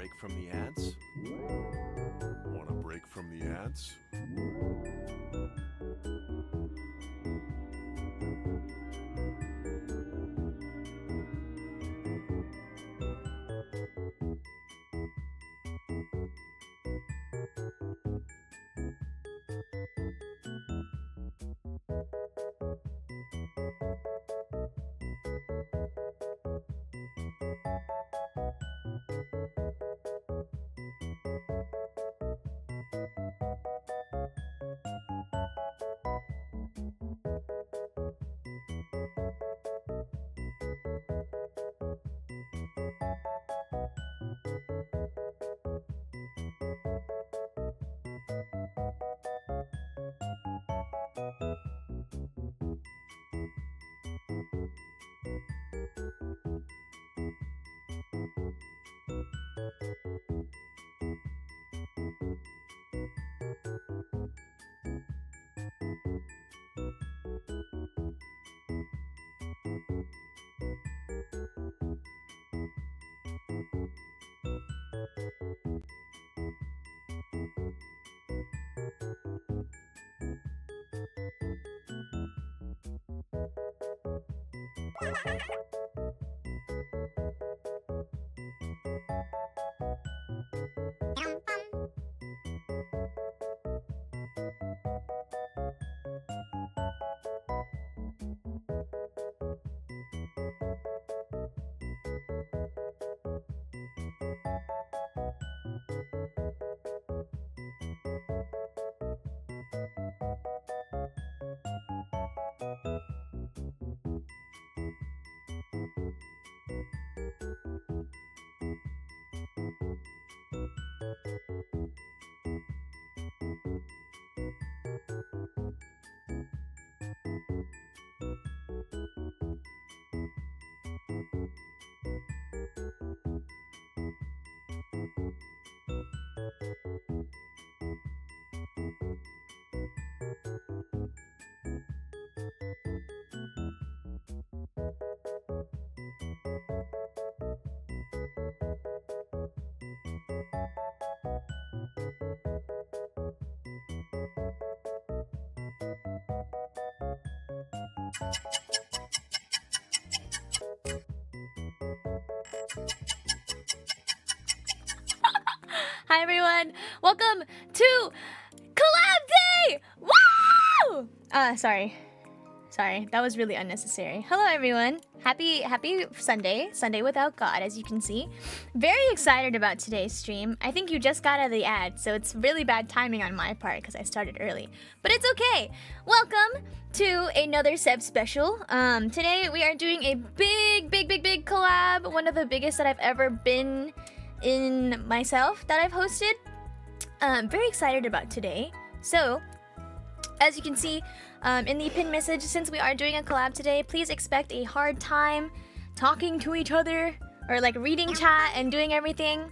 break from the ads? Want a break from the ads? Hi everyone! Welcome to Collab Day! Woo! Sorry, that was really unnecessary. Hello everyone. Happy Sunday without God, as you can see. Very excited about today's stream. I think you just got out of the ad, so it's really bad timing on my part because I started early. But it's okay. Welcome to another Seb special. Today we are doing a big collab. One of the biggest that I've ever been in myself that I've hosted. Very excited about today. So, as you can see in the pinned message, since we are doing a collab today, please expect a hard time talking to each other or like reading chat and doing everything.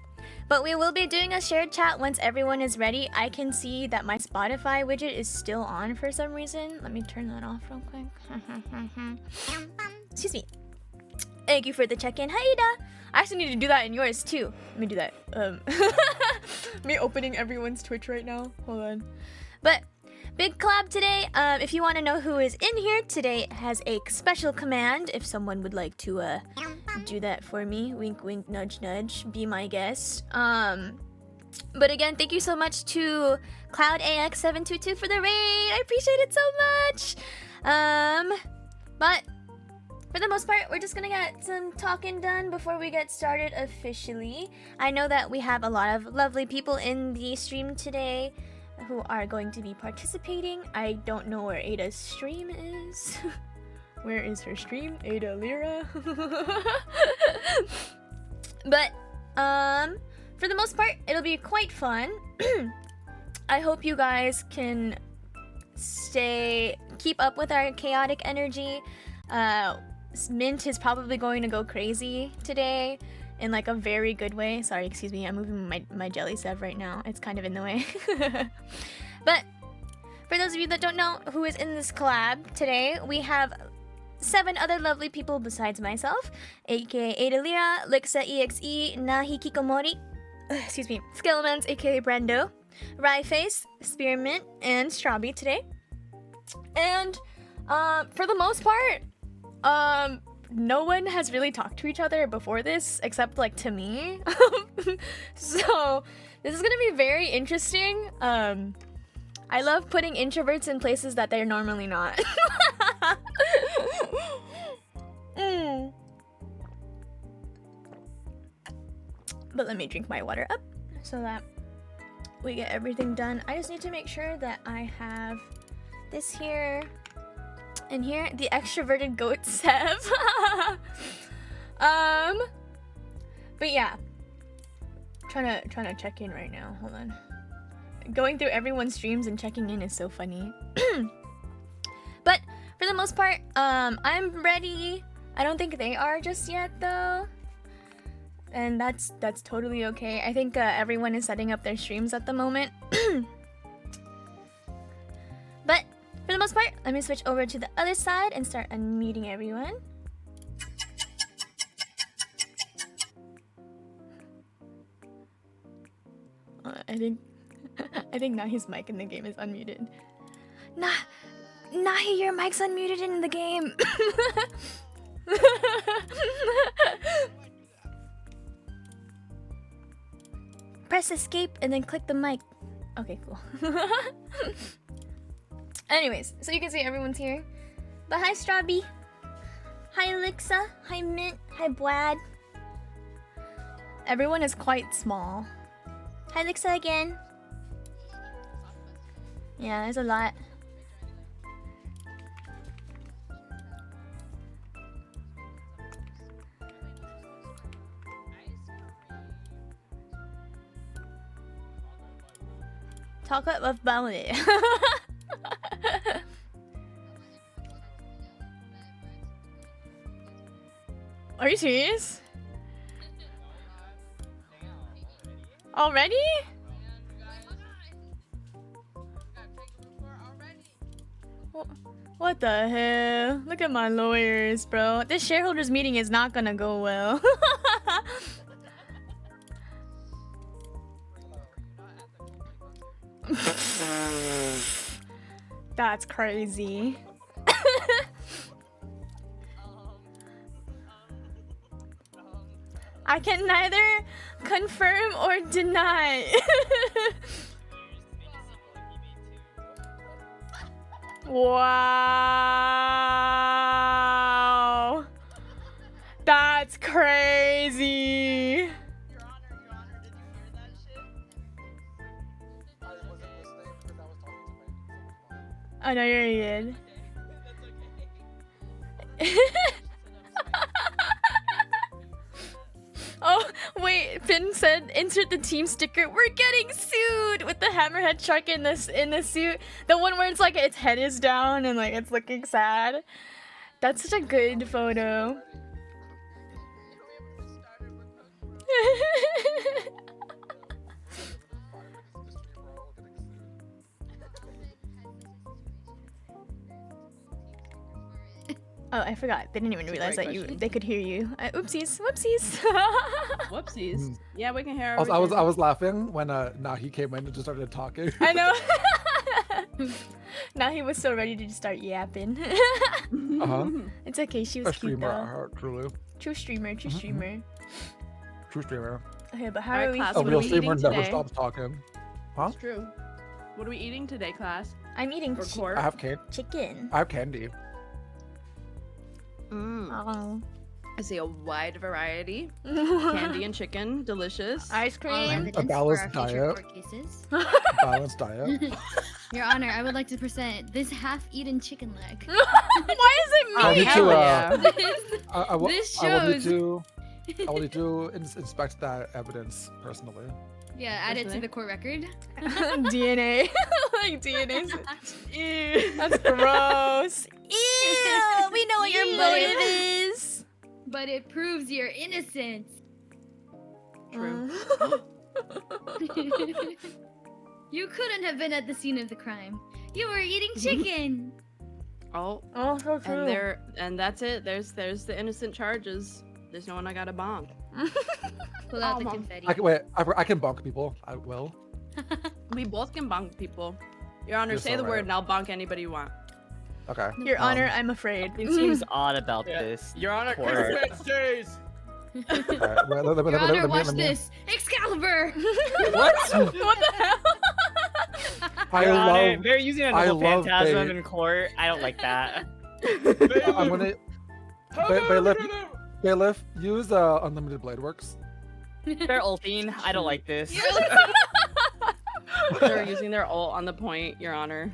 But we will be doing a shared chat once everyone is ready. I can see that my Spotify widget is still on for some reason. Let me turn that off real quick. Excuse me. Thank you for the check-in. Hi, Ida. I actually need to do that in yours too. Let me do that. Me opening everyone's Twitch right now. Hold on. But big collab today. If you want to know who is in here, today has a special command. If someone would like to do that for me, wink wink, nudge nudge, be my guest. But again, thank you so much to 𝙁𝙐𝙇722 for the raid. I appreciate it so much. But for the most part, we're just gonna get some talking done before we get started officially. I know that we have a lot of lovely people in the stream today who are going to be participating. I don't know where Ada's stream is. Where is her stream? Ada Lira. But for the most part, it'll be quite fun. I hope you guys can keep up with our chaotic energy. Mint is probably going to go crazy today in like a very good way. Sorry, excuse me, I'm moving my jelly sev right now. It's kind of in the way. But for those of you that don't know who is in this collab today, we have 7 other lovely people besides myself, aka Ada Lira, 𝙁𝙐𝙇𝙇, Nahi Kikomori, excuse me, Skelemanz, aka Brando, Raiface, Spearmint, and Strawby today. And for the most part, no one has really talked to each other before this, except like to me. So this is gonna be very interesting. I love putting introverts in places that they're normally not. But let me drink my water up so that we get everything done. I just need to make sure that I have this here. And here, the extroverted goat Sev. But yeah, trying to check in right now. Hold on. Going through everyone's streams and checking in is so funny. But for the most part, I'm ready. I don't think they are just yet though, and that's totally okay. I think everyone is setting up their streams at the moment. But for the most part, let me switch over to the other side and start unmuting everyone. I think Nahi's mic in the game is unmuted. Nahi, your mic's unmuted in the game. Press escape and then click the mic. Okay, cool. Anyways, so you can see everyone's here. But hi Strawby. Hi 𝙁𝙐𝙇. Hi Mint. Hi Blad. Everyone is quite small. Hi 𝙁𝙐𝙇 again. Yeah, there's a lot. Talk about it. Are you serious? Already? What the hell? Look at my lawyers, bro. This shareholders meeting is not gonna go well. That's crazy. I can neither Confirm or deny? Wow. That's crazy. Your Honor, did you hear that shit? I wasn't listening because I was talking to my. Oh no, you're good. That's okay. Oh wait, Finn said insert the team sticker. We're getting sued with the hammerhead shark in the suit. The one where it's like its head is down and like it's looking sad. That's such a good photo. Oh, I forgot. They didn't even realize that they could hear you. Oopsies, whoopsies. Whoopsies. Yeah, we can hear. I was laughing when Nahi came in and just started talking. I know. Now he was so ready to just start yapping. It's okay. She was A cute streamer, though. truly. True streamer. True streamer. True streamer. Okay, but how Alright, are we? class, A what are real we streamer eating never today? stops talking. Huh? It's true. What are we eating today, class? I'm eating Or court? I have cake. chicken. I have candy. Oh. I see a wide variety. Candy and chicken, delicious. Ice All cream. evidence A for balanced our future diet. court cases. Balanced diet. Your Honor, I would like to present this half-eaten chicken leg. Why is it me? I need hell to. yeah. I will This need shows. to. I will need to inspect that evidence personally. Yeah, add it to Personally? the court record. DNA. Like DNA. Ew. That's gross. Ew. We know what your Ew. motive is. But it proves your innocence. True. You couldn't have been at the scene of the crime. You were eating chicken. Oh, Oh, so true. and that's it. There's the innocent charges. There's no one I gotta bonk. Pull out the Mom. confetti. I can wait. I can bonk people. I will. We both can bonk people. Your Honor, You're say so the right. word and I'll bonk anybody you want. Okay. Your Honor, I'm afraid. It seems odd about Yeah. this. Your Honor, court. Christmas days. Alright, wait, let me- Your Honor, watch let me- this. Excalibur. What the hell? I Your Honor, love. they're using I another love phantasm bait. in court. I don't like that. I'm gonna. Bailiff, use unlimited blade works. They're ulting. I don't like this. They're using their ult on the point, Your Honor.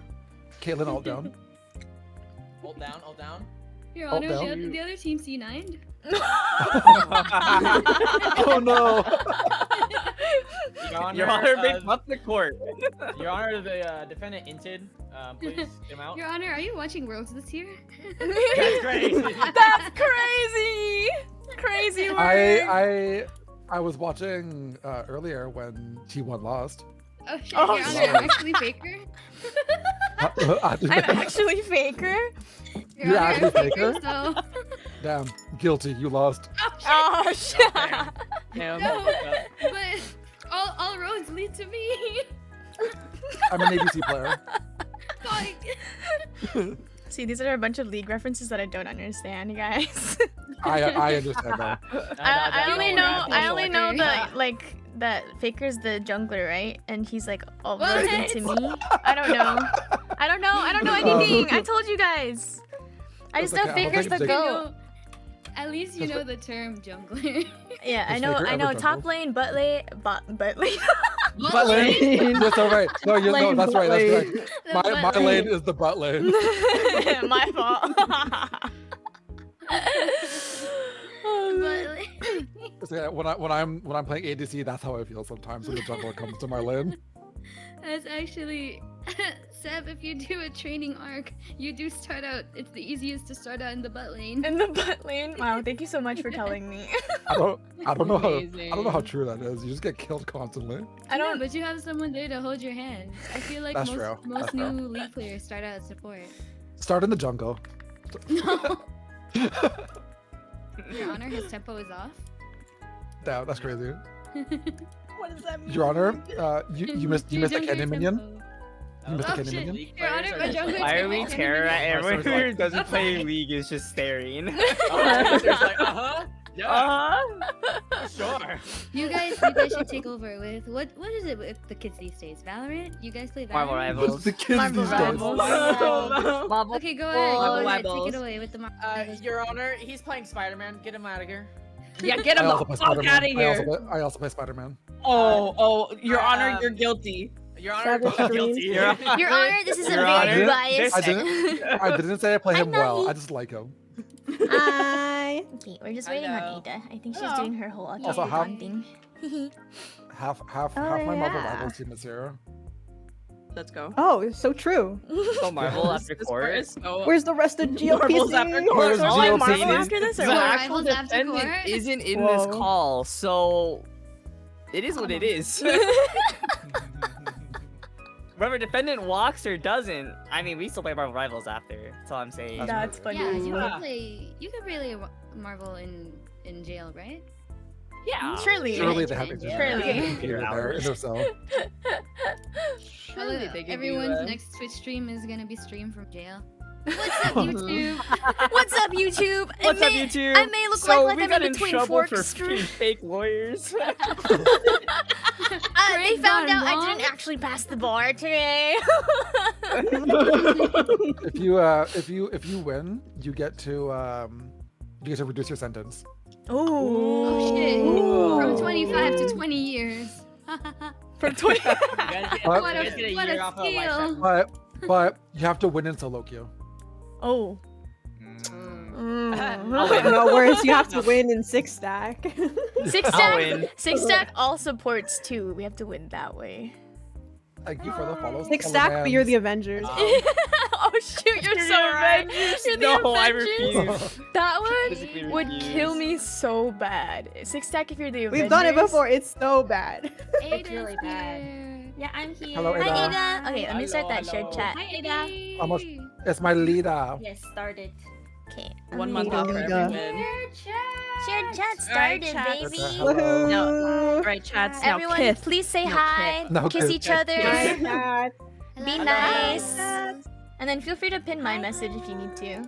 Caitlyn alt down. Hold down, hold down. Your Oh, Honor, no. the other team C9'd. Oh no! Your Honor, they fucked the court. Your Honor, the defendant inted. Please get him out. Your Honor, are you watching Worlds this year? That's crazy. That's crazy. Crazy word. I was watching earlier when T1 lost. Oh shit, Oh, Your Honor, shit. I'm actually Faker. I'm actually Faker. Your You're Honor, actually I'm Faker, Faker? so... Damn, guilty. You lost. Oh shit. Oh shit. Damn. No, but all roads lead to me. I'm an ABC player. Fuck. See, these are a bunch of League references that I don't understand, you guys. I understand that. I only know Faker. that that Faker's the jungler, right? And he's like all What? roped into me. I don't know anything. I told you guys. I just That's know okay, I'll Faker's take the it. goat. At least you know the term jungler. Yeah, I Is know. Faker I ever know. jungle? Top lane, butt lane. Butt lane. That's all right. No, no, that's right. That's right. The My butt lane is the butt lane. My fault. Butt lane. So, yeah, when I'm playing ADC, that's how I feel sometimes when the jungler comes to my lane. That's actually, Seb, if you do a training arc, you do start out, it's the easiest to start out in the butt lane. In the butt lane. Wow, thank you so much for telling me. I don't know how Amazing. true that is. You just get killed constantly. I don't. But you have someone there to hold your hand. I feel like That's most, true. most That's new true. League players start out as support. Start in the jungle. No. Your Honor, his tempo is off. Damn, that's crazy. What does that mean? Your Honor, you missed a Jungler cannon minion. tempo. You missed a Oh, cannon shit. minion. Your Honor, my jungler Why are tempo we is terror at enemy. everyone so it's who like- doesn't play League is just staring? Oh, it's like, yeah. Sure. You guys should take over with what is it with the kids these days? Valorant? You guys play Valorant? Marvel Rivals. The kids Marvel these days. Rivals. Marvel. Okay, go ahead. Go ahead. Take Rivals. it away with the Marvel. Rivals. Your Honor, he's playing Spider-Man. Get him out of here. Yeah, get I him also the play fuck Spider-Man. out of here. I also play Spider-Man. Oh, Your Honor, you're guilty. Your Honor, Savage you're guilty. Streams. Your Honor, this is a Your very Honor, biased. I didn't say I play him I'm not well. he- I just like him. Hi. Okay, we're just waiting Hello. on Ada. I think she's Hello. doing her whole Also, Akira thing. Half Oh, my Marvel yeah. Rivals team is here. Let's go. Oh, it's so true. So Marvel after This part court. is so- Where's the rest of Marvel's after GLPC? court. Where's All I'm GLPC? saying is after this or the what? actual Rivals after defendant court? isn't in this Whoa. call, so it is what it is. Whether defendant walks or doesn't, I mean, we still play Marvel Rivals after. That's all I'm saying. That's funny. Yeah, you Ah. can play. You can play Marvel in jail, right? Yeah. Surely. Surely they have Surely. a computer there in their cell. Surely they give Everyone's you, next Twitch stream is gonna be streamed from jail. What's up, YouTube? What's up, YouTube? What's up, YouTube? I may look so like we I'm got in in between trouble forks. for being fake lawyers. They Prank found gone out I wrong? didn't actually pass the bar today. If you win, you get to reduce your sentence. Oh shit! Ooh. From 25 to 20 years. From 20. You guys get, What? you guys get a What a year off of a life steal. sentence. But you have to win in solo queue. Oh. No, whereas you have to win in 6-stack. Six I'll win. stack. Six stack all supports too. We have to win that way. Thank you for the follows. 6-stack, but you're the Avengers. Oh shoot, you're so right. You're the No, I Avengers. refuse. That Physically one would refuse. kill me so bad. Six stack if you're the Avengers. We've done it before. It's so bad. Ada's really bad. here. Yeah, I'm here. Hello, Hi Ada. Ada. Okay, let me start that shared Hello. chat. Hi, Ada. Almost. It's my leader. Yes, started. Okay. 1 month off for Amiga. every win. Shared chat Alright, started, chat. baby. Hello. Woohoo! Right, chats. Now Everyone, kiss. please say No, hi. No, kiss kiss. each other. Hi, Kat. Be Hello. nice. And then feel free to pin my message if you need to.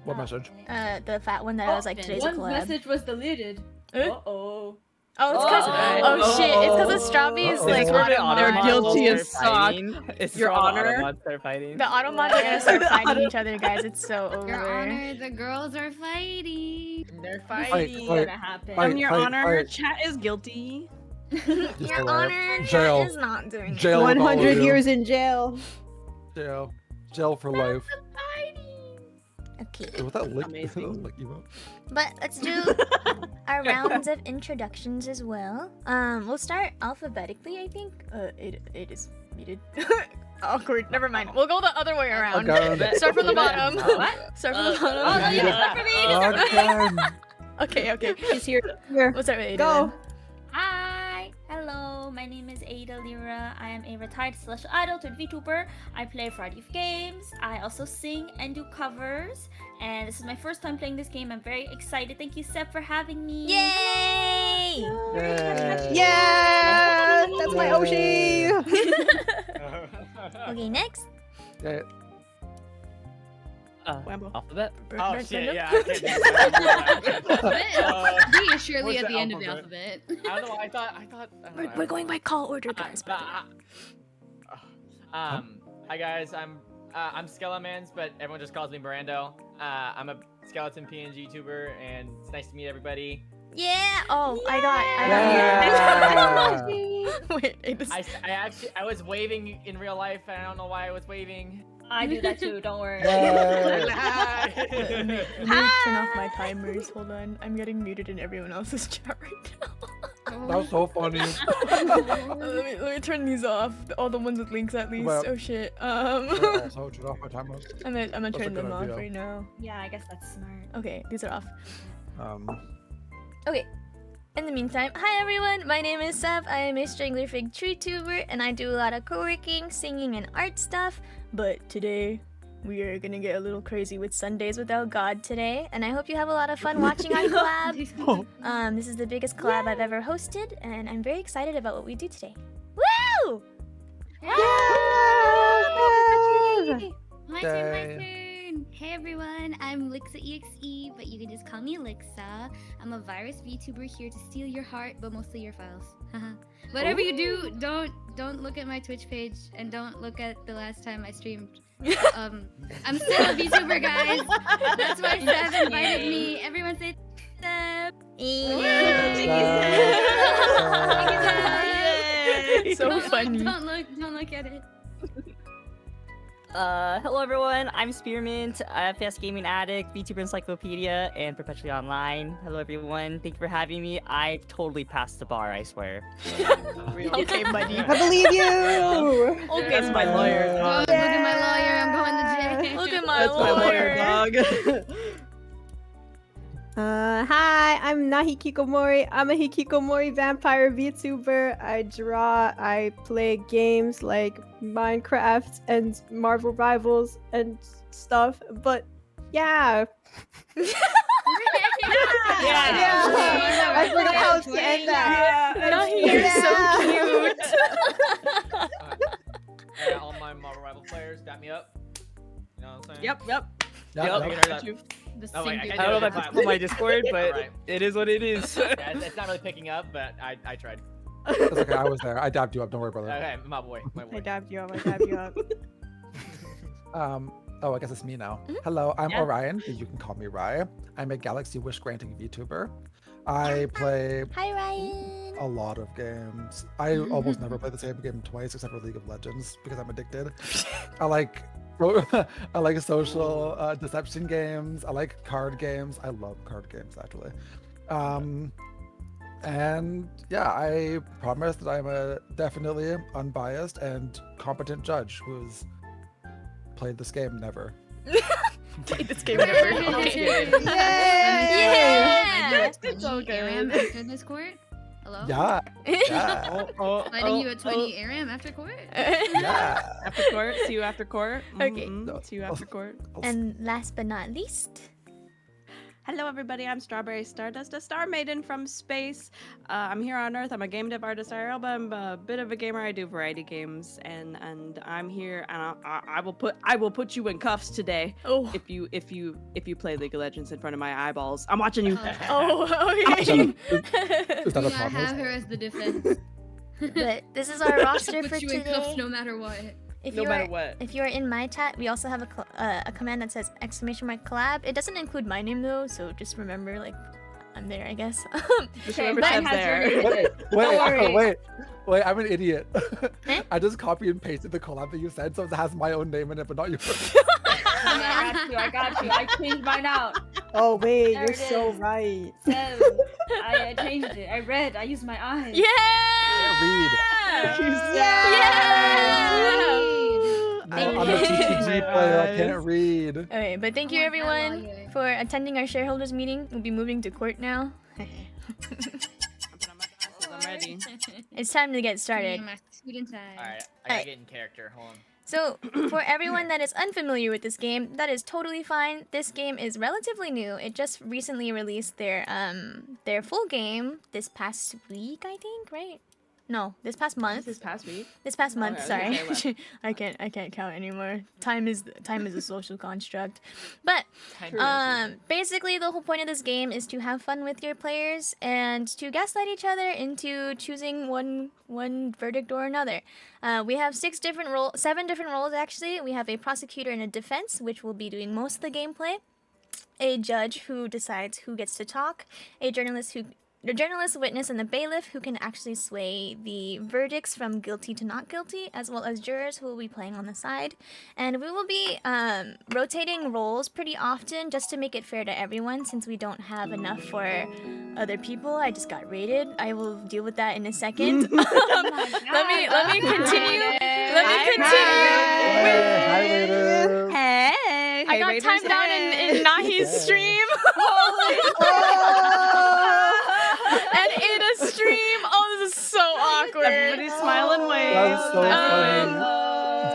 What message? The fat one that I was like, today's a One collab. message was deleted. Eh? Uh-oh. Oh, it's because Oh. shit. It's because of Strawbee's Uh-oh. like Is this where auto They're mod. guilty Start as fuck. fighting? It's Your where all the Honor? Autobots start fighting. The auto mods are gonna start fighting each other, guys. It's so over. Your Honor, the girls are fighting. They're Fight, fighting. fight. Gonna happen. Fight. Your Honor, fight. chat is guilty. Just Your go Honor, Jail. that is not doing Jail. with all of 100 you. years in jail. Jail. Jail for life. Okay, Was that lick? Amazing. Lick emote? but let's do our rounds of introductions as well. We'll start alphabetically, I think. It is muted. Awkward. Never mind. We'll go the other way around. Again. Start from the bottom. What? Start from the Oh, no, bottom. you can start for me. Again. Okay. She's here. Here. We'll start with Ada. Go. Hi. Hello. My name is Ada Lira. I am a retired slash adult and VTuber. I play a variety of games. I also sing and do covers. And this is my first time playing this game. I'm very excited. Thank you, Seb, for having me. Yay! Yay. Yeah! That's my Oshi! Okay, next. Yeah. Wambo. Alphabet? Oh shit, yeah. I can't do that. B is surely what's at the the end of the alphabet? alphabet. I don't know. I thought. I don't know. We're going by call order, guys. Hi guys. I'm Skelemanz, but everyone just calls me Brando. I'm a skeleton PNG tuber, and it's nice to meet everybody. Yeah. Oh, I got. Yeah. Wait, it was... I was waving in real life, and I don't know why I was waving. I do that too. Don't worry. Yay. Let me turn off my timers. Hold on. I'm getting muted in everyone else's chat right now. That was so funny. let me turn these off. All the ones with links at least. Well, oh shit. Also, turn off my timer. I'm gonna That's a turn good them off idea. right now. Yeah, I guess that's smart. Okay, these are off. Um, Okay. In the meantime, hi everyone, my name is Sev. I am a Strangler Fig tree tuber and I do a lot of co-working, singing, and art stuff. But today, we are gonna get a little crazy with Sundays Without God today, and I hope you have a lot of fun watching our collab. This is the biggest collab I've ever hosted, and I'm very excited about what we do today. Woo! My turn, my turn. Hey everyone, I'm 𝙁𝙐𝙇𝙇, but you can just call me Lixa. I'm a virus VTuber here to steal your heart, but mostly your files. Whatever you do, don't look at my Twitch page and don't look at the last time I streamed. I'm still a VTuber, guys. That's why Seb invited me. Everyone say Seb. So funny. Don't look at it. Hello everyone, I'm Spearmint, FS Gaming Addict, VTuber Encyclopedia, and Perpetually Online. Hello everyone, thank you for having me. I totally passed the bar, I swear. Okay, buddy. I believe you. Okay, that's my lawyer, Oh, dog. look at my lawyer. I'm going to jail. Look at my That's my lawyer, lawyer. dog. Hi, I'm Nahi Kikomori. I'm a Hikikomori vampire VTuber. I draw, I play games like Minecraft and Marvel Rivals and stuff. But yeah. I forgot how to end that. Nahi, you're so cute. Yeah, all my Marvel Rival players, dap me up. You know what I'm saying? Yep. Yep, I yep. can hear that. The Oh, wait, I singular. can't I don't know if do that's it. on my Discord, but Alright. it is what it is. Yeah, it's not really picking up, but I tried. That's okay. I was there. I dabbed you up. Don't worry, brother. Okay, my boy. I dabbed you up. I dabbed you up. Oh, I guess it's me now. Hello, I'm Yeah. Orion. You can call me Rai. I'm a Galaxy Wish granting VTuber. I play Hi, Ryan. a lot of games. I almost never play the same game twice except for League of Legends because I'm addicted. I like social deception games. I like card games. I love card games actually. And yeah, I promise that I'm a definitely unbiased and competent judge who's played this game never. Played this game never. Okay. Yeah. It's all good. ARAM after this court? Hello? Yeah, yeah, Letting you at 20 ARAM after court? yeah. After court, see you after court. Okay. See you after court. And last but not least, Hello, everybody. I'm Strawberry Stardust, a star maiden from space. I'm here on Earth. I'm a game dev artist. I'm a bit of a gamer. I do variety games, and I'm here. And I will put you in cuffs today oh, if you play League of Legends in front of my eyeballs. I'm watching you. oh, Is that okay. a, is that Do a not have promise? her as the defense. But this is our roster for Put you in cuffs today. no matter what. If No you matter are what. if you are in my chat, we also have a command that says !collab. It doesn't include my name though, so just remember like I'm there, I guess. Just Okay, remember mine Seb's has there. your name. Wait, I'm an idiot. Eh? I just copy and pasted the collab that you said, so it has my own name in it, but not yours. I got you. I changed mine out. Oh wait, There you're it so is. right. So, I changed it. I read. I used my eyes. Yeah! Read. Yeah! I'm a TCG player. I can't read. Okay, but thank you I want that everyone lawyer. for attending our shareholders meeting. We'll be moving to court now. I'm ready. It's time to get Me started. and my suit and tie. Alright, I gotta get in character. Hold on. So, for everyone that is unfamiliar with this game, that is totally fine. This game is relatively new. It just recently released their full game this past week, I think, right? No, this past month. This past week. This past month, okay, sorry. I was gonna I can't count anymore. Time is a social construct. But Time basically the whole point of this game is to have fun with your players and to gaslight each other into choosing one verdict or another. We have 7 different roles actually. We have a prosecutor and a defense, which will be doing most of the gameplay. A judge who decides who gets to talk. The journalist, witness, and the bailiff who can actually sway the verdicts from guilty to not guilty, as well as jurors who will be playing on the side. And we will be rotating roles pretty often just to make it fair to everyone since we don't have enough for other people. I just got raided. I will deal with that in a second. Let me continue. Let me continue. Hi, ladies. Hey. I got timed down in Nahi's stream. And in a stream. Oh, this is so awkward. Everybody's smiling waves. That's so funny.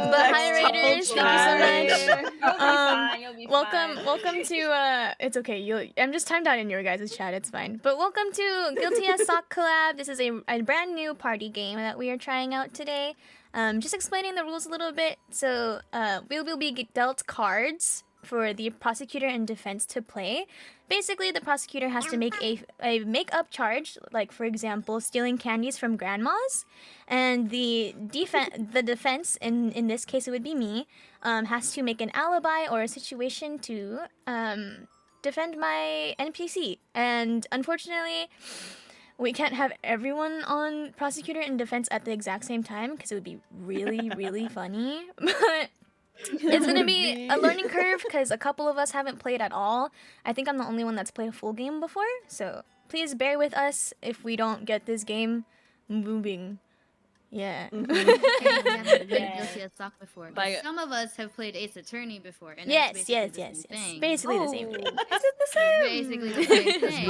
But hi Raiders, thank you so much. You'll be fine. You'll be fine. Welcome to it's okay. I'm just timed out in your guys' chat. It's fine. But welcome to Guilty as Sock Collab. This is a brand new party game that we are trying out today. Just explaining the rules a little bit. So we will be dealt cards for the prosecutor and defense to play. Basically, the prosecutor has to make a make-up charge, like for example, stealing candies from grandmas, and the defense, in this case it would be me, has to make an alibi or a situation to defend my NPC. And unfortunately, we can't have everyone on prosecutor and defense at the exact same time because it would be really, really funny. But it's gonna be a learning curve because a couple of us haven't played at all. I think I'm the only one that's played a full game before, so please bear with us if we don't get this game moving. Yeah. We haven't played Guilty as Sock before. But Like- some of us have played Ace Attorney before. And Yes, it's yes, basically yes, the yes. same thing. Basically the same thing. Is it the same? Basically the same thing.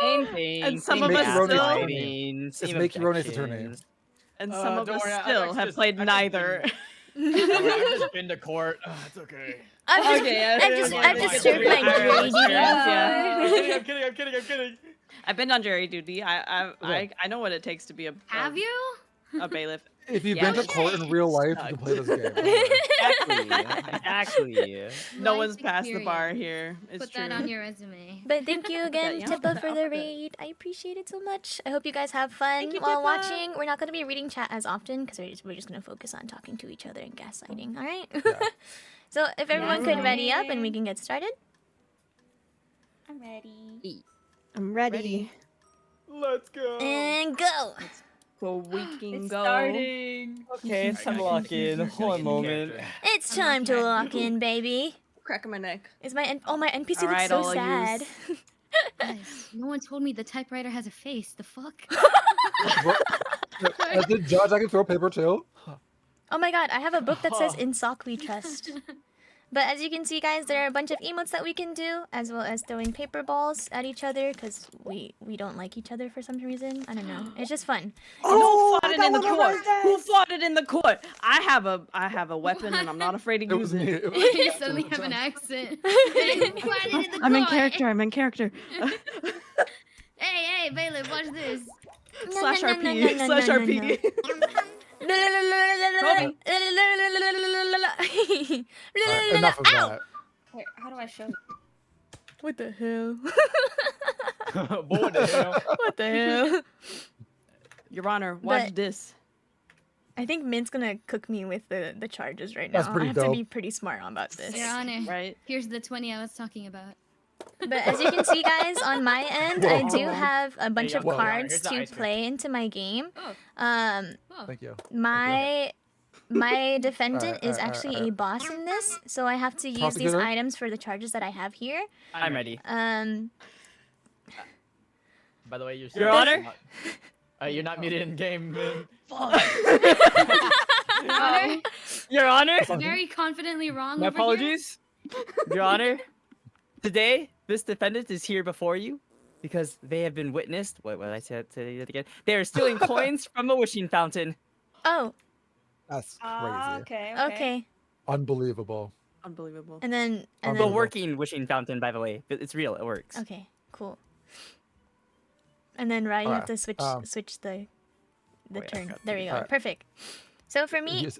Same thing. And some same of us still- gaslighting, It's same make your own Ace Attorney. objections. And some of don't us worry, I've still actually have just- played I've just neither. I've just been to court. It's okay. I've just served my jury duty. I'm kidding. I've been on jury duty. I know what it takes to be a Have you? a bailiff. If you've Yeah. been to court in real life, you can play this game. Exactly. No Life one's passed the bar experience. here. It's Put true. that on your resume. But thank you again, Yeah. Tippa, for the raid. I appreciate it so much. I hope you guys have fun Thank you, while Tippa. watching. We're not going to be reading chat as often because we're just going to focus on talking to each other and gaslighting. All right? Yeah. So if everyone could ready up and we can get started. I'm ready. I'm ready. Let's go. And go! So we can It's go. starting. Okay, it's time to lock in. One moment. It's time to lock in, baby. Cracking my neck. Is my my NPC All looks right, so all sad. Guys, no one told me the typewriter has a face. The fuck? As the judge, I can throw paper too. Oh my god, I have a book that says "In Sock We Trust." But as you can see, guys, there are a bunch of emotes that we can do, as well as throwing paper balls at each other, because we don't like each other for some reason. I don't know. It's just fun. Who fought it in the court? Who fought it in the court? I have a weapon and I'm not afraid to It was use me. it. You suddenly have an accent. I'm in character. I'm in character. Hey, bailiff, watch this. Slash RP. Slash RP. Alright, enough of that. Wait, how do I show? What the hell? What the hell? What the hell? Your Honor, watch But- this. I think Mint's gonna cook me with the charges right now. That's pretty I have to dope. be pretty smart about this. Your Honor, Right? here's the 20 I was talking about. But as you can see, guys, on my end, I do Whoa. have a bunch you of go. cards Here's the to ice cream. play into my game. Oh. Thank you. My defendant is alright, actually alright. a boss in this, so I have to use these Prosecutor? items for the charges that I have here. I'm ready. By the way, you're Your Honor? You're not muted in game. Man. Your Honor, Your Honor. very confidently wrong My over here. apologies. Your Honor. Today, this defendant is here before you because they have been witnessed. What did I say that again? They are stealing coins from a wishing fountain. Oh, That's crazy. okay. Unbelievable. Unbelievable. And then The working wishing fountain, by the way. It's real. It works. okay, cool. And then Rai, you have Alright, to switch the yeah, I turn. forgot to There do we go. that. Alright. Perfect. So for me, Yes.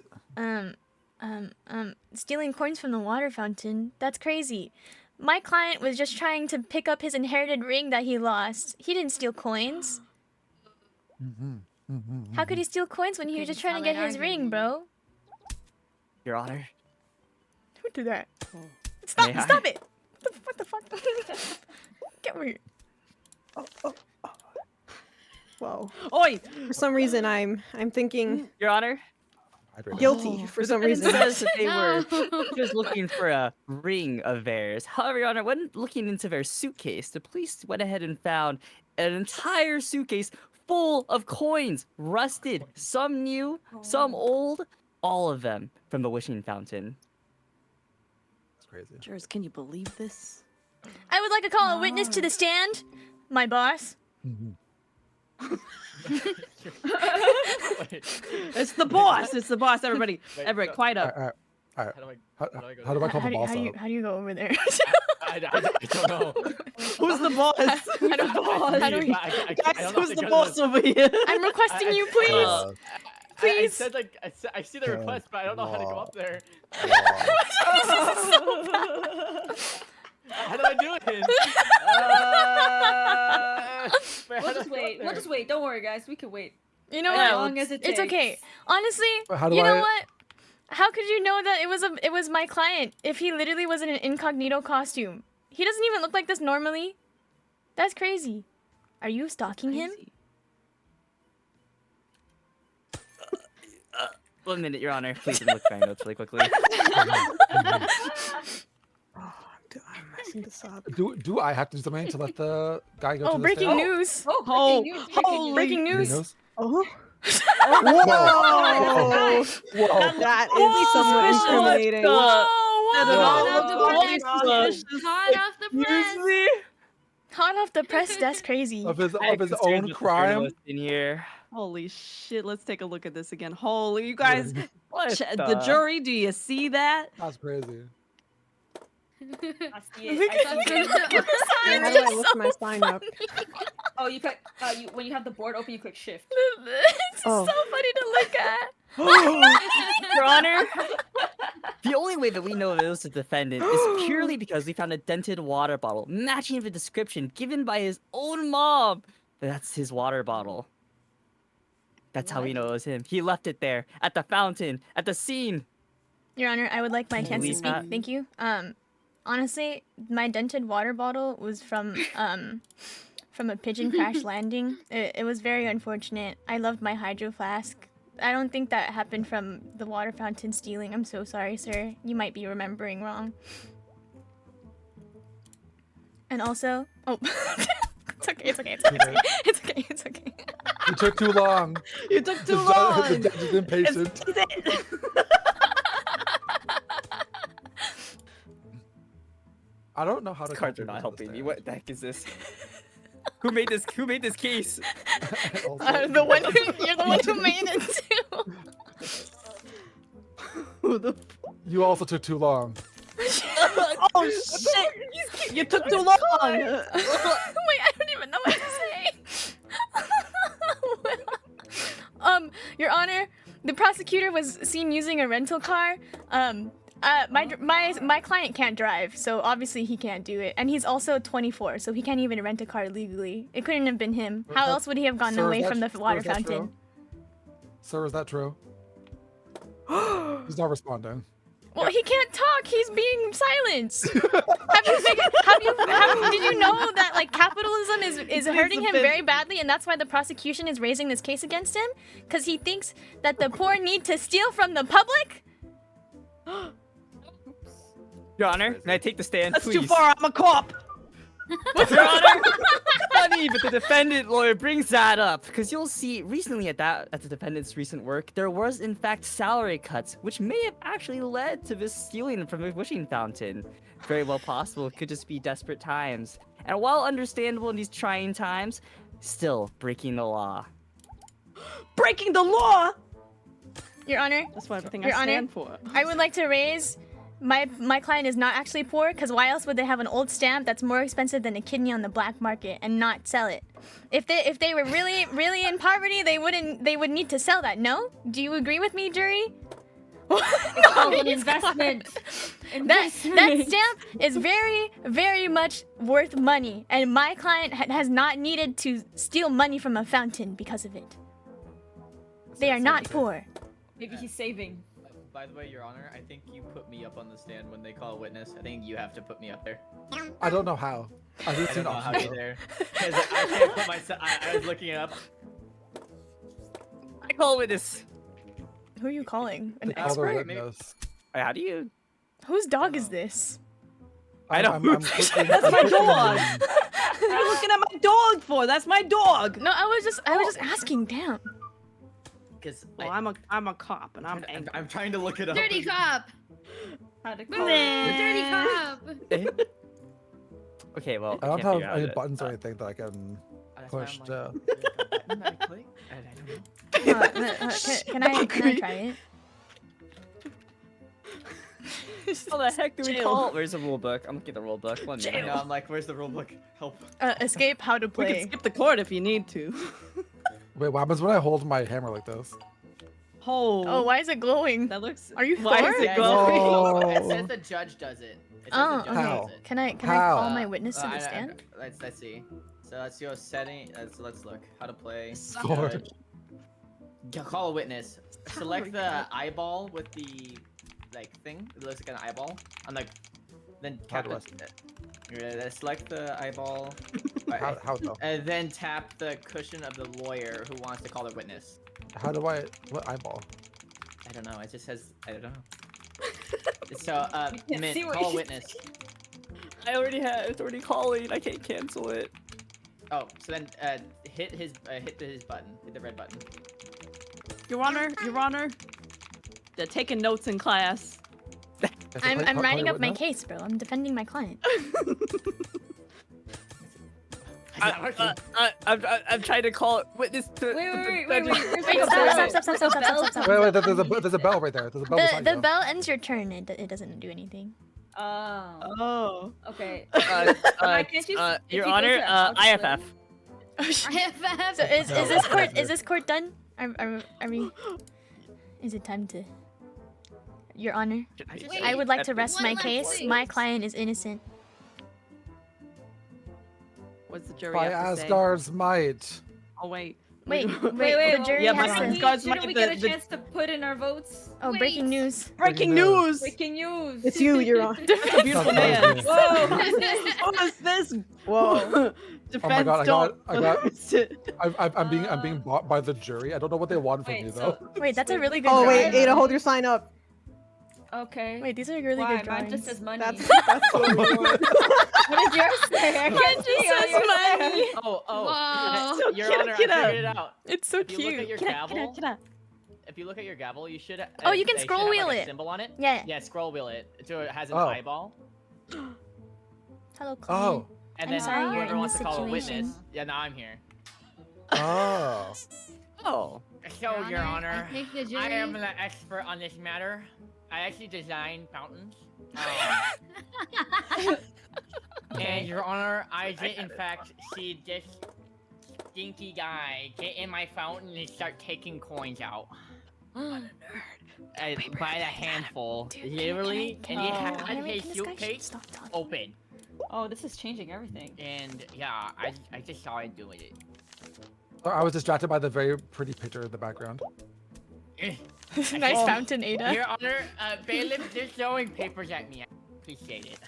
stealing coins from the water fountain, that's crazy. My client was just trying to pick up his inherited ring that he lost. He didn't steal coins. How could he steal coins when he was just trying to get his ring, bro? Your Honor. Who did that? May Stop! I? Stop it! What the fuck? Get over here. Whoa. Oi! For some reason, I'm thinking Your Honor. guilty for some It reason. says that they No. were just looking for a ring of theirs. However, Your Honor, when looking into their suitcase, the police went ahead and found an entire suitcase full of coins, rusted, some new, some old, all of them from the wishing fountain. It's crazy. Jurors, can you believe this? I would like to call a witness to the stand. My boss. It's the boss! It's the boss, everybody. Wait, Everett, so- quiet up. Alright. How do I? How do I call the boss how do up? you go over there? I don't know. Who's the boss? I don't know. How do we- Guys, who's the boss over here? I'm requesting you, please. please. said like I see the request, but I don't know how to go up there. How do I do it? We'll just wait. We'll just wait. Don't worry, guys. We can wait. You know As what? long as it takes. It's okay. Honestly, How do you know I- what? How could you know that it was my client if he literally was in an incognito costume? He doesn't even look like this normally. That's crazy. Are you stalking him? 1 minute, Your Honor. Please look at my notes really quickly. I'm messing this up. Do I have to do something to let the guy go Oh, to the breaking stand? news! Oh, Breaking news! News? Oh. Whoa! Whoa. That is somewhat incriminating. Whoa! Hot off the press. Hot off the press. That's crazy. Of his I have own concerns with the crime. journalist in here. Holy shit, let's take a look at this again. Holy, you guys, What the jury, do you see that? That's crazy. I see it. I see it. How do I look my sign up? Oh, you click. When you have the board open, you click shift. It's Oh. so funny to look at. Your Honor, the only way that we know that it was the defendant is purely because we found a dented water bottle matching the description given by his own mom. That's his water bottle. That's how we know it was him. He left it there at the fountain, at the scene. Your Honor, I would like my chance to believe speak. that? Thank you. Honestly, my dented water bottle was from a pigeon crash landing. It was very unfortunate. I loved my hydro flask. I don't think that happened from the water fountain stealing. I'm so sorry, sir. You might be remembering wrong. And also, oh, it's okay. It's okay. It's okay. It's okay. It's okay. You took too long. You took too The long. judge is impatient. I don't know how to. Cards are not helping me. What the heck is this? Who made this? Who made this case? The one who, you're the one who made it too. Who the You also took too long. Oh shit! You took too long. Wait, I don't even know what to say. Your Honor, the prosecutor was seen using a rental car. My client can't drive, so obviously he can't do it. And he's also 24, so he can't even rent a car legally. It couldn't have been him. How else would he have gotten Sir, is away that- from the sir, water is that fountain? true? Sir, is that true? He's not responding. Well, he can't talk. He's being silenced. Did you know that like capitalism is hurting him very badly, and that's why the prosecution is raising this case against him? Because he thinks that the poor need to steal from the public. Your Honor, can I take the stand, That's please? too far. I'm a cop. Your Honor, funny, but the defendant lawyer brings that up because you'll see recently at the defendant's recent work, there was in fact salary cuts, which may have actually led to this stealing from a wishing fountain. Very well possible. It could just be desperate times, and while understandable in these trying times, still breaking the law. Breaking the law. Your Honor, That's what everything Your I Honor, stand for. I would like to raise my client is not actually poor, because why else would they have an old stamp that's more expensive than a kidney on the black market and not sell it? If they were really in poverty, they would need to sell that. No? Do you agree with me, jury? Oh, an investment. That stamp is very much worth money, and my client has not needed to steal money from a fountain because of it. They are not poor. Maybe he's saving. By the way, Your Honor, I think you put me up on the stand when they call a witness. I think you have to put me up there. I don't know how. I I just don't seen know how options. either. Because I can't put myself. I was looking it up. I call a witness. Who are you calling? An They call their expert? witness. How do you? Whose dog is this? I know. I'm clicking- That's I'm my clicking dog. in. What are you looking at my dog for? That's my dog. No, I was just asking. Damn. Because Well, I'm a cop and I'm angry. I'm trying to look it up. Dirty cop. How to The call dirty cop. Okay, well, I don't can't have figure out any it. buttons or anything that I can That's why I'm push like, to. button that I click? I don't know. Can I try it? How the heck do we Jail. call it? Where's the rule book? I'm looking at the rule book. 1 minute. I know, I'm like, where's the rulebook? Help. Escape how to We can play. skip the court if you need to. Wait, what happens when I hold my hammer like this? Oh, why is it glowing? That looks. Are you Why Thor? is it Yeah, glowing? It says the judge does it. It says Oh, the judge okay. does it. Can I How? call my witness to the I- stand? let's see. So let's go setting. Let's look how to play. Sword. Judge. Call a witness. Select the eyeball with the like thing. It looks like an eyeball. I'm like, then How tap do I it. Select the eyeball. How though? And then tap the cushion of the lawyer who wants to call the witness. How do I? What eyeball? I don't know. It just says I don't know. So can't Mint, see what call a he's witness. I already have. It's already calling. I can't cancel it. Oh, so then hit his button. Hit the red button. Your Honor. They're taking notes in class. I'm writing up my case, bro. I'm defending my client. I'm trying to call witness to. Wait, stop. Wait, there's a bell right there. There's a bell beside The you. bell ends your turn. It doesn't do anything. Oh. Okay. Your you go Honor, to IFF. So is this court done? Are we? Is it time to? Your Honor, I would like to rest my case. My client is innocent. What's the jury By have to say? Asgard's might. Oh wait. Wait. Wait, The jury yeah, has my to. Asgard's Shouldn't might. we get a chance to put in our votes? Oh, breaking news. Breaking news. Breaking news. It's you, Your Honor. A beautiful man. Whoa. What is this? Whoa. Defense God, I got- endorse it. I'm being bought by the jury. I don't know what they want from Wait, me so- though. Wait, that's a really good. Oh wait, drawing. Ada, hold your sign up. Okay. Wait, these are really Why? good Mine drawings. just says money. That's What does yours say? I can't see just yours. says money. Whoa. Your Get Honor, I up, get up. figured it out. It's so If you look at cute. your Get up, gavel, get up. if you look at your gavel, you should. Oh, you can they should scroll have, wheel like, a it. symbol on it. Yeah. Yeah, scroll wheel it so it has an Oh. eyeball. Hello, client. Oh. And I'm then sorry you're whoever in wants this to call a witness. situation. Yeah, now I'm here. Oh. Oh. So, Your Honor, I think the jury. I am the expert on this matter. I actually designed fountains. And Your Honor, I did in fact see this stinky guy get in my fountain and start taking coins out. By the handful, Dude, literally, can and he I- had can his this guy suitcase stop talking? open. Oh, this is changing everything. And yeah, I just saw it doing it. I was distracted by the very pretty picture in the background. Nice fountain, Ada. Your Honor, bailiff just throwing papers at me. I appreciate it.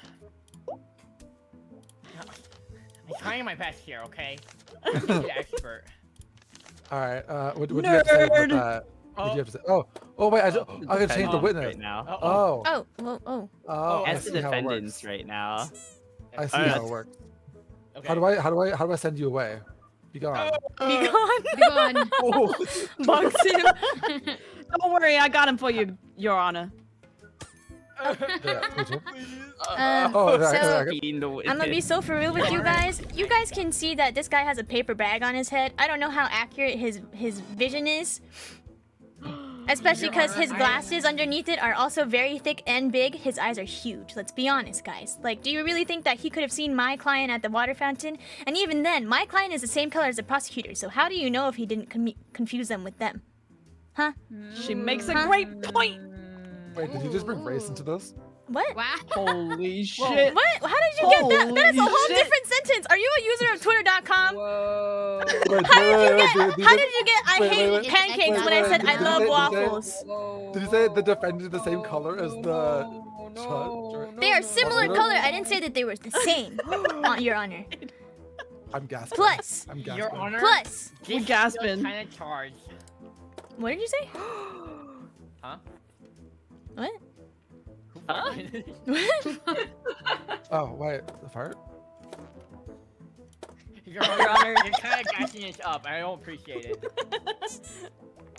I'm trying my best here, okay? I'm the expert. All right. What do you have to say about Nerd. that? What do you have to say? Oh wait, I can change the witness. right now. Oh. Oh, whoa. Oh. I As the see how it defendants works. right now. I see Alright. how it works. Okay. How do I send you away? Be gone. Be gone. Be gone. Oh. Box him. Don't worry, I got him for you, Your Honor. Yeah, me too. Oh, Oh, so okay. Beating the I'm gonna be so for real with you guys. You guys can see that this guy has a paper bag on his head. I don't know how accurate his vision is. Especially because his glasses underneath it are also very thick and big. His eyes are huge. Let's be honest, guys. Like, do you really think that he could have seen my client at the water fountain? And even then, my client is the same color as the prosecutor. So how do you know if he didn't confuse them with them? Huh? She makes a great point. Wait, did you just bring race into this? What? Wow. Holy shit. What? How did you get that? That is a Holy whole shit. different sentence. Are you a user of Twitter.com? Whoa. Wait, How did you wait, get? did How you- did you get? I wait, hate wait, pancakes wait, when I wait, said did I you love say- waffles. Did you say the defendant the same color as the judge? They are similar color. I didn't say that they were the same, Your Honor. I'm gasping. Plus, I'm gasping. Your Honor, plus. We gasping. kind of charged. What did you say? Huh? What? Huh? Oh wait, the fart. Your Honor, you're kind of gassing it up. I don't appreciate it.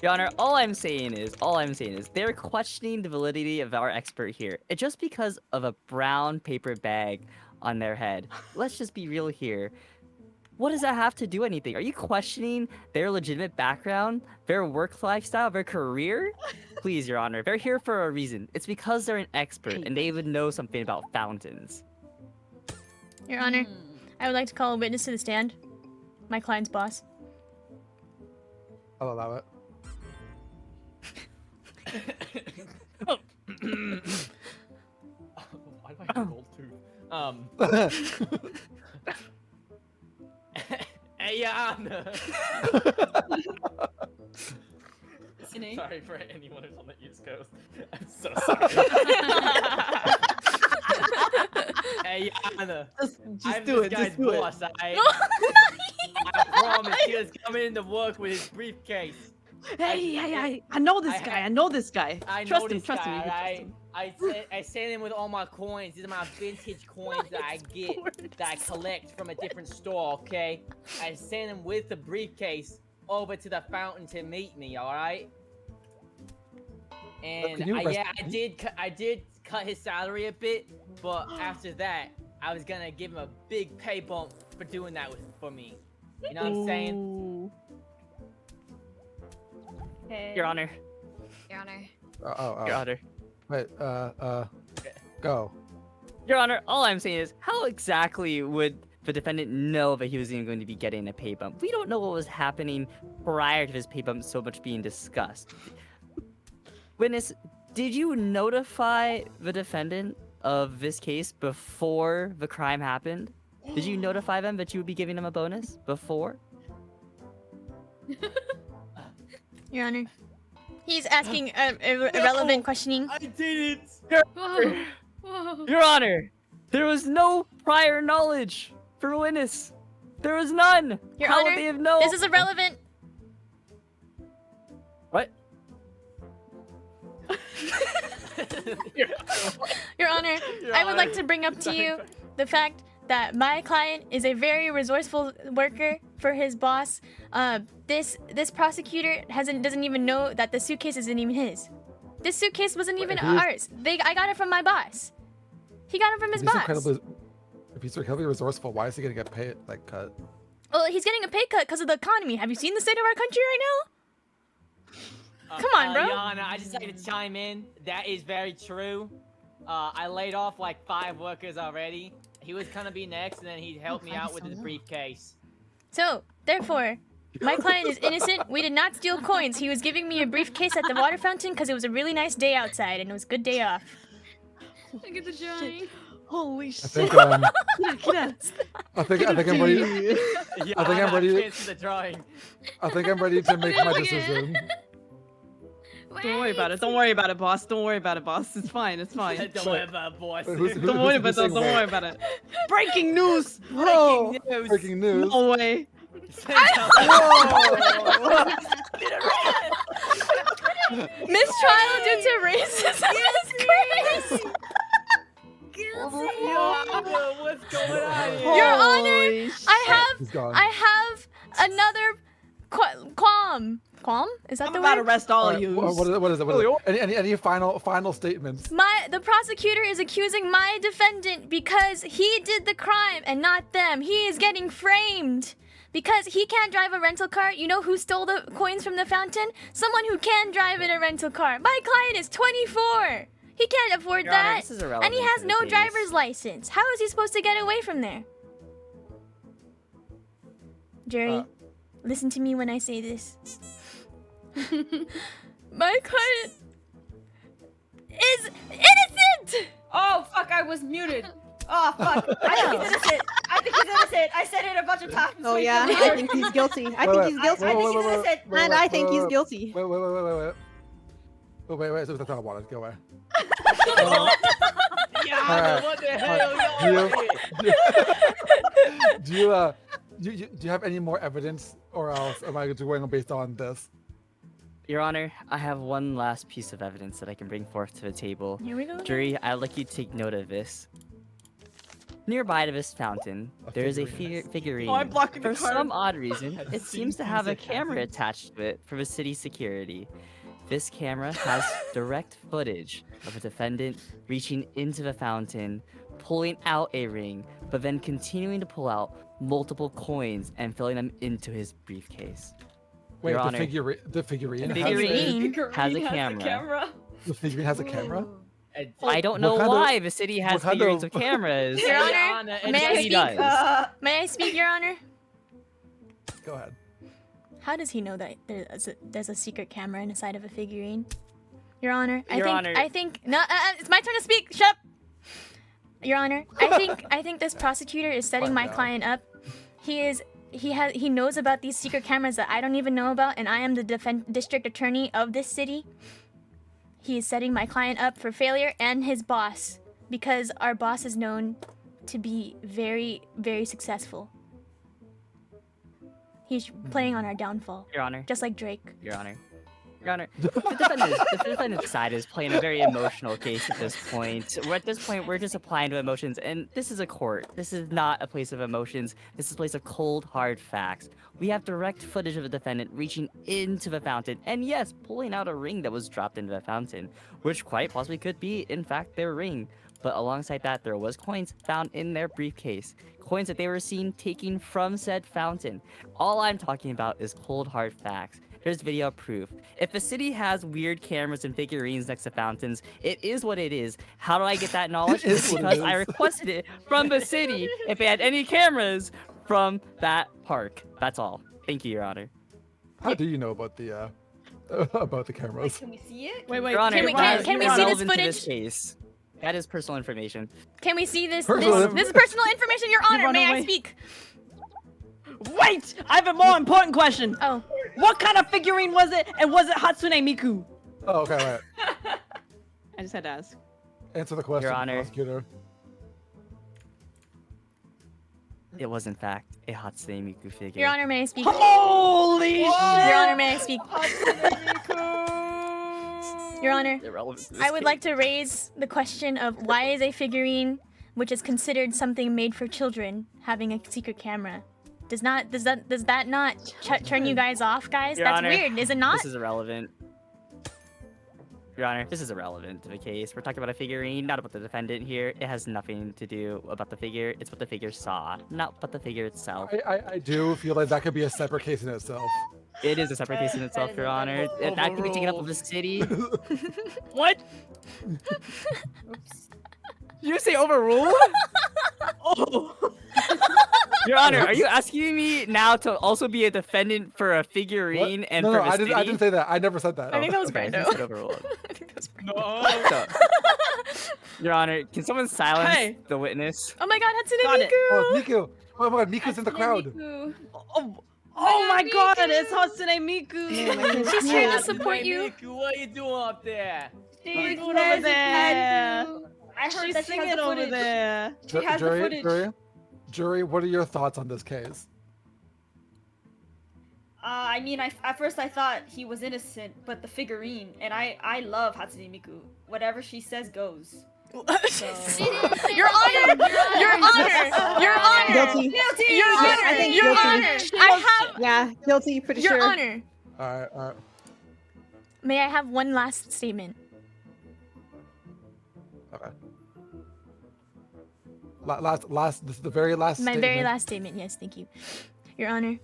Your Honor, all I'm saying is they're questioning the validity of our expert here. It's just because of a brown paper bag on their head. Let's just be real here. What does that have to do anything? Are you questioning their legitimate background, their work lifestyle, their career? Please, Your Honor, they're here for a reason. It's because they're an expert and they would know something about fountains. Your Honor, I would like to call a witness to the stand. My client's boss. I'll allow it. Hey, Your Honor. Listening. Sorry for anyone who's on the East Coast. I'm so sorry. Hey, Your Honor. I'm do this it. guy's Just do it. boss. I No, promise he was coming into work with his briefcase. Hey, I know this I guy. had- I know this guy. I Trust know him. this Trust him. guy, You can trust alright? him. I sent him with all my coins. These are my vintage coins that I get, that I collect from a different store, okay? I sent him with the briefcase over to the fountain to meet me, alright? And can you yeah, I did cut his salary a bit, but after that, I was gonna give him a big pay bump for doing that for me. You know what I'm saying? Ooh. Your Honor. Your Honor. Your Honor. Wait, go. Your Honor, all I'm saying is, how exactly would the defendant know that he was even going to be getting a pay bump? We don't know what was happening prior to his pay bump so much being discussed. Witness, did you notify the defendant of this case before the crime happened? Did you notify them that you would be giving them a bonus before? Your Honor. He's asking irrelevant questioning. I didn't! Whoa. Whoa. Your Honor, there was no prior knowledge for witness. There was none. Your How Honor, would they have known? this is irrelevant. What? Your Honor, I would like to bring up to you the fact that my client is a very resourceful worker for his boss. This prosecutor doesn't even know that the suitcase isn't even his. This suitcase wasn't even ours. I got it from my boss. He got it from his boss. If he's incredibly resourceful, why is he gonna get paid cut? Well, he's getting a pay cut because of the economy. Have you seen the state of our country right now? Come on, bro. Your Honor, I just like to chime in. That is very true. I laid off like 5 workers already. He was gonna be next, and then he helped me out with his briefcase. So, therefore, my client is innocent. We did not steal coins. He was giving me a briefcase at the water fountain because it was a really nice day outside and it was a good day off. Look at the drawing. Holy I shit. think I think I'm ready. Yeah, I think I'm ready. can't see the drawing. I think I'm ready to make my decision. Don't worry about it. Don't worry about it, boss. Don't worry about it, boss. It's fine. It's fine. Don't worry about it, boss. Don't worry about it. Don't worry about it. Breaking news! Whoa! Breaking news. Breaking news. No way. Mistrial due to racism is crazy. What's going on here? Your Honor, He's gone. I have another qualm. Qualm? Is that I'm the about word? to arrest all of Alright, you. what is it? Any final statements? The prosecutor is accusing my defendant because he did the crime and not them. He is getting framed because he can't drive a rental car. You know who stole the coins from the fountain? Someone who can drive in a rental car. My client is 24. He can't afford Your Honor, that. this is irrelevant And he to has the no case. driver's license. How is he supposed to get away from there? Jerry, listen to me when I say this. My client is innocent! Oh fuck! I was muted. Oh fuck! I think he's innocent. I think he's innocent. I said it a bunch of times. Oh Wait, yeah, come I on. think he's guilty. I Wait, think he's guilty. I think he's innocent. And I think he's guilty. Wait. So that's not a water. Go away. Yeah, Alright. what the hell, y'all? Do you have any more evidence, or else am I going based on this? Your Honor, I have one last piece of evidence that I can bring forth to the table. Here we go. Jury, I'd like you to take note of this. Nearby to this fountain, there is a figurine. Oh, I'm blocking the For card. some odd reason, it seems to have a camera attached to it for the city security. This camera has direct footage of a defendant reaching into the fountain, pulling out a ring, but then continuing to pull out multiple coins and filling them into his briefcase. Wait, Your the Honor, figurine the has figurine a, has a camera. the figurine has a camera. I don't know kind of- why the city has what kind figurines of- with cameras. Your Your Honor, Honor, may I Yes, he speak? does. May I speak, Your Honor? Go ahead. How does he know that there's a secret camera inside of a figurine? Your Honor, Your Honor. I think no. It's my turn to speak. Shut up. Your Honor, I think this prosecutor is setting my client up. He knows about these secret cameras that I don't even know about, and I am the district attorney of this city. He is setting my client up for failure and his boss, because our boss is known to be very, very successful. He's playing on our downfall. Your Honor. Just like Drake. Your Honor. Your Honor, the defendant's side is playing a very emotional case at this point. At this point, we're just applying to emotions, and this is a court. This is not a place of emotions. This is a place of cold, hard facts. We have direct footage of a defendant reaching into the fountain, and yes, pulling out a ring that was dropped into the fountain, which quite possibly could be, in fact, their ring. But alongside that, there was coins found in their briefcase. Coins that they were seen taking from said fountain. All I'm talking about is cold, hard facts. There's video proof. If the city has weird cameras and figurines next to fountains, it is what it is. How do I get that knowledge? It's because I requested it from the city if they had any cameras from that park. That's all. Thank you, Your Honor. How do you know about the cameras? Can we see it? Wait, Your Honor, can we see this relevant to footage? this case. That is personal information. Can we see this? Personal This is personal information, Your Honor. May I speak? Wait! I have a more important question. Oh. What kind of figurine was it? And was it Hatsune Miku? Oh, okay, right. I just had to ask. Answer the question, Your Honor. prosecutor. It was, in fact, a Hatsune Miku figure. Your Honor, may I speak? Holy shit! Your Honor, may I speak? Your Honor, Irrelevant to this I would case. like to raise the question of why is a figurine, which is considered something made for children, having a secret camera? Does that not turn you guys off, guys? Your That's Honor, weird, is it not? This is irrelevant. Your Honor, this is irrelevant to the case. We're talking about a figurine, not about the defendant here. It has nothing to do about the figure. It's what the figure saw, not about the figure itself. I do feel like that could be a separate case in itself. It is a separate case in itself, Your Honor. That could be taken up with the city. What? You say overrule? Oh! Your Honor, are you asking me now to also be a defendant for a figurine and No, for no, the I city? didn't say that. I never said that. I think that was Okay, Brando. he said overruled. I think that was Brando. No. So, Your Honor, can someone silence Hey. the witness? Oh my god, Hatsune Got it. Miku! Oh, Miku. Oh my god, Miku's in the crowd. Oh my god, it's Hatsune Miku! She's here to support you. Miku, what are you doing up there? What are you doing over there? I heard She's that she has singing the over footage. there. She has the footage. Jury, what are your thoughts on this case? I mean, at first I thought he was innocent, but the figurine, and I love Hatsune Miku. Whatever she says goes. So... Your Honor! Your Honor! Your Honor! Guilty. Guilty! Your I Honor! think Your guilty. Honor! I have... Yeah, guilty, pretty Your sure. Honor! Alright. May I have one last statement? Okay. Last, this is the very last My statement. very last statement, yes, thank you. Your Honor,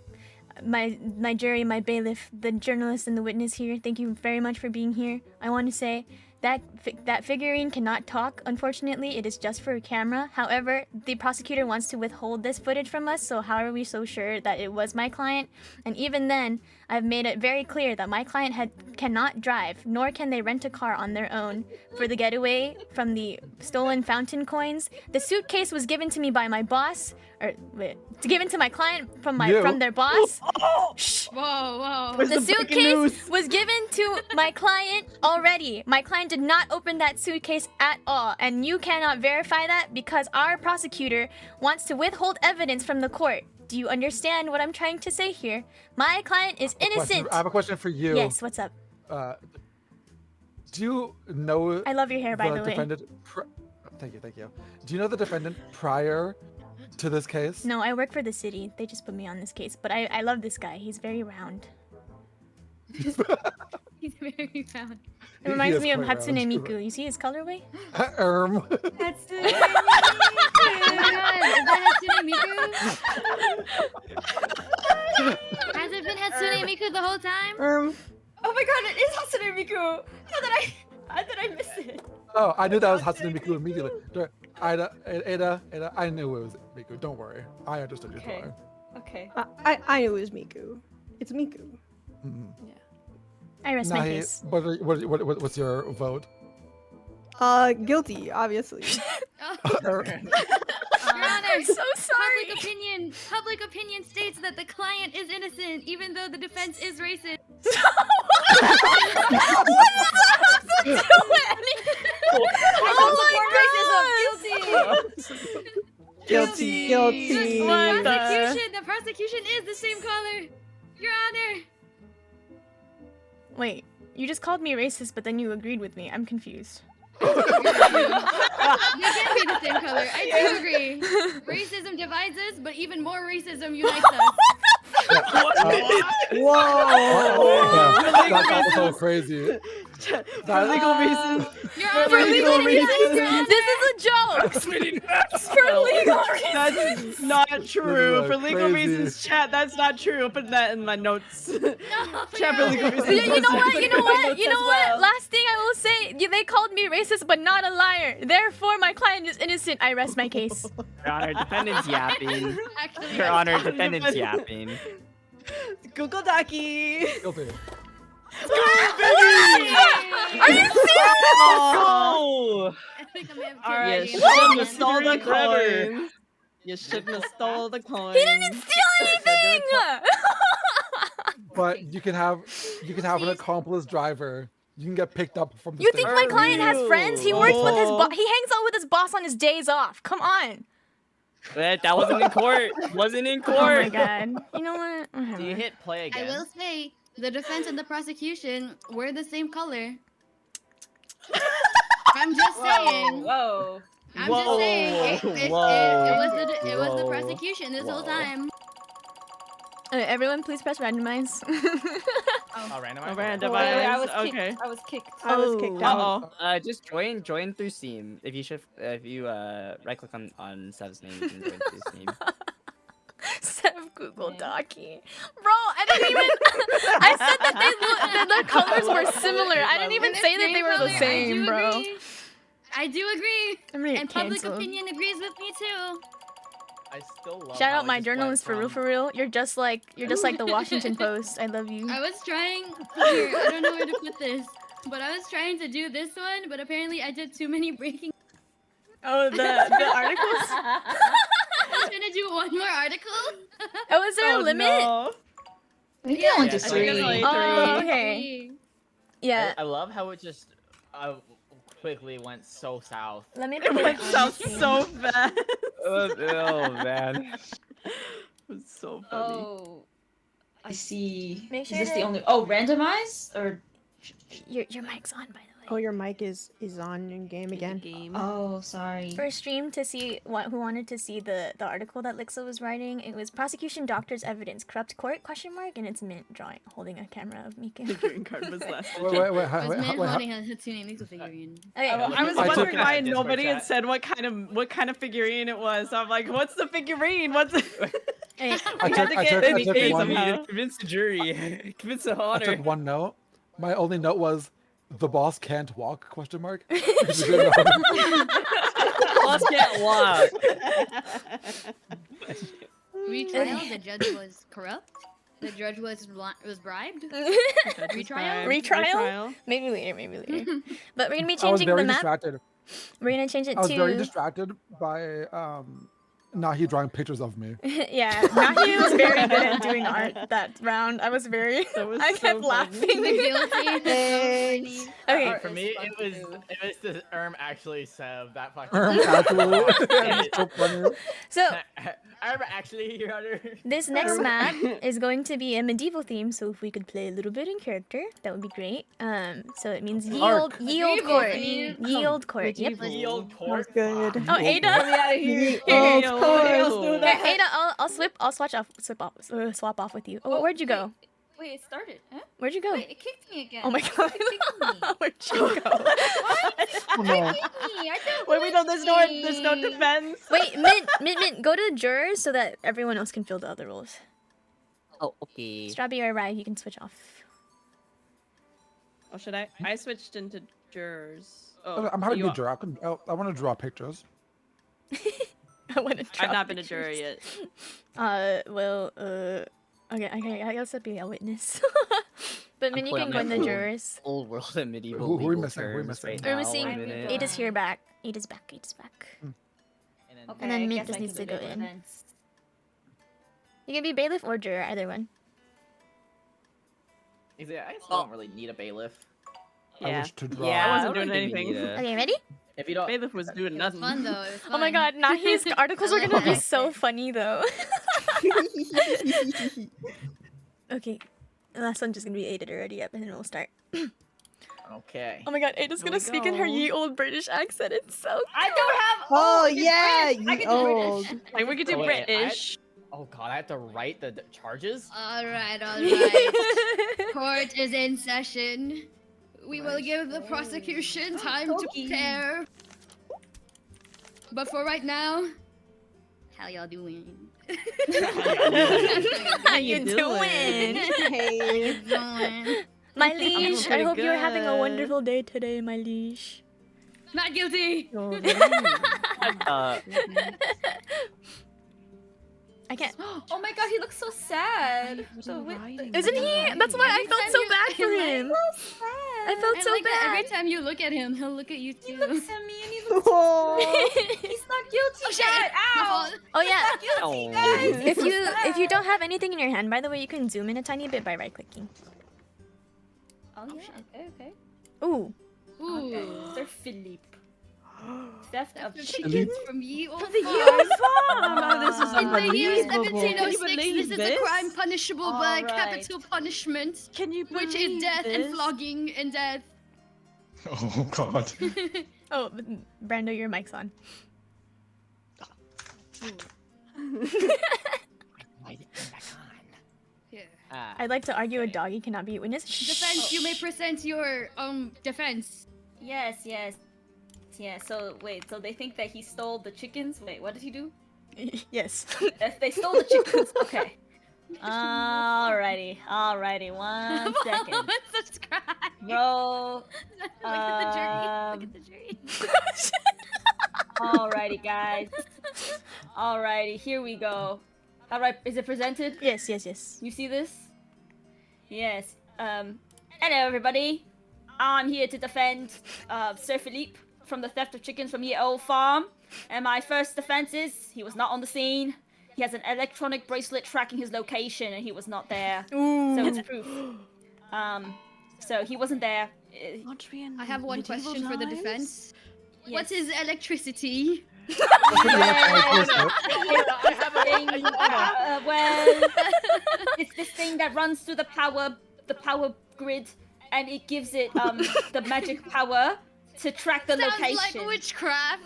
my jury, my bailiff, the journalist and the witness here, thank you very much for being here. I want to say that that figurine cannot talk, unfortunately. It is just for a camera. However, the prosecutor wants to withhold this footage from us, so how are we so sure that it was my client? And even then, I've made it very clear that my client cannot drive, nor can they rent a car on their own for the getaway from the stolen fountain coins. The suitcase was given to me by my boss, or given to my client from their boss. Shh. Whoa. The suitcase was given to my client already. My client did not open that suitcase at all, and you cannot verify that because our prosecutor wants to withhold evidence from the court. Do you understand what I'm trying to say here? My client is innocent. I have a question for you. Yes, what's up? Do you know? I love your hair, by the way. Defendant thank you. Do you know the defendant prior to this case? No, I work for the city. They just put me on this case, but I love this guy. He's very round. He's very round. It reminds me of quite Hatsune round. Miku. You see his colorway? Hatsune Oh my god, is that Hatsune Miku? Has it been Hatsune Miku the whole time? Oh my god, it is Hatsune Miku! How did I miss it? Oh, I knew that was Hatsune Miku immediately. Ada, I knew it was Miku. Don't worry. I understood your Okay. drawing. Okay. I knew it was Miku. It's Miku. I rest my Nahi, case. what's your vote? Guilty, obviously. Your Honor, so sorry. Public opinion states that the client is innocent, even though the defense is racist. Guilty. The prosecution is the same color. Your Honor. Wait, you just called me racist, but then you agreed with me. I'm confused. They can't be the same color. I do agree. Racism divides us, but even more racism unites us. Whoa! That was so crazy. For legal reasons. Your Honor, For legal reasons. This is a joke. For legal reasons. That's not true. For legal crazy. reasons, chat. That's not true. I'll put that in my notes. Chat for Your legal Honor. reasons. You know what? Last thing I will say, they called me racist, but not a liar. Therefore, my client is innocent. I rest my case. Your Honor, defendant's yapping. Actually, Your Honor, defendant's yapping. Google Ducky. Guilty. Are you serious? Oh! I think I may have Alright, killed you the shouldn't have man. stole the Forever. coin. You shouldn't have stole the coin. He didn't steal anything. But you can have an accomplice driver. You can get picked up from the You think my station. client has friends? He works with his Oh. boss. He hangs out with his boss on his days off. Come on. That wasn't in court. Wasn't in Oh my god. god. You know what? Do you Whatever. hit play I again? will say, the defense and the prosecution were the same color. I'm just saying. Whoa. I'm just saying. It was the Whoa. prosecution this whole Whoa. time. Everyone, please press randomize. Oh, randomize. Randomize. Wait, I was Okay. kicked. I was kicked. I was kicked out. Uh-oh. Just join through Steam. If you right click on Sev's name, you can join through Steam. Sev Google Docky. Bro, I didn't even. I said that the colors were similar. I didn't even say that they were the same, bro. I do agree. I'm gonna get And public canceled. opinion agrees with me too. I still love Shout how out it my just journalist went for real. You're just like the Washington Post. I love you. I was trying. Here, I don't know where to put this, but I was trying to do this one, but apparently I did too many breaking. Oh, the articles. I was trying to do one more article. Oh, is there a limit? No. Maybe Yeah, only yeah, just I think three. it's like Oh, three. okay. Yeah. I love how it just quickly went so south. Let me It put went on south screen. so fast. Oh man. It was so funny. Oh, I see. Make Is sure this to- the only? Oh, randomize or? Your mic's on, by the way. Oh, your mic is on in game again. Oh, sorry. For stream to see who wanted to see the article that Lixa was writing, it was prosecution doctors evidence corrupt court ? And it's Mint drawing holding a camera of Mika. The green card was last. Wait, It was man wait, holding a Hatsune Miku figurine. Okay. I was I took- wondering why Discord nobody had chat. said what kind of figurine it was. So I'm like, what's the figurine? What's it? Hey, I took one. Convince the jury. Convince the I honor. took one note. My only note was, "The boss can't walk?" ? Boss can't walk. Retrial. The judge was corrupt. The judge was bribed. Retrial? Retrial? Maybe later. But we're gonna be I was changing very the map. distracted. We're gonna change it I was very to distracted by Nahi drawing pictures of me. yeah. Nahi was very good at doing art that round. I was very. That was I so kept funny. laughing. The guilty. Thanks. Okay. For me, it was the actually Sev that fucking. Actually, it's so funny. So Actually, Your Honor. this next map is going to be a medieval theme. So if we could play a little bit in character, that would be great. So it means ye old Medieval court. theme. Ye old court. Yep. The old court. That's good. Oh, Ada. Of course. Here, Ada, I'll swap off with you. Oh, where'd you go? Wait, it started. Huh? Where'd you go? Wait, it kicked me again. Oh my god. It kicked me. Where'd you go? Oh, no. I don't Wait, no, there's no defense. Wait, Mint, go to jurors so that everyone else can fill the other roles. Oh, okay. Strawberry or Rye, you can switch off. Oh, should I? I switched into jurors. Oh, I'm happy to you be are- a juror. I want to draw pictures. I want to I've not been a juror yet. Okay, I guess I'd be a witness. But Min, you can go in the drawers. Old world and medieval Who are we legal missing? Who are we terms missing? right We're now, missing one minute. Ada's here back. Ada's back. Ada's back. Okay, And then I Mint guess just I needs can to do go the in. events. You can be bailiff or juror, either one. I still don't really need a bailiff. I Yeah. wish to draw. Yeah, I wasn't don't doing think we anything. need a- Okay, ready? If you don't, Bailiff was doing It was nothing. fun though. It was fun. Oh my god, Nahi's articles are I love gonna be that. so funny though. Okay. The last one's just gonna be Ada already, yep, and then we'll start. okay. Oh my god, Ada's gonna we speak in her go. ye old British accent. It's so I don't have. Oh it's yeah, British. I ye can do old. British. Like we could do Oh, wait, British. Oh god, I have to write the charges. All right, all right. Court is in session. We will give the prosecution time to prepare. But for right now, how y'all doing? How you doing? Hey. Doing? My liege, I pretty hope you're having a good. wonderful day today, my liege. Not guilty. I can't. Oh my god, he looks so sad. So Isn't he? That's why I felt so bad for him. I felt And so like that every bad. time you look at him, he'll look at you too. He looks at me and he looks. Oh. He's not guilty. Oh, shit. yet. Ow! Oh yeah. Oh. If you don't have anything in your hand, by the way, you can zoom in a tiny bit by right clicking. Oh yeah. Okay. Ooh. Ooh. Sir Philippe. Theft of Chickens from ye old the farm. Oh, this is In the year unbelievable. Can you 1706, believe this is a this? crime punishable by Alright. capital punishment, Can you which believe is death and this? flogging and death. Oh god. Oh, Brando, your mic's on. Yeah. I'd like to argue a doggy cannot be a witness. Defense, you may present your defense. Yes. Yeah. So wait. So they think that he stole the chickens. Wait. What did he do? Yes. If they stole the chickens. Okay. Alrighty. 1 second. Subscribe. Roll. Look at the jury. Look at the jury. Alrighty, guys. Alrighty, here we go. Alright, is it presented? Yes. You see this? Yes. Hello everybody. I'm here to defend Sir Philippe from the theft of chickens from your old farm. And my first defense is he was not on the scene. He has an electronic bracelet tracking his location and he was not there. Ooh. So it's proof. So he wasn't there. I have one question for the defense. Yes. What is electricity? Well, it's this thing that runs through the power grid, and it gives it the magic power to track the Sounds location. like witchcraft.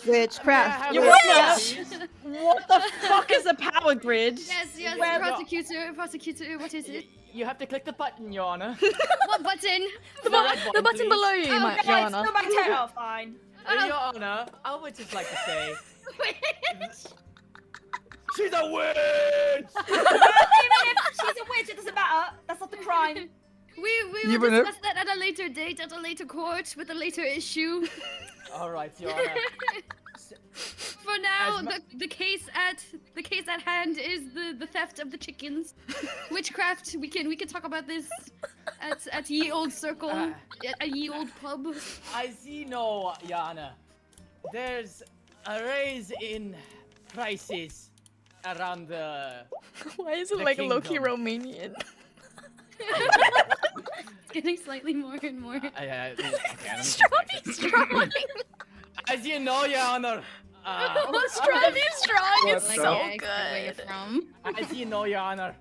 Witchcraft. What the fuck is a power grid? Yes, Well, prosecutor, what is it? You have to click the button, Your Honor. What button? The red The one, button please. below you, Oh, my guys, Your Honor. No matter. Oh, fine. Your Honor, I would just like to say Witch. she's a witch. Even if she's a witch, it doesn't matter. That's not the crime. We will Even if- discuss that at a later date, at a later court, with a later issue. All right, Your Honor. For now, As the case at hand is the theft of the chickens. Witchcraft. We can talk about this at ye old circle, at ye old pub. I see no, Your Honor. There's a raise in prices around the. Why is it The like Loki kingdom. Romanian? It's getting slightly more and more. Okay, let me Strong. As you know, Your Honor. Strong. It's Like, so yeah, I get where you're good. from. As you know, Your Honor.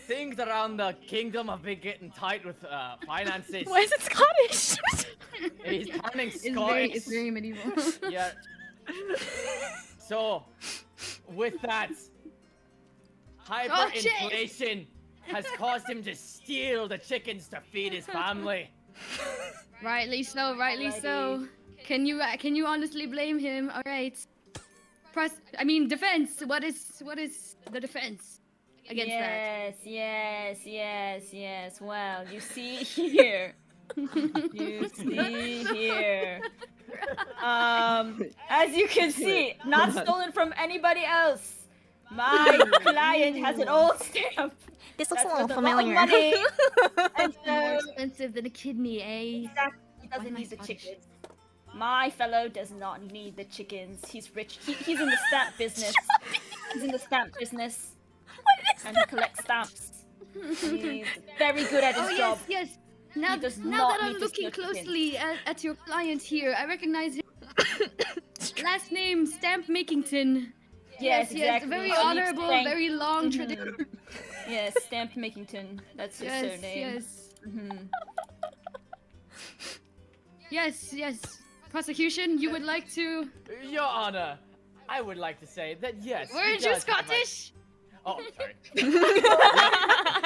Things around the kingdom have been getting tight with finances. Why is it Scottish? He's turning It's Scottish. very medieval. Yeah. So, with that, hyperinflation has caused him to steal the chickens to feed his family. Rightly so. Can you honestly blame him? All right. Defense. What is the defense against that? Yes. Well, you see here. As you can see, not stolen from anybody else. My client has an old stamp This looks That's a little worth a lot of familiar. money. And More so expensive than a kidney, eh? exactly, he doesn't Why am I need the Scottish? chickens. My fellow does not need the chickens. He's rich. He's in the stamp business. He's in the stamp business. And he collects stamps. He's very good at his Oh job. yes. Now, does now not that I'm need to looking steal chickens. closely at your client here, I recognize him. Last name Stamp Makington. Yes, Yes, exactly. very So honorable, stamp- very long tradition. Yes, Stamp Makington. That's his Yes, surname. yes, Mhm. yes. Prosecution, you would like to? Your Honor, I would like to say that yes. he Weren't you does have a- Scottish? Oh, sorry.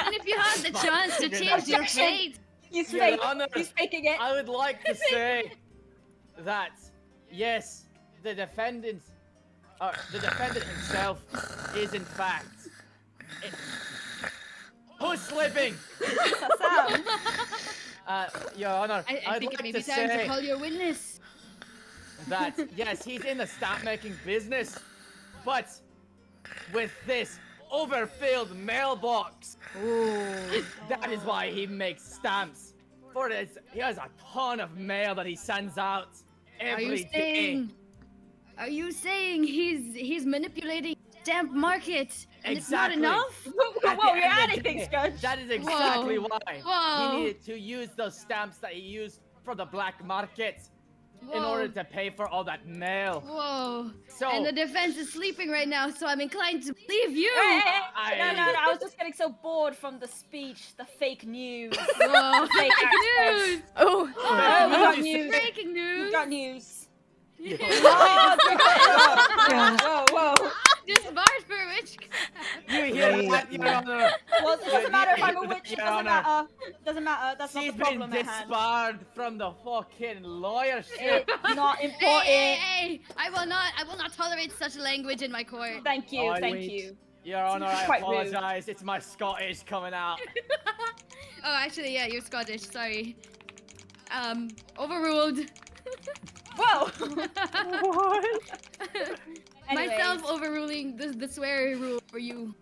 And if you had the chance to change your fate, He's Your fake. Honor, He's faking it. I would like to say that yes, the defendant himself is in fact. Who's slipping? Sam. Your Honor, I I'd think it like may to be time to say call your witness. that yes, he's in the stamp making business, but with this overfilled mailbox, that is why he makes stamps. For this, he has a ton of mail that he sends out Are you every day. saying? Are you saying he's manipulating stamp market and it's not Exactly. enough? At Whoa, the you're end of adding the things, day, Judge. That is exactly Whoa. why Whoa. he needed to use those stamps that he used for the black market in order to pay for all that mail. Whoa. So And the defense is sleeping right now, so I'm inclined to believe you. No, I was just getting so bored from the speech, the fake news. Whoa. Fake Fake accents. news. Oh. Oh, we got you news. Breaking We news. got news. Yeah. Whoa. Disbarred for witch. You hear that, Your Honor? Well, it doesn't matter if I'm a witch. It Your doesn't Honor. matter. Doesn't matter. That's She's not the problem been at hand. disbarred from the fucking lawyership. It's not Hey, important. hey. I will not tolerate such language in my court. Thank you. Oh, Thank wait. you. Your Honor, I Quite rude. apologize. It's my Scottish coming out. Oh, actually, yeah, you're Scottish. Sorry. Overruled. Whoa. Myself overruling the swear rule for you.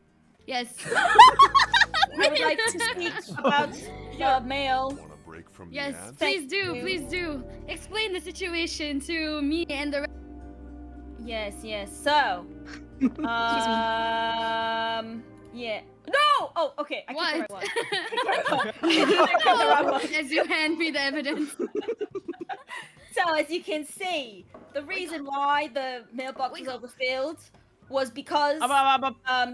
Yes. I would like to speak about the mail. Want a break from Yes, the ads? please do, you. please do. Explain the situation to me and the Yes. So, yeah. No! Oh, okay. I What? clicked the right one. As you hand me the evidence. So, as you can see, the reason why the mailbox was overfilled was because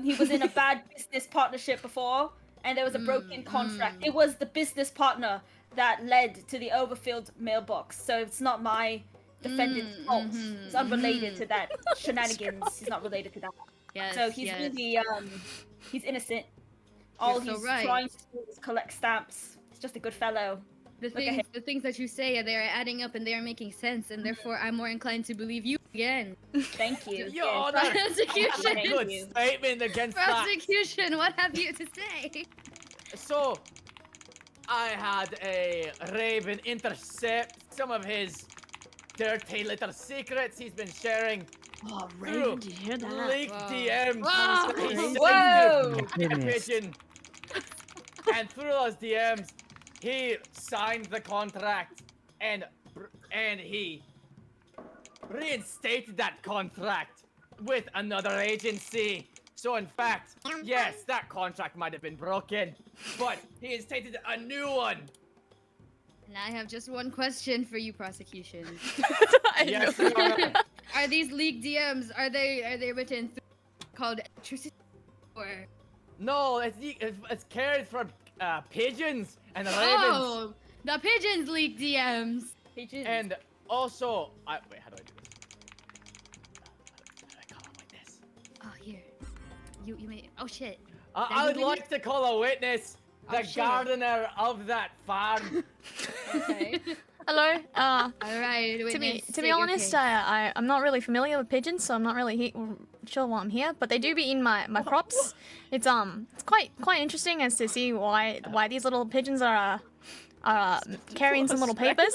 he was in a bad business partnership before, and there was a broken contract. It was the business partner that led to the overfilled mailbox. So it's not my defendant's fault. It's unrelated to that shenanigans. He's not related to that. Yes, So he's yes. really he's innocent. All You're so he's right. trying to do is collect stamps. He's just a good fellow. The Look at him. things that you say, they are adding up and they are making sense, and therefore I'm more inclined to believe you again. Thank you. Your Yes. Honor, Prosecution. that's a good statement against that. Prosecution, what have you to say? So, I had a Raven intercept some of his dirty little secrets he's been sharing Oh, through Raven, did you hear that? leaked Whoa. DMs. Whoa. that he sent Whoa. to Cat Pigeon. And through those DMs, he signed the contract and he reinstated that contract with another agency. So in fact, yes, that contract might have been broken, but he instated a new one. And I have just one question for you, prosecution. Yes, Your Honor. Are these leaked DMs? Are they written through called electricity or? No, it's carried from pigeons and ravens. Oh, the pigeons leaked DMs. Pigeons. And also, wait, how do I do this? How do I call a witness? Oh, here. You may. Oh shit. I would Then you like to call a witness, the shit. gardener of that farm. Okay. Hello. All right. To be state honest, your case. I'm not really familiar with pigeons, so I'm not really sure why I'm here. But they do be in my crops. It's quite interesting as to see why these little pigeons are carrying some little papers.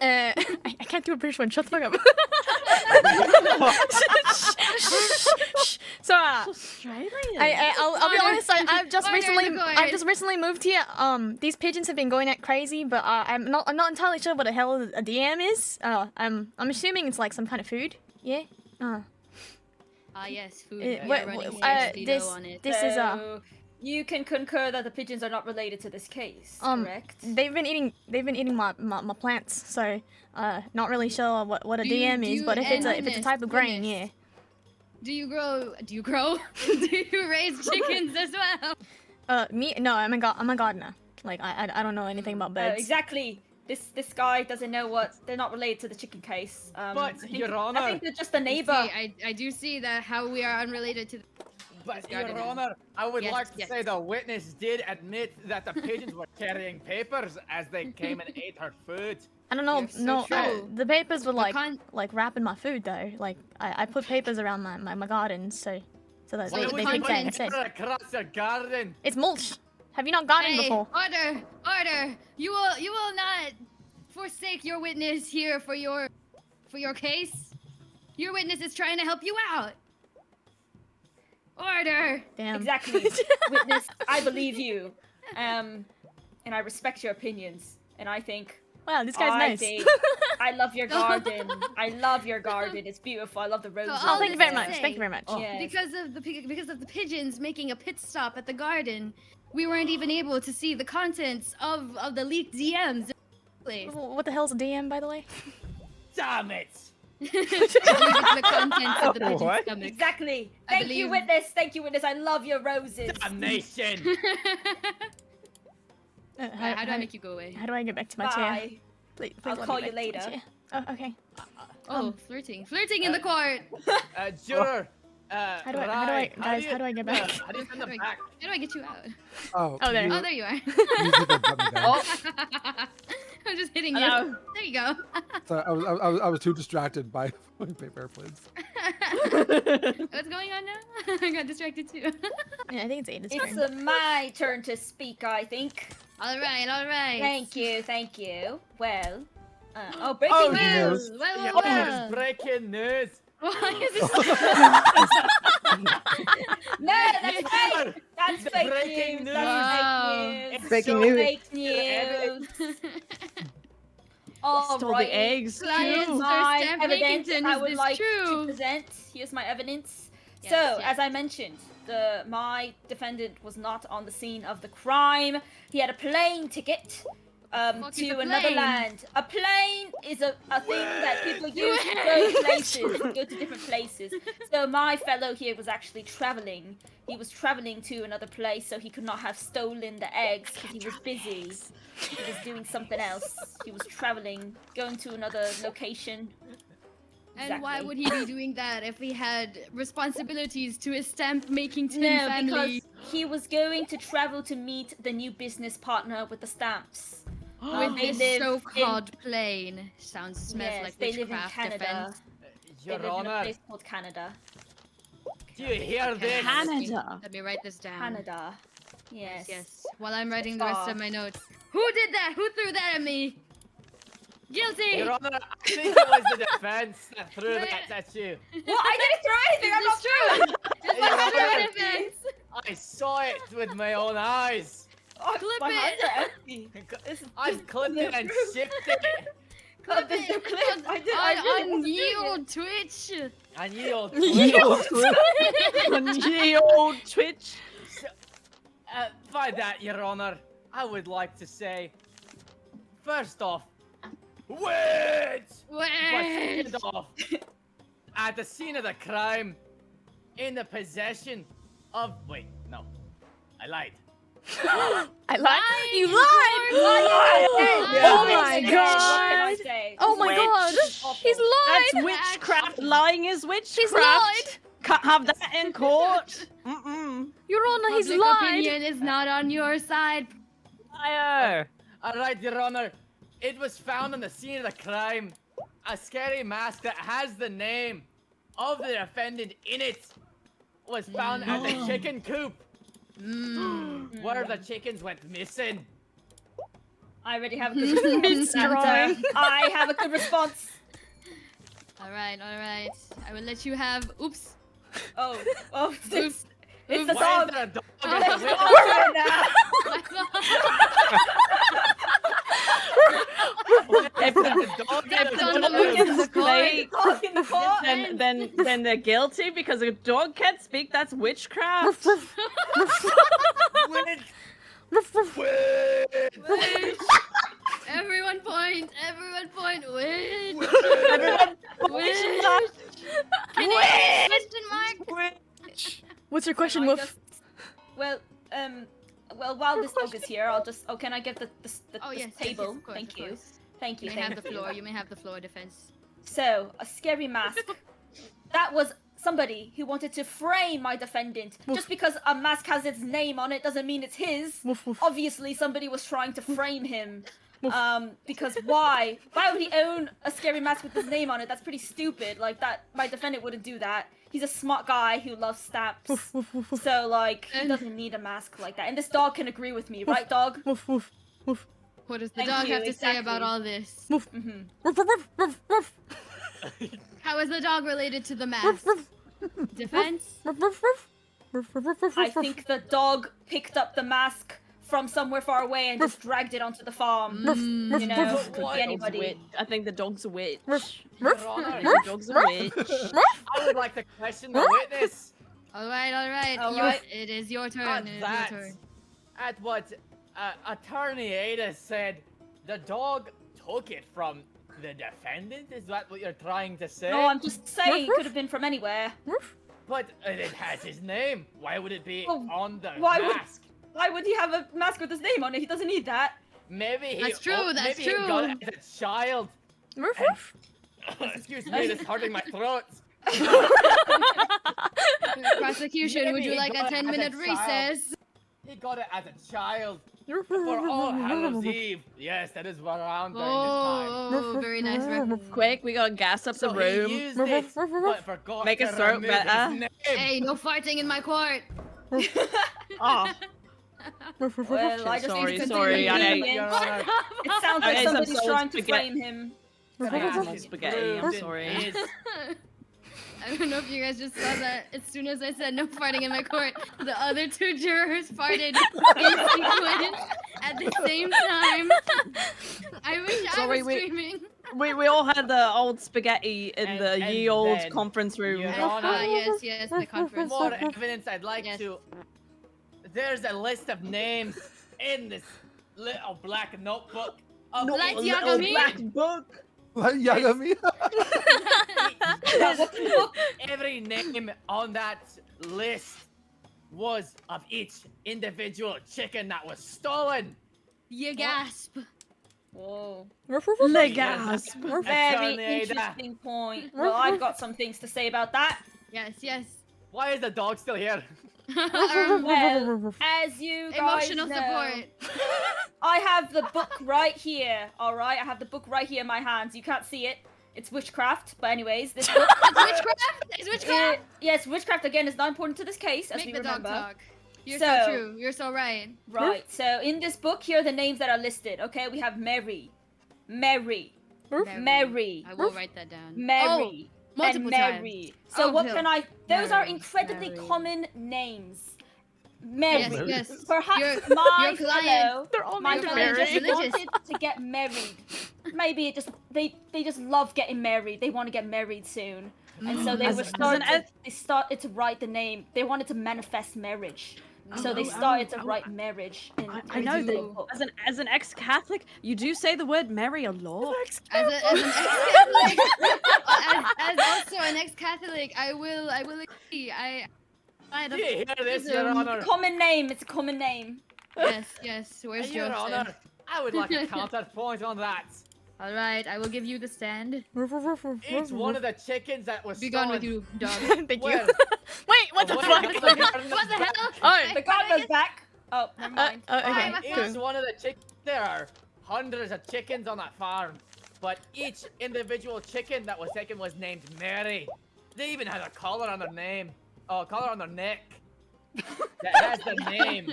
I can't do a British one. Shut the fuck up. So, I'll be honest. I've just recently moved here. These pigeons have been going at crazy, but I'm not entirely sure what the hell a DM is. I'm assuming it's like some kind of food. Yeah. Yes, food. This is You can concur that the pigeons are not related to this case, correct? They've been eating my plants, so not really sure what a DM is, but if it's a type of grain, yeah. Do you grow? Do you raise chickens as well? Me? No, I'm a gardener. Like I don't know anything about birds. Exactly. This guy doesn't know what. They're not related to the chicken case. But Your Honor, I think they're just a neighbor. I do see that how we are unrelated to. But Your Honor, I would like to say the witness did admit that the pigeons were carrying papers as they came and ate her food. I don't know. The papers were like wrapping my food though. Like I put papers around my garden so that they could get instead. Across your garden. It's mulch. Have you not gardened before? Order! You will not forsake your witness here for your case. Your witness is trying to help you out. Order! Damn. Exactly. Witness, I believe you. And I respect your opinions. And I think... Wow, this guy's nice. I love your garden. I love your garden. It's beautiful. I love the roses. Oh, thank you very much. Thank you very much. Yes. Because of the pigeons making a pit stop at the garden, we weren't even able to see the contents of the leaked DMs. What the hell's a DM, by the way? Damn it! The contents of the pigeon's stomach. Exactly. Thank you, witness. Thank you, witness. I love your roses. Damnation! How do I make you go away? How do I get back to my chair? Please I'll call you later. Oh, okay. Flirting in the court. Juror. How do I get back? How do you send them back? How do I get you out? Oh, there. Oh, there you are. I'm just hitting you. There you go. So I was too distracted by paper airplanes. What's going on now? I got distracted too. Yeah, I think it's Ada's turn. It's my turn to speak, I think. All right. Thank you. Well, breaking news. Well. Breaking news. Why is this? No, that's fake. That's fake news. That's Breaking news. Fake news. All Stole right. the eggs. Here's my evidence I would like to present. Here's my evidence. As I mentioned, my defendant was not on the scene of the crime. He had a plane ticket to another land. A plane is a thing that people use to go places, go to different places. So my fellow here was actually traveling. He was traveling to another place, so he could not have stolen the eggs because he was busy. He was doing something else. He was traveling, going to another location. And why would he be doing that if he had responsibilities to his stamp-making family? Because he was going to travel to meet the new business partner with the stamps. With his so-called plane. Smells like they live in witchcraft Canada. defense. They live in a place called Canada. Do you hear this? Canada. Let me write this down. Canada. Yes. While I'm writing the rest of my notes. Who did that? Who threw that at me? Guilty! Your Honor, I think it was the defense that threw that at you. Well, I didn't throw anything. I'm not true. It's my defense. I saw it with my own eyes. Clip it. I clipped it and shipped it. Clip it. On ye old Twitch. On ye old Twitch. By that, Your Honor, I would like to say, first off, wait! But second off, at the scene of the crime, in the possession of... Wait, no. I lied. I lied? You lied! Oh my god! Oh my god! He's lied! That's witchcraft. Lying is witchcraft. He's lied! Can't have that in court. Your Honor, he's Public lied! opinion is not on your side. Liar! Alright, Your Honor. It was found on the scene of the crime. A scary mask that has the name of the defendant in it was found at the chicken coop. Where the chickens went missing. I already have a good response. Mid-drawing. I have a good response. All right. I will let you have. Oops. Oh, Oops. it's the Why dog. is there a dog Oh, in it's the the window? dog's turn now. My fault. If the dog If in the the dog window. can speak, Dog in the court. then they're guilty because a dog can't speak. That's witchcraft. Wait. Everyone point. Witch. Everyone, Witch. Can I question mark? What's your question, I Wolf? just- Well, while this dog is here, I'll just. Oh, can I get the Oh yes. table? Of course, Thank of you. course. Thank you. You may have thank the you. floor. You may have the floor, defense. So, a scary mask. That was somebody who wanted to frame my defendant. Just because a mask has its name on it doesn't mean it's his. Obviously, somebody was trying to frame him. Because why? Why would he own a scary mask with his name on it? That's pretty stupid. Like that, my defendant wouldn't do that. He's a smart guy who loves stamps. So like, he doesn't need a mask like that. And this dog can agree with me, right, dog? What does the Thank dog you, have to say about exactly. all this? Mhm. How is the dog related to the mask? Defense? I think the dog picked up the mask from somewhere far away and just dragged it onto the farm. You know, could be anybody. I think the dog's a witch. Your Honor, The dog's a witch. I would like to question the witness. All right. All right. It is your turn. At It is that, your turn. at what Attorney Ada said, the dog took it from the defendant? Is that what you're trying to say? No, I'm just saying it could have been from anywhere. But it has his name. Why would it be Oh, on the why would- mask? Why would he have a mask with his name on it? He doesn't need that. Maybe he. That's true, that's maybe He got it as a child. Excuse me, it's hurting my throat. Prosecution, would Maybe you he like a got it as 10-minute child. recess? He got it as a child. For All Hallows Eve. Yes, that is around during this time. Oh, very nice. Very... Quick, we gotta gas up So the room. he used it, but forgot Make to us throat remove better. his name. Hey, no fighting in my court. Oh, Well, I just Sorry, need to sorry, continue I reading know. it. Your Honor. It sounds I like ate some somebody's soul trying to spaghetti. frame him. I got some Yes, spaghetti. I'm proved sorry. it is. I don't know if you guys just saw that. As soon as I said no fighting in my court, the other two jurors farted in sequence at the same time. I wish I Sorry, was we- streaming. We all had the old spaghetti in And- the and ye old then conference room. Your Honor. Yes, the conference. More evidence I'd like Yes. to. There's a list of names in this little black notebook. Of Light each- Yagami? black book. Like Yagami? Every name on that list was of each individual chicken that was stolen. You gasp. Whoa. Le gasp. Very Attorney Ada, interesting point. Well, I've got some things to say about that. Yes. why is the dog still here? Well, as you guys Emotional know, support. I have the book right here. All right, I have the book right here in my hands. You can't see it. It's witchcraft, but anyways, this book. It's witchcraft. Yes, witchcraft again is not important to this case, as Make we the remember. dog talk. You're So- so true. You're so right. Right. So in this book, here are the names that are listed. Okay, we have Mary, Mary. I will write that down. Mary, and multiple Mary. times. So Oh, what Jill. can I? Those are Mary, incredibly Mary. common names. Mary. Yes. Perhaps Your- my your client- fellow, They're all my named fellow Mary. just Religious. wanted to get married. Maybe it just they just love getting married. They want to get married soon, and so they As- were as an started. They started to write the name. They wanted to manifest marriage. So they started to write marriage. I know that as an ex-Catholic, you do say the word Mary a lot. As an ex-Catholic, as also an ex-Catholic, I will agree. Do you hear this, Your Honor? Common name. It's a common name. Yes. Where's Your Joseph? Honor, I would like a counterpoint on that. All right, I will give you the stand. Each one of the chickens that was Be stolen. gone with you, dog. Thank you. Where- Wait, what the where fuck? the garden What the is- hell? Alright. The gardener's back. Oh, never mind. Okay. my Each one of the chickens. There are hundreds of chickens on that farm, but each individual chicken that was taken was named Mary. They even had a collar on their name. Oh, a collar on their neck. That has the name.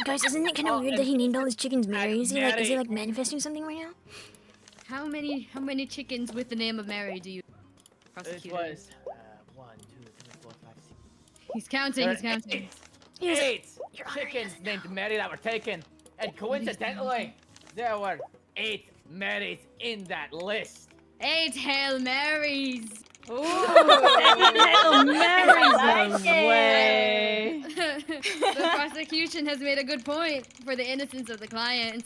Guys, isn't it kind of weird that he named all his chickens Mary? Is he like manifesting something right now? How many chickens with the name of Mary do you? It Prosecutor. was 1, 2, 3, 4, 5, 6. He's counting. He's counting. 8 chickens named Mary that were taken, and coincidentally, there were 8 Marys in that list. 8 Hail Marys. Ooh, Hail Marys way. The prosecution has made a good point for the innocence of the client.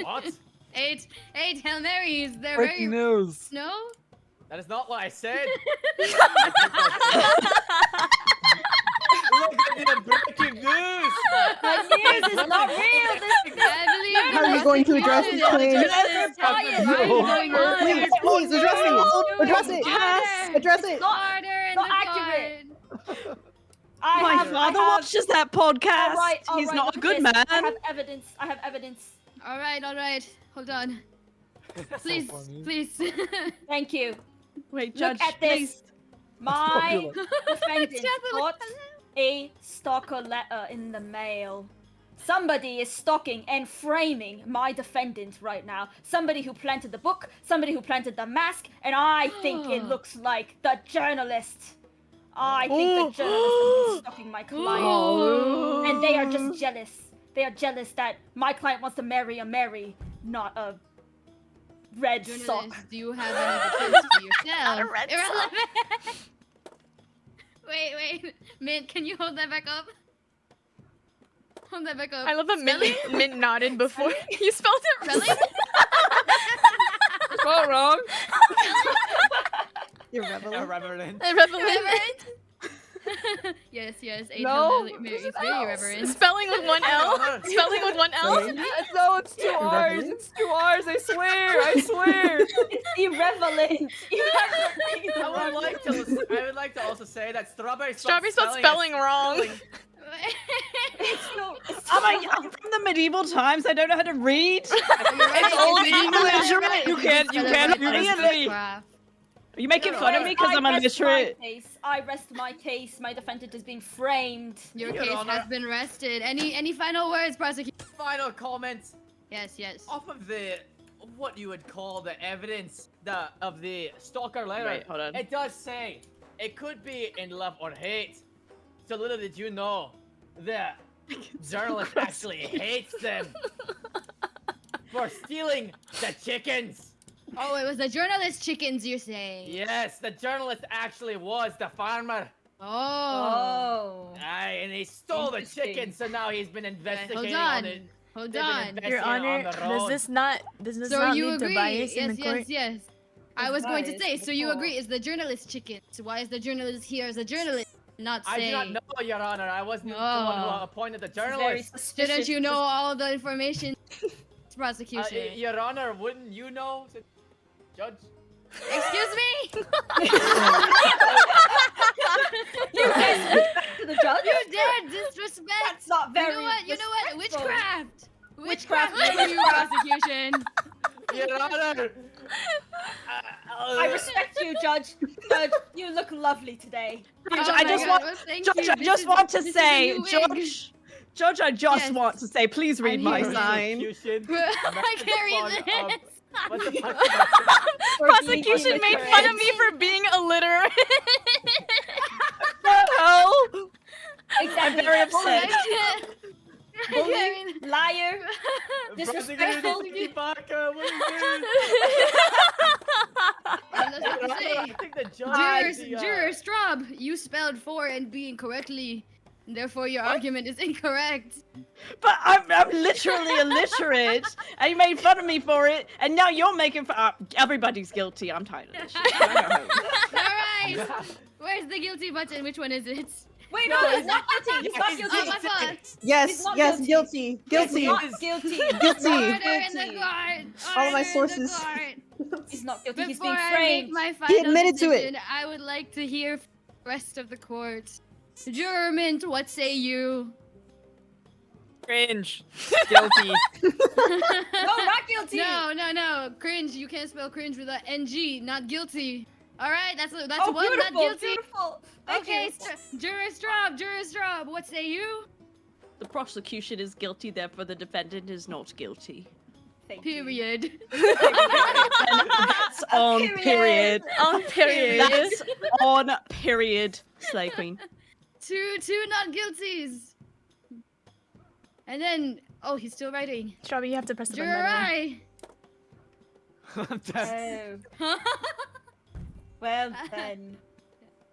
What? 8 Hail Marys. They're Breaking very news. no. That is not what I said. Look at the breaking news. The news is not real. I believe How are you going to address this claim? Please address it. Address it. Yes. Address it. Order in not the accurate. court. My father watches that podcast. He's not a good man. I have evidence. I have evidence. All right. Hold on. Please, please. Thank you. Wait, Judge, Look at this. My defendant Just look got a stalker letter in the mail. Somebody is stalking and framing my defendant right now. Somebody who planted the book, somebody who planted the mask, and I think it looks like the journalist. I think the journalist is stalking my client. And they are just jealous. They are jealous that my client wants to marry a Mary, not a red sock. Journalist, do you have any defense for yourself? Not a red Irrelevant. Wait. Mint, can you hold that back up? Hold that back up. I love that Spelling? Mint nodded before you spelled it Spelling? Spelled wrong. Irrelevant. Irreverent. Irreverent. Yes. No, It's very irreverent. Spelling with one L. Spelling with one L. No, it's 2 R's. It's 2 R's. I swear. It's irrelevant. I would like to also say that Strawberry spelled spelling wrong. I'm from the medieval times. I don't know how to read. It's all English. You can't read me. Are you making fun of me because I'm illiterate? I rest my case. My defendant is being framed. Your case has been rested. Any final words, prosecutor? Final comments. Yes. Off of what you would call the evidence of the stalker letter. Right, hold on. It does say it could be in love or hate. So little did you know, the journalist actually hates them for stealing the chickens. Oh, it was the journalist chickens, you're saying? Yes, the journalist actually was the farmer. Oh. Aye, and he stole the chickens, so now he's been investigating on it. Hold They've been on. investigating Your Honor, on the road. does this not So you lead to agree? bias in the court? Yes. I was going to say, so you agree, is the journalist chicken? So why is the journalist here as a journalist? Not I do saying. not know, Your Honor. I wasn't the one who appointed the journalist. Didn't you know all the information? Prosecution. Your Honor, wouldn't you know? Judge? Excuse me? You disrespect the judge? You dare disrespect? That's not very You know what? Witchcraft! Witchcraft for you, prosecution. Your Honor! I respect you, Judge. Judge, you look lovely today. Judge, I just want to say, Judge, I just want to say, please read my sign. I can't read this. What the fuck? Prosecution made fun of me for being illiterate. hell? Exactly. I'm very upset. Bully, liar, disrespectful. Juror Straub, you spelled for and B incorrectly. Therefore, your argument is incorrect. But I'm literally illiterate, and you made fun of me for it, and now you're making fun. Everybody's guilty. I'm tired of this shit. Alright! Where's the guilty button? Which one is it? Wait, no, he's not guilty. He's not guilty. Oh, my fault. Yes, guilty. He's not guilty. Guilty. Order in the court. All of my Order in the sources. court. He's not guilty. He's Before being I framed. make my He final admitted to it. decision, I would like to hear from the rest of the court. Juror Mint, what say you? Cringe. Guilty. No, not guilty. No. Cringe. You can't spell cringe without NG. Not guilty. All right, that's Oh, one not beautiful, guilty. beautiful. Thank Okay, you. Juror Straub, what say you? The prosecution is guilty, therefore the defendant is not guilty. Thank you. Period. That's on period. On period. That's on period, Slay Queen. Two not guilties. And then, oh, he's still writing. Strawberry, you have to press the button. Juror by the way. I. Oh. Well then.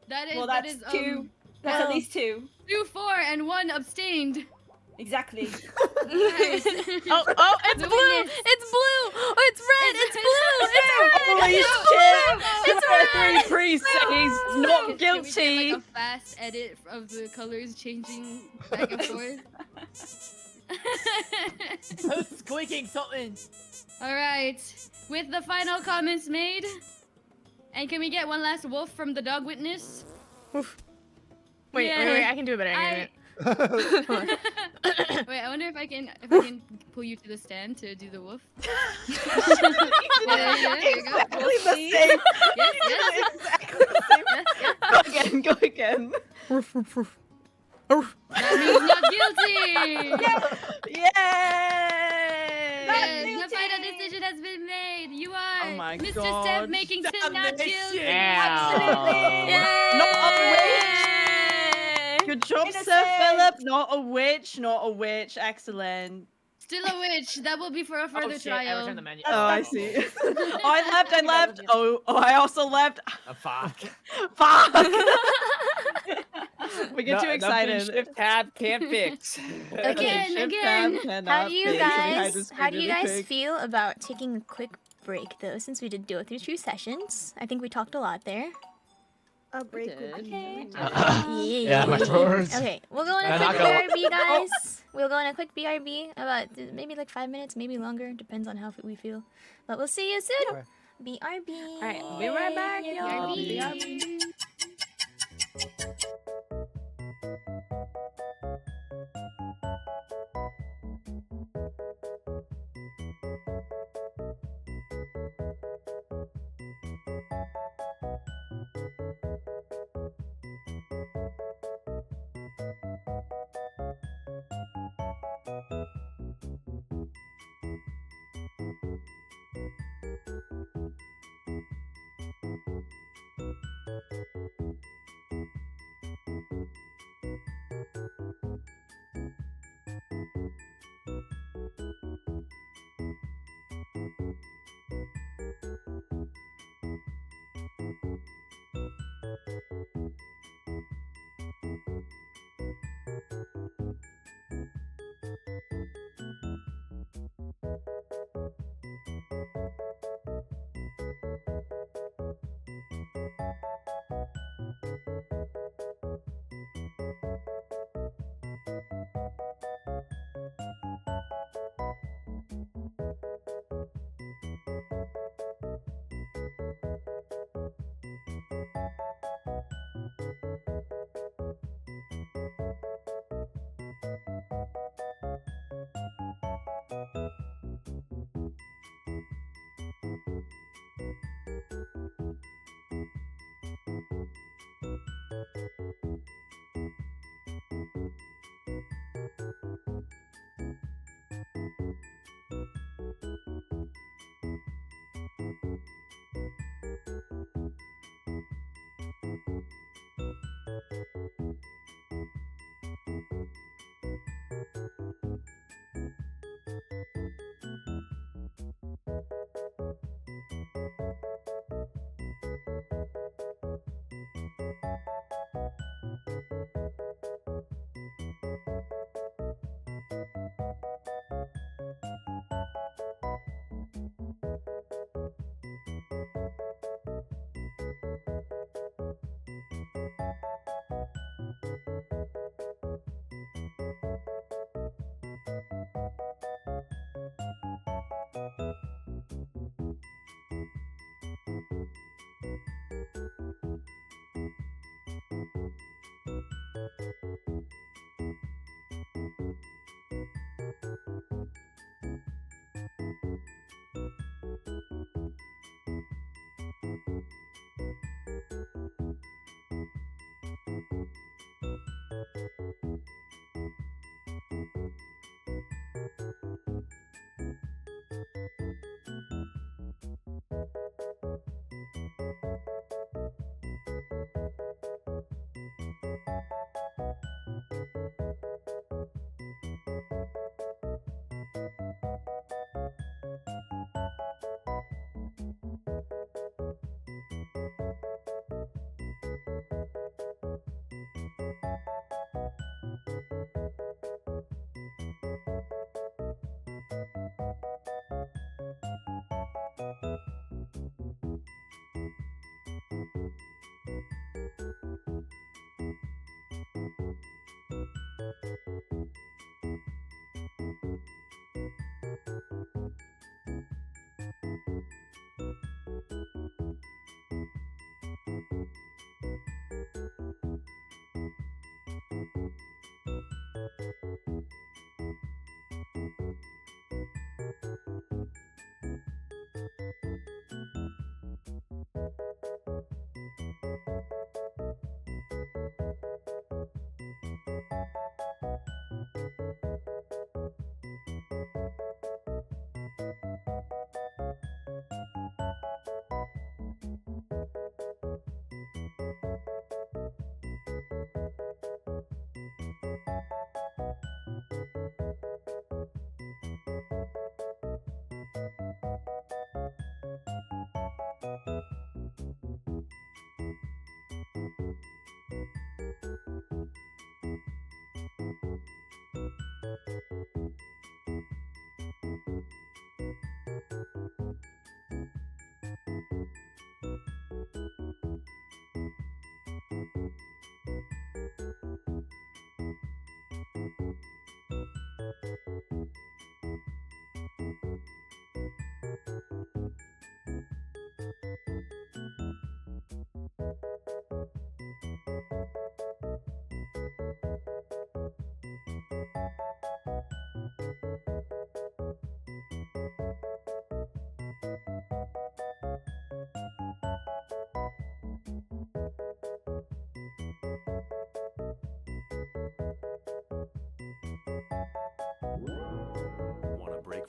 That is Well, that that's is two. That's at well- least two. 2 4 and 1 abstained. Exactly. Nice. Oh, it's The blue! witness. It's blue! Oh, it's red! It's blue! It's red! Holy shit! It's priest he's not Can we guilty. get, like, a fast edit of the colors changing back and forth? Who's squeaking something? All right, with the final comments made, and can we get one last wolf from the dog witness? Wait, I can do it better. I can do it. Wait, I wonder if I can pull you to the stand to do the wolf. There you go. Exactly the same. Yes. Exactly the same. Go again. That means not guilty. Yay! Yes, the final decision has been made. You are Oh my Mr. God. Steph making Sim not guilty. Yeah. Not a witch. Good job, Sir Philip. Not a witch. Excellent. Still a witch. That will be for a further Oh shit, I trial. returned the menu. Oh, I see. I left. Oh, I also left. Oh, fuck. Fuck. We get too Nothing excited. Shift tab can't fix. Again. How do you guys feel about taking a quick break though? Since we did go through 2 sessions, I think we talked a lot there. A break would be Yeah, my words. Okay, we'll go on a quick BRB, guys. We'll go on a quick BRB about maybe like 5 minutes, maybe longer, depends on how we feel. But we'll see you soon. BRB. All right, be right back, y'all. BRB.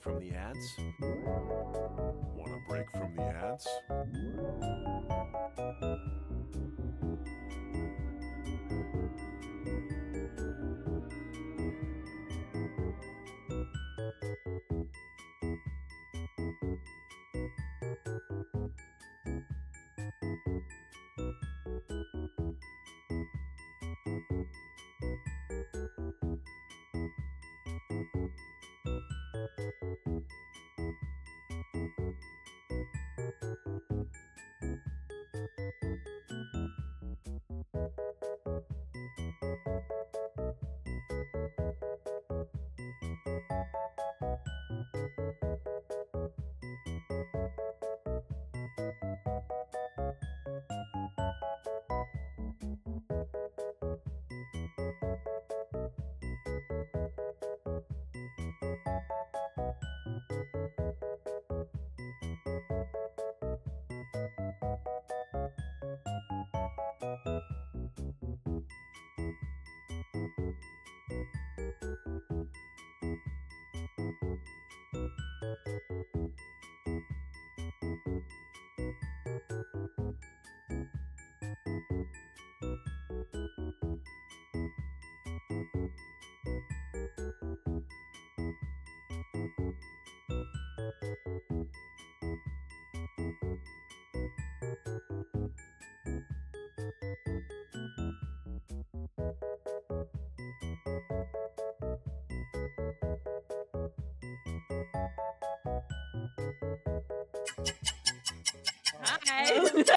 from the ads? Want a break from the ads?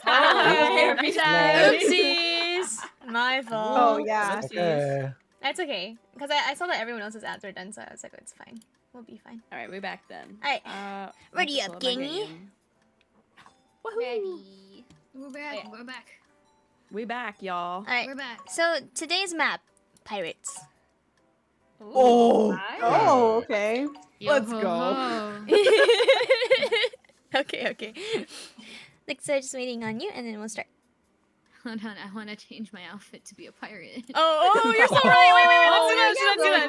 Every time. Oopsies. My fault. Oh yeah. Okay. That's okay. Because I saw that everyone else's ads are done, so I was like, oh, it's fine. We'll be fine. All right, we're back then. Alright. Ready up, gangy? Ready. We're back. We're back. We back, y'all. Alright. We're back. So today's map, pirates. Oh. Oh, okay. Let's go. Okay. Lexa, just waiting on you, and then we'll start. Hold on, I want to change my outfit to be a pirate. Oh, you're so right. Wait, let's do that.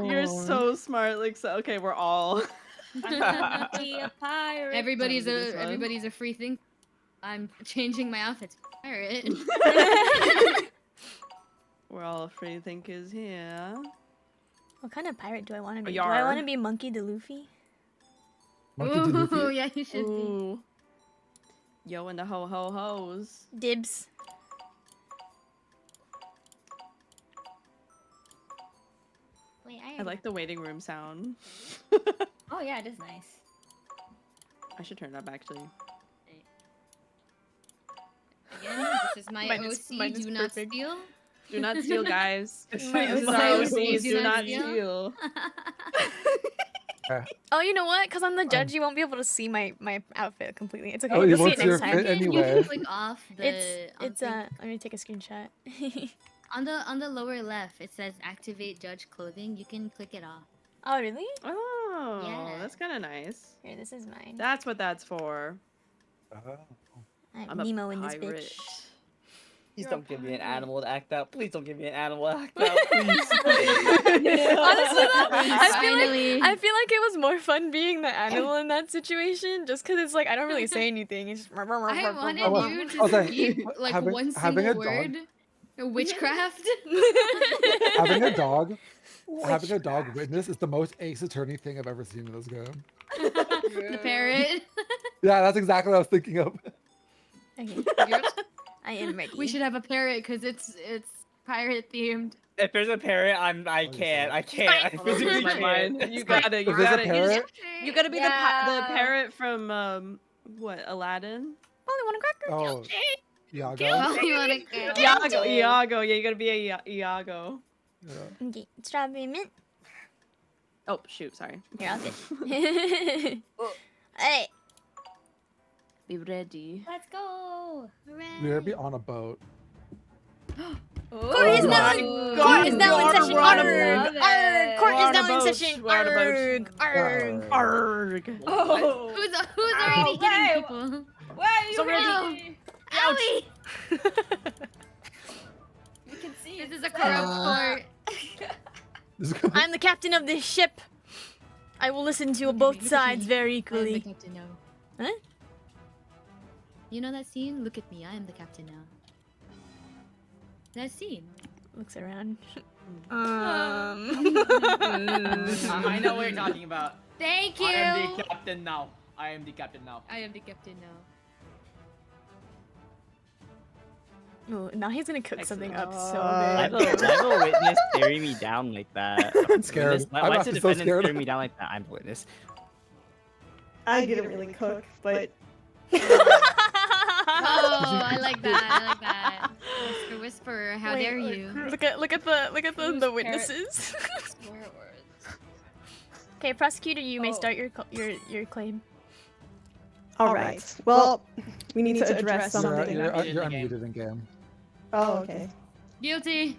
Right. You're so smart, like so. Okay, we're all. Be a pirate. Everybody's a free thing. I'm changing my outfit to pirate. We're all free thinkers here. What kind of pirate do I want to be? Yar. Do I want to be Monkey D. Luffy? Ooh, yeah, you should be. Ooh. Yo and the ho-ho-hos. Dibs. Wait, I like the waiting room sound. Oh yeah, it is nice. I should turn it up actually. Again, this is my OC. Do not steal. Do not steal, guys. My This is our OC. OCs. Do not steal. steal. Oh, you know what? Because I'm the judge, you won't be able to see my outfit completely. It's okay. Oh, You'll see what's it your next time. fit anyway? You can click off the. It's I'm gonna take a screenshot. on the lower left, it says activate judge clothing. You can click it off. Oh, really? Oh, Yeah. that's kind of nice. Here, this is mine. That's what that's for. I'm I'm a Nemo in this pirate. bitch. Please don't give me an animal to act out. Please don't give me an animal to act out. Please. Honestly, though, Finally. I feel like it was more fun being the animal in that situation, just because it's like I don't really say anything. It's just. I wanted Oh, you I was to like, speak like having- one having a single dog- word. Witchcraft. Having a dog witness is the most Ace Attorney thing I've ever seen in this game. The parrot. Yeah, that's exactly what I was thinking of. Okay. I am ready. We should have a parrot because it's pirate themed. If there's a parrot, I can't. I physically My can't. mind. You got it. You If there's a got it. parrot, You gotta be the Yeah. parrot from what Aladdin? Only one cracker. oh, Iago. Oh, you wanna go? Iago. Yeah, you gotta be a Iago. Yeah. Okay, strawberry mint. Oh shoot, sorry. Here, I'll get. Hey. Be ready. Let's go. We're gonna be on a boat. Court is now in session. Arg! Arg! Court is now in session. Arg! Arg! Arg. Oh. Who's already hitting people? Why are you Somebody- Owie! You can see This is a corrupt court. This is gonna I'm the captain of this ship. I will listen to Look at both me, look at sides me. very I am the equally. captain now. Huh? You know that scene? Look at me, I am the captain now. That scene. Looks around. I know what you're talking about. Thank you. I am the captain now. I am the captain now. I am the captain now. Oh, now he's gonna cook something up so I've good. a witness staring me down like that. I'm scared. Witness- I'm Why is the actually so defendant scared. staring me down like that? I'm a witness. I didn't really cook, but Oh, I like that. I like that. Whisper, whisper. How Wait, dare you? Look at the witnesses. Swear words. Okay, prosecutor, you may start your claim. all right. Well, we need to address something. You're Unmuted in the unmuted in game. Oh, okay. Guilty.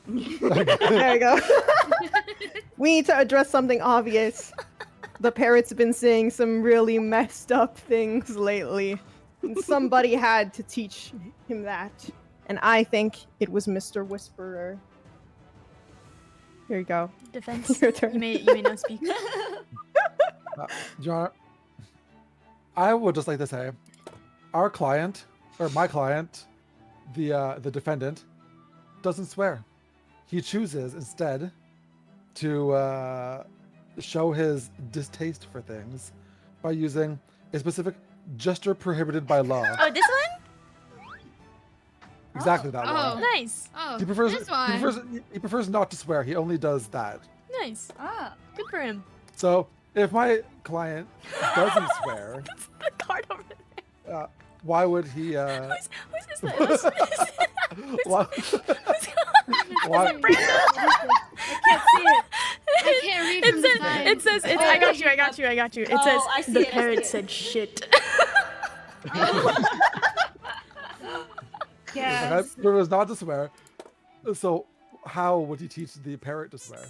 There we go. We need to address something obvious. The parrot's been saying some really messed up things lately. And somebody had to teach him that. And I think it was Mr. Whisperer. Here you go. Defense. Your turn. You may now speak. Your Honor, I would just like to say, our client, or my client, the defendant, doesn't swear. He chooses instead to show his distaste for things by using a specific gesture prohibited by law. Oh, this one? Exactly that one. Nice. Oh, He prefers, this one. he prefers not to swear. He only does that. Nice. Ah. Good for him. So if my client doesn't swear, That's the card over there. why would he? Who's is that? Why? Is Why? it Brandon? I can't see it. I can't read from the side. It says, it's, I got you. It Oh, I says, see the it, I see parrot it. said shit. Yes. Like, I prefers not to swear. So how would he teach the parrot to swear?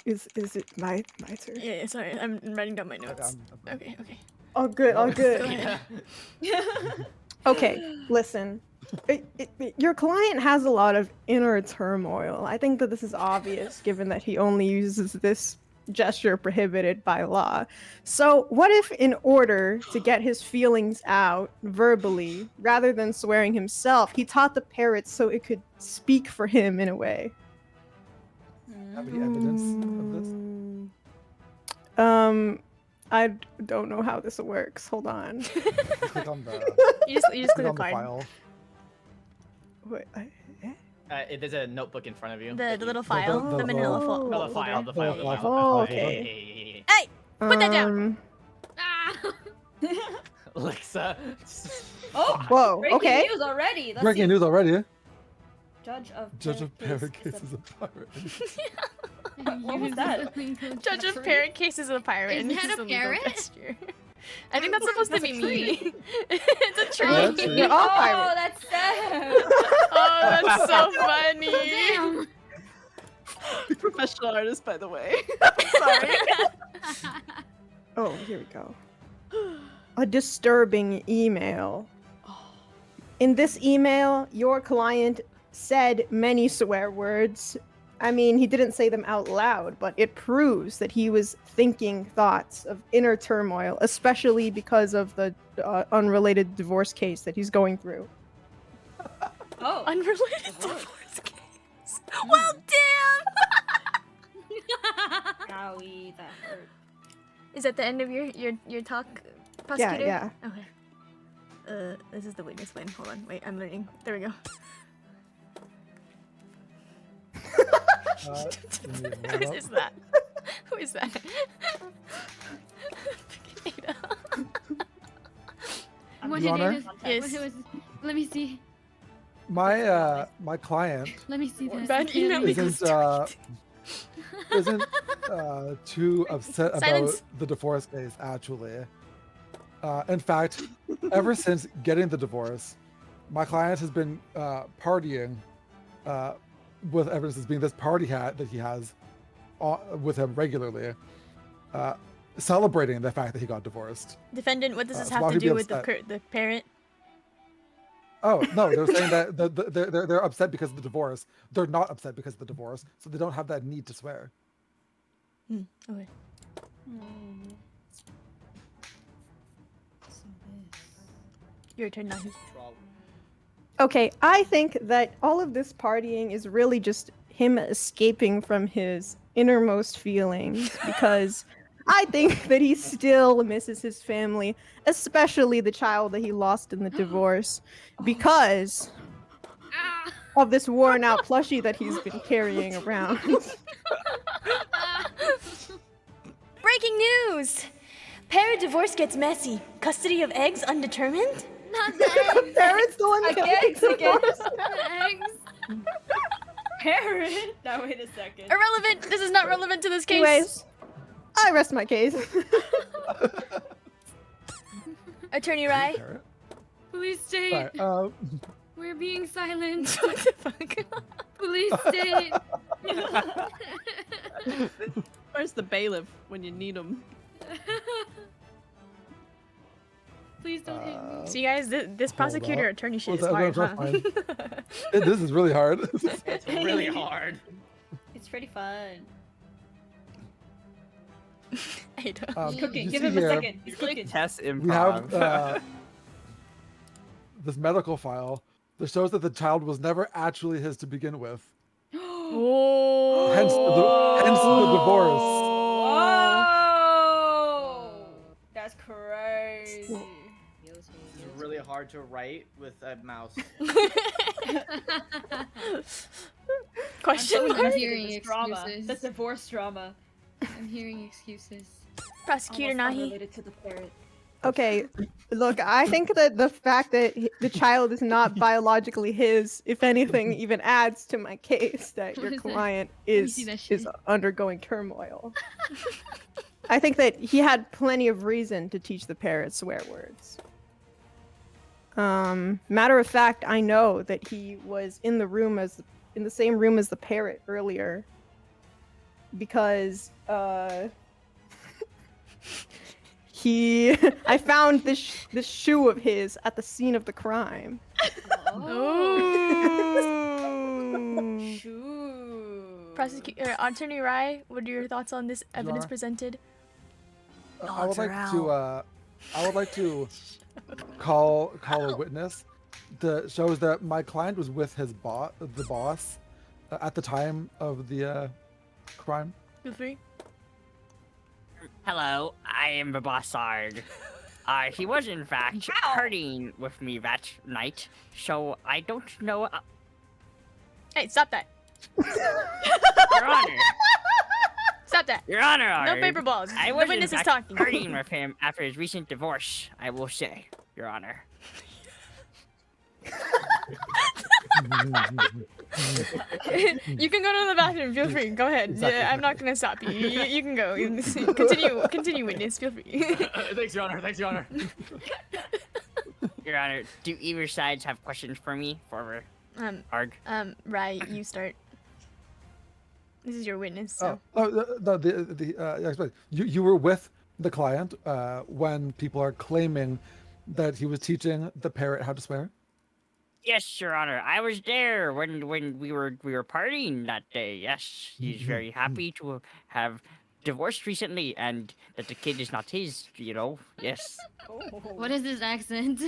Is it my turn? Yeah, sorry, I'm writing down my Okay, notes. I'm- Okay. Oh, good. Oh, Go good. ahead. Okay, listen. Your client has a lot of inner turmoil. I think that this is obvious given that he only uses this gesture prohibited by law. So, what if, in order to get his feelings out verbally, rather than swearing himself, he taught the parrot so it could speak for him in a way? Have any evidence of this? I don't know how this works. Hold on. Click on the, You just click click on the the card. file. Wait, There's a notebook in front of you. The little file, the the- manila oh. Oh, the file, the file, the file. Oh, Hey, okay. hey, hey, hey, Hey, put that down. Ah! hey. Alexa. Oh, Whoa, breaking okay. news already. Let's Breaking see. news already. Judge of Judge of parrot parrot case cases of pirate. What was that? Judge of parrot cases of a pirate. Is and that uses a legal parrot? gesture. I think that's supposed to be me. It's a tree. Yeah, tree. You're all Oh, pirate. that's sad. Oh, that's so funny. Damn. Professional artist, by the way. Sorry. Oh, here we go. A disturbing email. In this email, your client said many swear words. I mean, he didn't say them out loud, but it proves that he was thinking thoughts of inner turmoil, especially because of the unrelated divorce case that he's going through. Oh. Unrelated divorce case. Well, damn. Owie, that hurt. Is that the end of your talk, prosecutor? Yeah. Okay. This is the witness line. Hold on. Wait, I'm learning. There we go. Who is that? Who is that? Ada. What Your did Honor? it? Yes. Let me see. My my client Let me see this. Bad email isn't too upset about Silence. the divorce case actually. In fact, ever since getting the divorce, my client has been partying with evidence as being this party hat that he has with him regularly, celebrating the fact that he got divorced. Defendant, what does this So have why to would he do be with the upset? the parrot? Oh no, they're saying that they're upset because of the divorce. They're not upset because of the divorce, so they don't have that need to swear. Okay. Your turn, Nahi. Okay, I think that all of this partying is really just him escaping from his innermost feelings because I think that he still misses his family, especially the child that he lost in the divorce, because of this worn out plushie that he's been carrying around. Breaking news! Parrot divorce gets messy. Custody of eggs undetermined? Not the eggs. Parrot's the one Again. The eggs. Parrot? Now wait a second. Irrelevant! This is not relevant to this case. Anyways, I rest my case. Attorney Rai? Police state. Sorry, We're being silent. What the fuck? Police state. Where's the bailiff when you need him? Please don't hit me. So you guys, this prosecutor up. attorney shit is Well, hard, that's huh? fine. This is really hard. It's really hard. It's pretty fun. I don't. He's cooking. you Give see him a here, second. He's cooking. Test improv. We have this medical file that shows that the child was never actually his to begin with. Oh. Hence the divorce. Oh, that's crazy. This is really hard to write with a mouse. Question I'm so mark? invested in hearing this drama. excuses. The divorce drama. I'm hearing excuses. Prosecutor Almost Nahi? unrelated to the parrot. Okay, look, I think that the fact that the child is not biologically his, if anything, even adds to my case that What your is that? client me is see that shit. undergoing turmoil. I think that he had plenty of reason to teach the parrot swear words. Matter of fact, I know that he was in the same room as the parrot earlier because I found this shoe of his at the scene of the crime. Prosecutor Attorney Rai, what are your thoughts on this evidence Honor. presented? I would like to call a witness that shows that my client was with the boss, at the time of the crime. Feel free. Hello, I am the bossard. He was in fact partying with me that night, so I don't know. Hey, stop that. Your Honor. Stop that. Your Honor. No paper balls. I The was witness in is fact talking. partying with him after his recent divorce, I will say, Your Honor. You can go to the bathroom. Feel free. Go ahead. Exactly. Yeah, I'm not gonna stop you. You can go. Continue, witness. Feel free. Thanks, Your Honor. Thanks, Your Honor. Your Honor, do either sides have questions for me? For Arg? Rai, you start. This is your witness. So. You were with the client when people are claiming that he was teaching the parrot how to swear. Yes, Your Honor. I was there when we were partying that day. Yes, he's very happy to have divorced recently, and that the kid is not his. You know. Yes. What is this accent?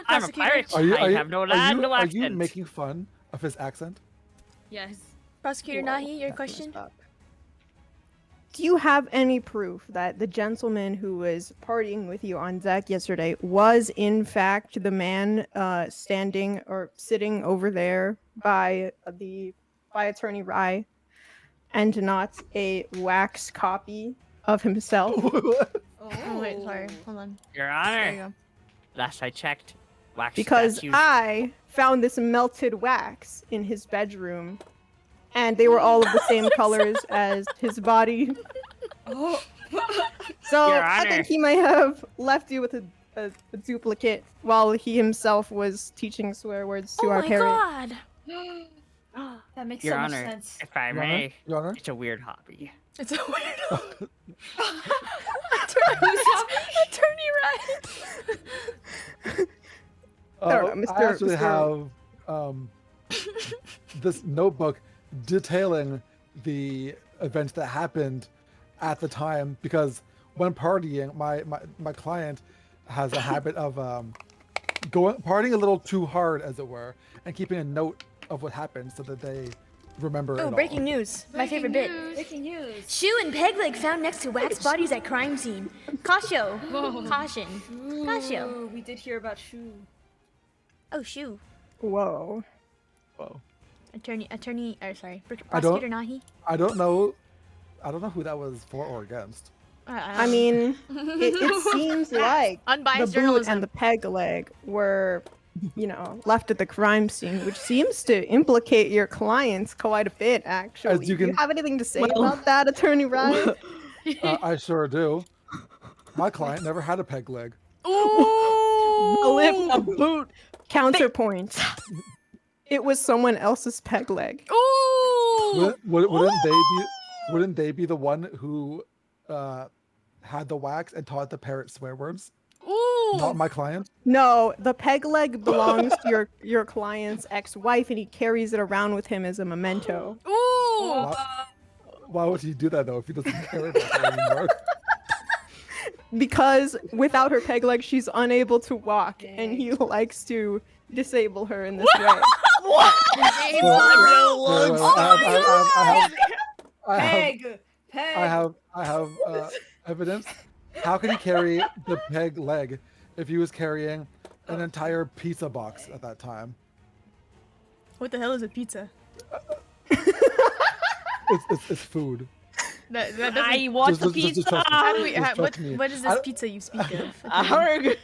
I'm a pirate. I have no land, no Are accent. you making fun of his accent? Yes. Prosecutor Nahi, your question? Do you have any proof that the gentleman who was partying with you on deck yesterday was in fact the man standing or sitting over there by Attorney Rai, and not a wax copy of himself? Oh, wait, sorry. Hold on. Your There you Honor. go. Last I checked, wax Because statues. I found this melted wax in his bedroom, and they were all of the same colors as his body. So Your I Honor. think he might have left you with a duplicate while he himself was teaching swear words to Oh our my parent. god! That makes Your so much Honor, sense. if I Your Honor? may, Your Honor? it's a weird hobby. It's a weird. Attorney Rai. don't know, I actually Mr. have this notebook detailing the events that happened at the time, because when partying, my client has a habit of partying a little too hard, as it were, and keeping a note of what happened so that they remember it Oh, all. breaking news. My favorite bit. Breaking news. Shoe and peg leg found next to wax bodies at crime scene. Caution. Caution. Caution. Ooh, we did hear about Shu. Oh, shoe. Whoa. Whoa. Prosecutor Nahi. I don't know who that was for or against. I mean, it seems like Unbiased the boot journalism. and the peg leg were, left at the crime scene, which seems to implicate your clients quite a bit, actually. As you Do you can- have anything to say about that, Attorney Ryan? I sure do. My client never had a peg leg. Lift a boot. Counterpoint. It was someone else's peg leg. Ooh! Wouldn't they be the one who had the wax and taught the parrot swear words? Ooh! Not my client. No, the peg leg belongs to your client's ex-wife, and he carries it around with him as a memento. Ooh! Why would he do that though if he doesn't care about her anymore? Because without her peg leg, she's unable to walk, and he likes to disable her in this way. What? I have evidence. How can he carry the peg leg if he was carrying an entire pizza box at that time? What the hell is a pizza? It's food. That doesn't... I want the Just pizza. trust me. How do we? Just trust me. What is this pizza you speak of? Arg.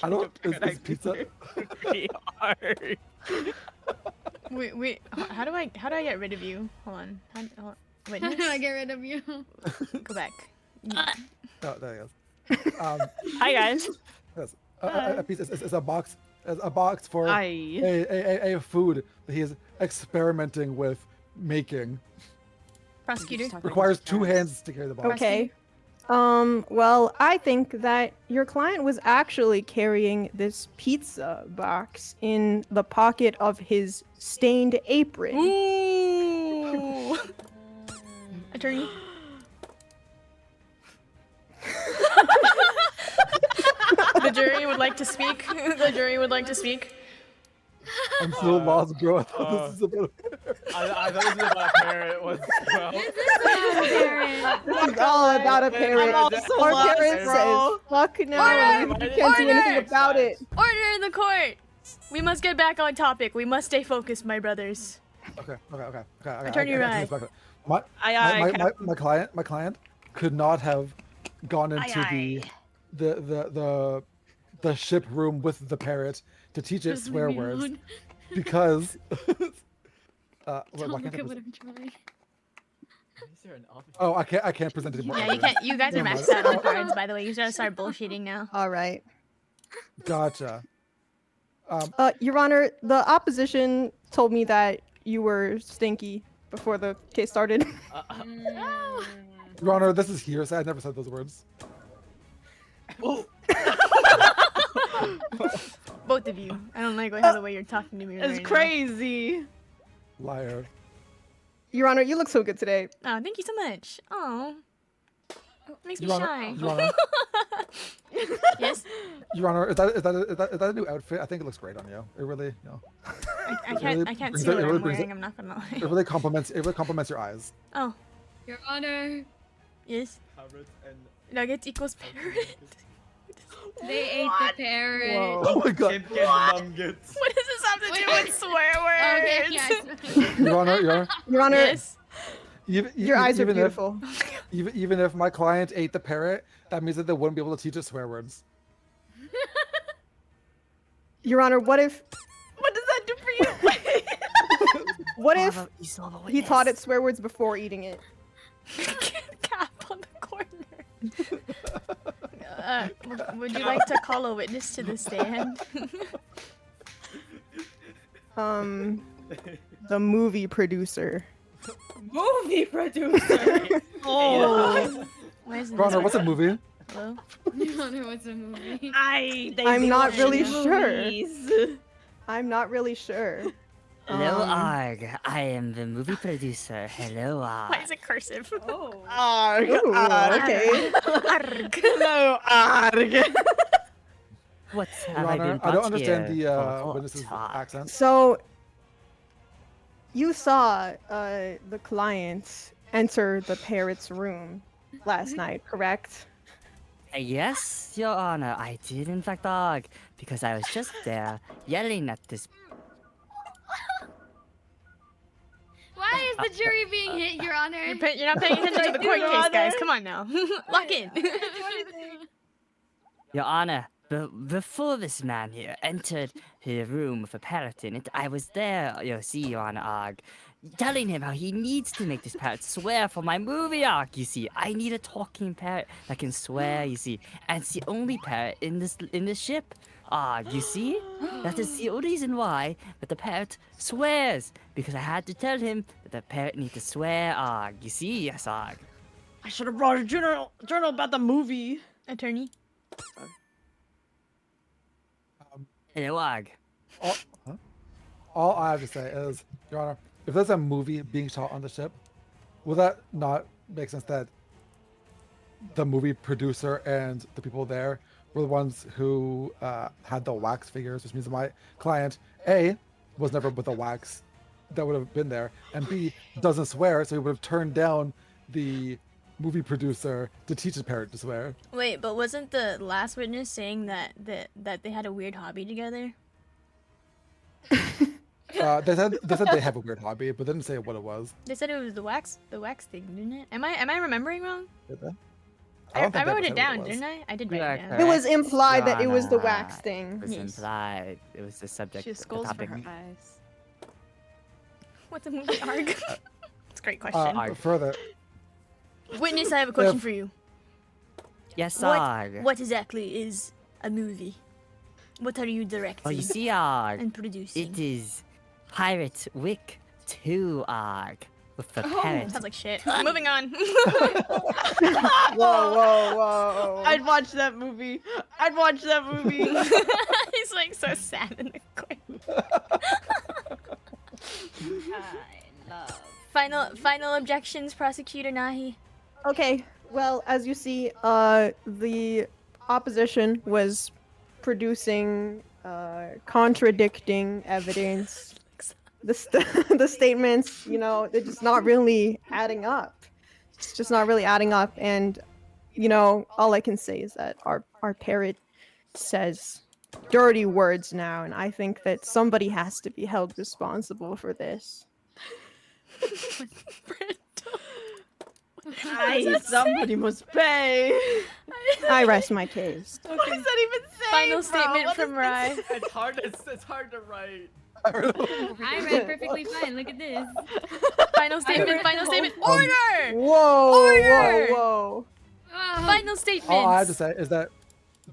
I don't. Is pizza? Pretty hard. Wait. How do I get rid of you? Hold on. Hold on. Witness? How do I get rid of you? Go back. Oh, there he goes. Hi guys. Yes. A piece. It's a box. It's a box for Aye. a food that he is experimenting with making. Prosecutor. Requires 2 hands to carry the box. Okay. Well, I think that your client was actually carrying this pizza box in the pocket of his stained apron. Ooh. Attorney. The jury would like to speak. The jury would like to speak. I'm so lost, bro. I thought this was about. I thought this was about a parrot. Well. This is all about a parent. Our parent says, "Fuck no, and you can't do anything about it." Order in the court. We must get back on topic. We must stay focused, my brothers. Okay. Attorney Ryan. My client could not have gone into the ship room with the parrot to teach it swear words because why Don't can't look I at what present- I'm trying. Oh, I can't present anymore. Yeah, you can't. You guys are maxed out on cards, by the way. You gotta start bullshitting now. All right. Gotcha. Your Honor, the opposition told me that you were stinky before the case started. Your Honor, this is hearsay. I never said those words. Both of you. I don't like the way you're talking to me. It's right crazy. Liar. Your Honor, you look so good today. Now. Oh, thank you so much. Oh, makes me Your Honor, shy. Your Honor, Yes. Your Honor, is that a new outfit? I think it looks great on you. It really, I can't brings see it- what it really I'm brings wearing. it- I'm not gonna lie. It really complements your eyes. Oh, Your Honor, yes. Nuggets equals parrot. they ate the parrot. Whoa. Oh my god. What does this have to do with swear words? Okay, yes. Your Honor, Your Honor, Yes. your eyes are even beautiful. Even if my client ate the parrot, that means that they wouldn't be able to teach it swear words. Your Honor, what if What does that do for you? what if he taught it swear words before eating it? Cap on the corner. Would you like to call a witness to the stand? The movie producer. Movie producer. Oh. Why isn't Your Honor, this what's a movie? Hello? Your Honor, what's a movie? I'm not really sure. I'm not really sure. Hello, Arg. I am the movie producer. Hello, Why Arg. is it cursive? Oh. Arg, Ooh, arg. okay. Arg. Hello, arg. What Your have I Honor, been I don't brought understand here the for? witness's Talk. accent. So, you saw the client enter the parrot's room last night, correct? Yes, Your Honor, I did in fact, Arg, because I was just there yelling at this. Why is the jury being hit, Your Honor? You're not paying attention to the court case, guys. Come on now. Lock in. Your Honor, before this man here entered the room with a parrot in it, I was there, you see, Your Honor, Arg, telling him how he needs to make this parrot swear for my movie arc, you see. I need a talking parrot that can swear, you see. And it's the only parrot in this ship. Arg, you see? That is the only reason why that the parrot swears. Because I had to tell him that the parrot needs to swear, Arg. You see? Yes, Arg. I should have brought a journal about the movie. Attorney. Hello, Arg. All I have to say is, Your Honor, if there's a movie being shot on the ship, will that not make sense that the movie producer and the people there were the ones who had the wax figures, which means my client, A, was never with the wax that would have been there, and B, doesn't swear, so he would have turned down the movie producer to teach the parrot to swear. Wait, but wasn't the last witness saying that they had a weird hobby together? They said they have a weird hobby, but they didn't say what it was. They said it was the wax thing, didn't it? Am I remembering wrote Did they? I don't think they wrote ever it said what down, was. didn't I? I did You write are it down. correct. It was implied that it was the Your wax Honor. thing. It was Yes. implied. It was the subject. She has the skulls for topic. her eyes. What's a movie arc? It's a great question. Further, Witness, I have a question for you. Yes, Arg. What exactly is a movie? What are you directing Oh, you see, Arg. and producing? It is Pirate Wick 2, Arg. With the Oh, parrot. sounds like shit. Moving on. Whoa, whoa, whoa. I'd watch that movie. I'd watch that movie. He's like so sad in the corner. Final objections, Prosecutor Nahi. Okay, well, as you see, the opposition was producing contradicting evidence. The statements, you know, they're just not really adding up. It's just not really adding up, and you know, all I can say is that our parrot says dirty words now, and I think that somebody has to be held responsible for this. Somebody must pay. I rest my case. What does that even say? Final bro? statement What from does that Rai. say? It's hard to write. I read perfectly fine. Look at this. Final statement. Final statement. Order. Whoa, Order! whoa, whoa. Final statements. all I have to say is that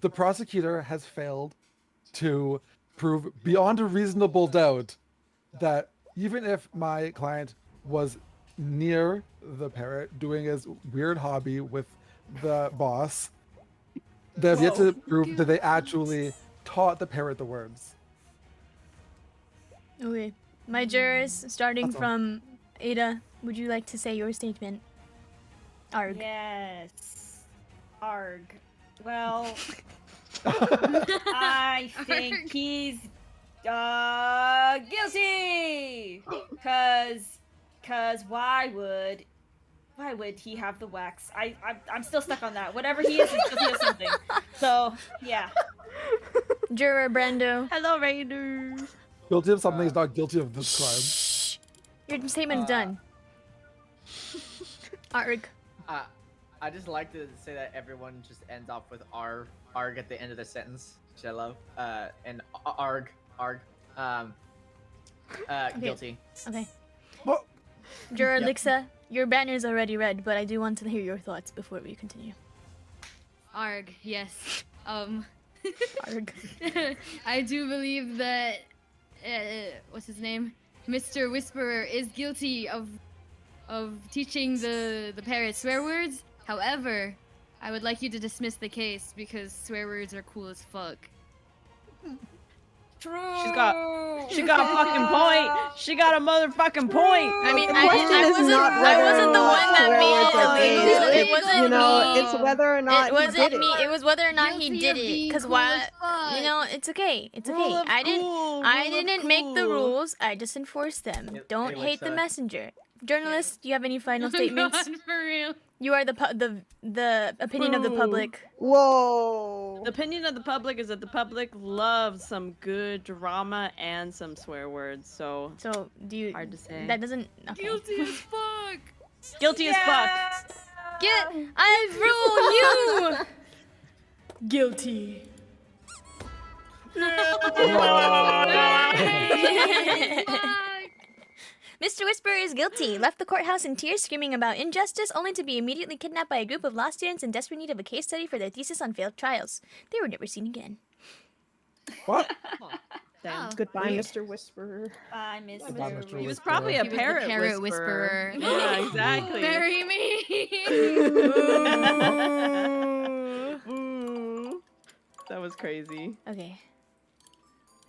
the prosecutor has failed to prove beyond a reasonable doubt that even if my client was near the parrot doing his weird hobby with the boss, they have yet to prove that they actually taught the parrot the words. Okay. My jurors, starting That's all. from Ada, would you like to say your statement? Arg. Yes. Arg. Well, I think he's guilty. Cause why would he have the wax? I'm still stuck on that. Whatever he is, he's guilty of something. So yeah. Juror Brando. Hello, Raiders. Guilty of something is not guilty of this crime. Shh. Your statement's done. Arg. I just like to say that everyone just ends off with arg at the end of the sentence, which I love. And arg. Guilty. Okay. What? Juror Lixa, your banner's already read, but I do want to hear your thoughts before we continue. Arg, yes. Arg. I do believe that what's his name? Mr. Whisperer is guilty of teaching the parrot swear words. However, I would like you to dismiss the case because swear words are cool as fuck. True. She got a fucking point. She got a motherfucking point. I mean, The I question is wasn't, not I whether wasn't or the not one that swear made words it are illegal. illegal. It wasn't You know, me. it's whether or not It he wasn't did me. it. It was whether or not he Guilty did of it. being Cause cool why? as fuck. You know, it's okay. It's Rule okay. of I cool, didn't make the rules. I just enforced them. Hey, Don't hate the Alexa. messenger. Journalists, do you have any final Oh my statements? God, for real. You are the opinion of the Boo. public. Whoa. The opinion of the public is that the public loves some good drama and some swear words. So So do you? hard to say. That doesn't. Okay. Guilty as fuck. Guilty as fuck. I rule you. Guilty. Mr. Whisperer is guilty. Left the courthouse in tears, screaming about injustice, only to be immediately kidnapped by a group of law students in desperate need of a case study for their thesis on failed trials. They were never seen again. What? Oh. Goodbye, Mr. Whisperer. Bye, Miss. Goodbye, Mr. He was probably a He was the parrot, parrot whisperer. whisperer. Yeah, exactly. Bury me. Ooh. That was crazy. Okay.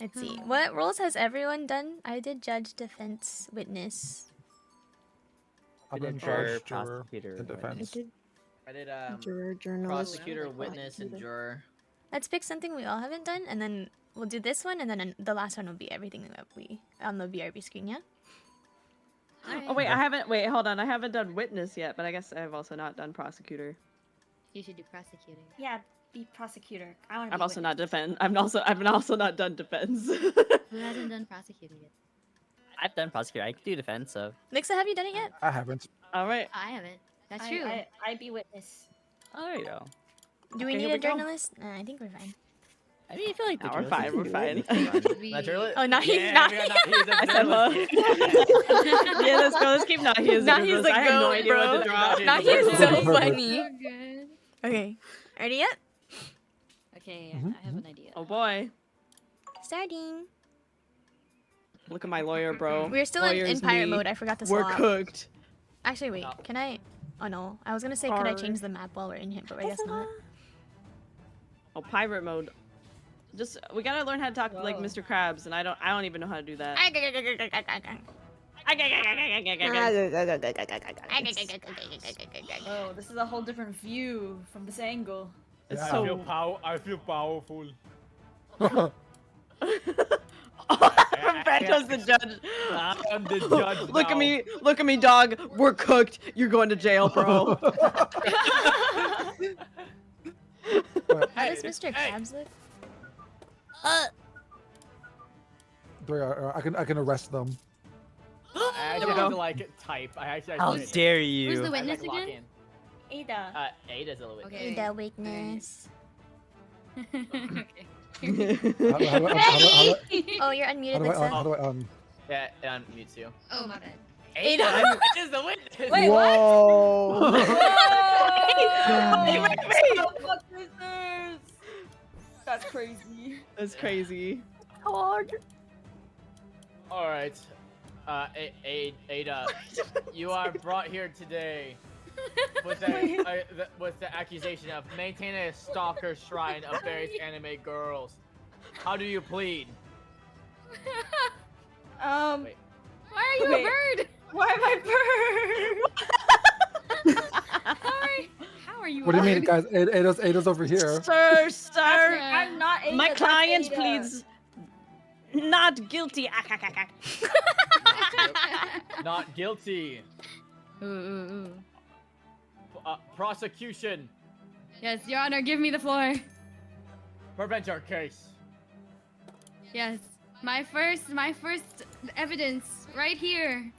Let's see. What roles has everyone done? I did judge, defense, witness. I've been Juror, judge, juror, prosecutor, and witness. defense. I did Juror, journalist. prosecutor, witness, and juror. Let's pick something we all haven't done, and then we'll do this one, and then the last one will be everything that we on the BRB screen. Yeah. Oh wait, I haven't. Wait, hold on. I haven't done witness yet, but I guess I've also not done prosecutor. You should do prosecutor. Yeah, be prosecutor. I want to. I've also not defend. I've also not done defense. Who hasn't done prosecutor yet? I've done prosecutor. I can do defense, so. Lixa, have you done it yet? I haven't. All right. I haven't. That's true. I be witness. Oh, there you go. Do we Okay, need here a we go. journalist? Nah, I think we're fine. I mean, I feel like the No, we're journalist fine, we're is fine. fun. We- Naturally? Oh, now he's Yeah, not. we got Nahi as a I said journalist. Yeah, let's go. Let's keep Nahi as a Nahi's journalist. the I have no goat, idea bro. what to draw. Now he's so Perfect. funny. So good. Okay. Ready yet? Okay, Mhm, I have an idea. Oh boy. Starting. Look at my lawyer, bro. We're still in Lawyer's pirate me. mode. I forgot to We're swap. cooked. Actually, wait. No. Can I? Oh no. I was gonna say, could I change the map while we're in here, but I guess not. Oh, pirate mode. Just we gotta learn how to talk like Mr. Krabs, and I don't even know how to do that. Oh, this is a whole different view from this angle. It's Yeah. so. I feel powerful. Brando's the judge. I'm the judge Look now. at me, dog. We're cooked. You're going to jail, bro. How does Mr. Krabs look? I can arrest them. I actually have to like type. I actually How have to dare Who's you? the witness lock again? in. Ada. Ada's a witness. Okay. The weakness. Okay. Oh, you're unmuted, How do Lixa. I Yeah, unmute you. Oh my bad. Ada is the witness. Wait, Whoa. That's crazy. That's crazy. All right, Ada, you are brought here today with the accusation of maintaining a stalker shrine of various anime girls. How do you plead? Wait. Why are you Wait. a bird? Why am I bird? How are you? What do you a mean, bird? guys? Ada's over here. Sir, I'm not Ada. my that's client Ada. pleads not guilty. Not guilty. Ooh, ooh, ooh. Prosecution. Yes, Your Honor, give me the floor. Prevent your case. Yes, my first evidence right here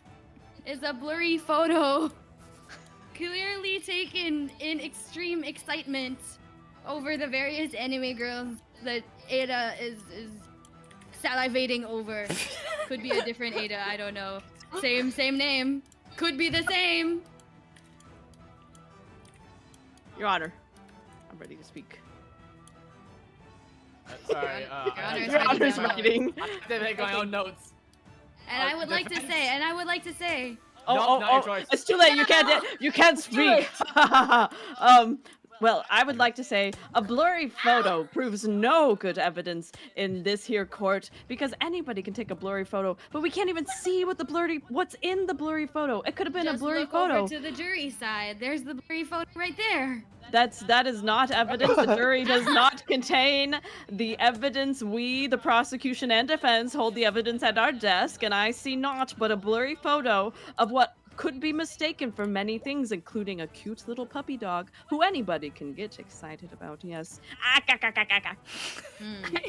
is a blurry photo, clearly taken in extreme excitement over the various anime girls that Ada is salivating over. Could be a different Ada, I don't know. Same name. Could be the same. Your Honor, I'm ready to speak. Sorry, Your Honor's Your writing Honor's down writing. I have to make my own notes. And I would like to say, Oh, No, oh, not your oh, choice. it's too late. You can't speak. Well, I would like to say a blurry photo proves no good evidence in this here court because anybody can take a blurry photo, but we can't even see what's in the blurry photo. It could have been Just a blurry look photo. over to the jury side. There's the blurry photo right there. That is not evidence. The jury does not contain the evidence. We, the prosecution and defense, hold the evidence at our desk, and I see naught but a blurry photo of what could be mistaken for many things, including a cute little puppy dog who anybody can get excited about. Yes.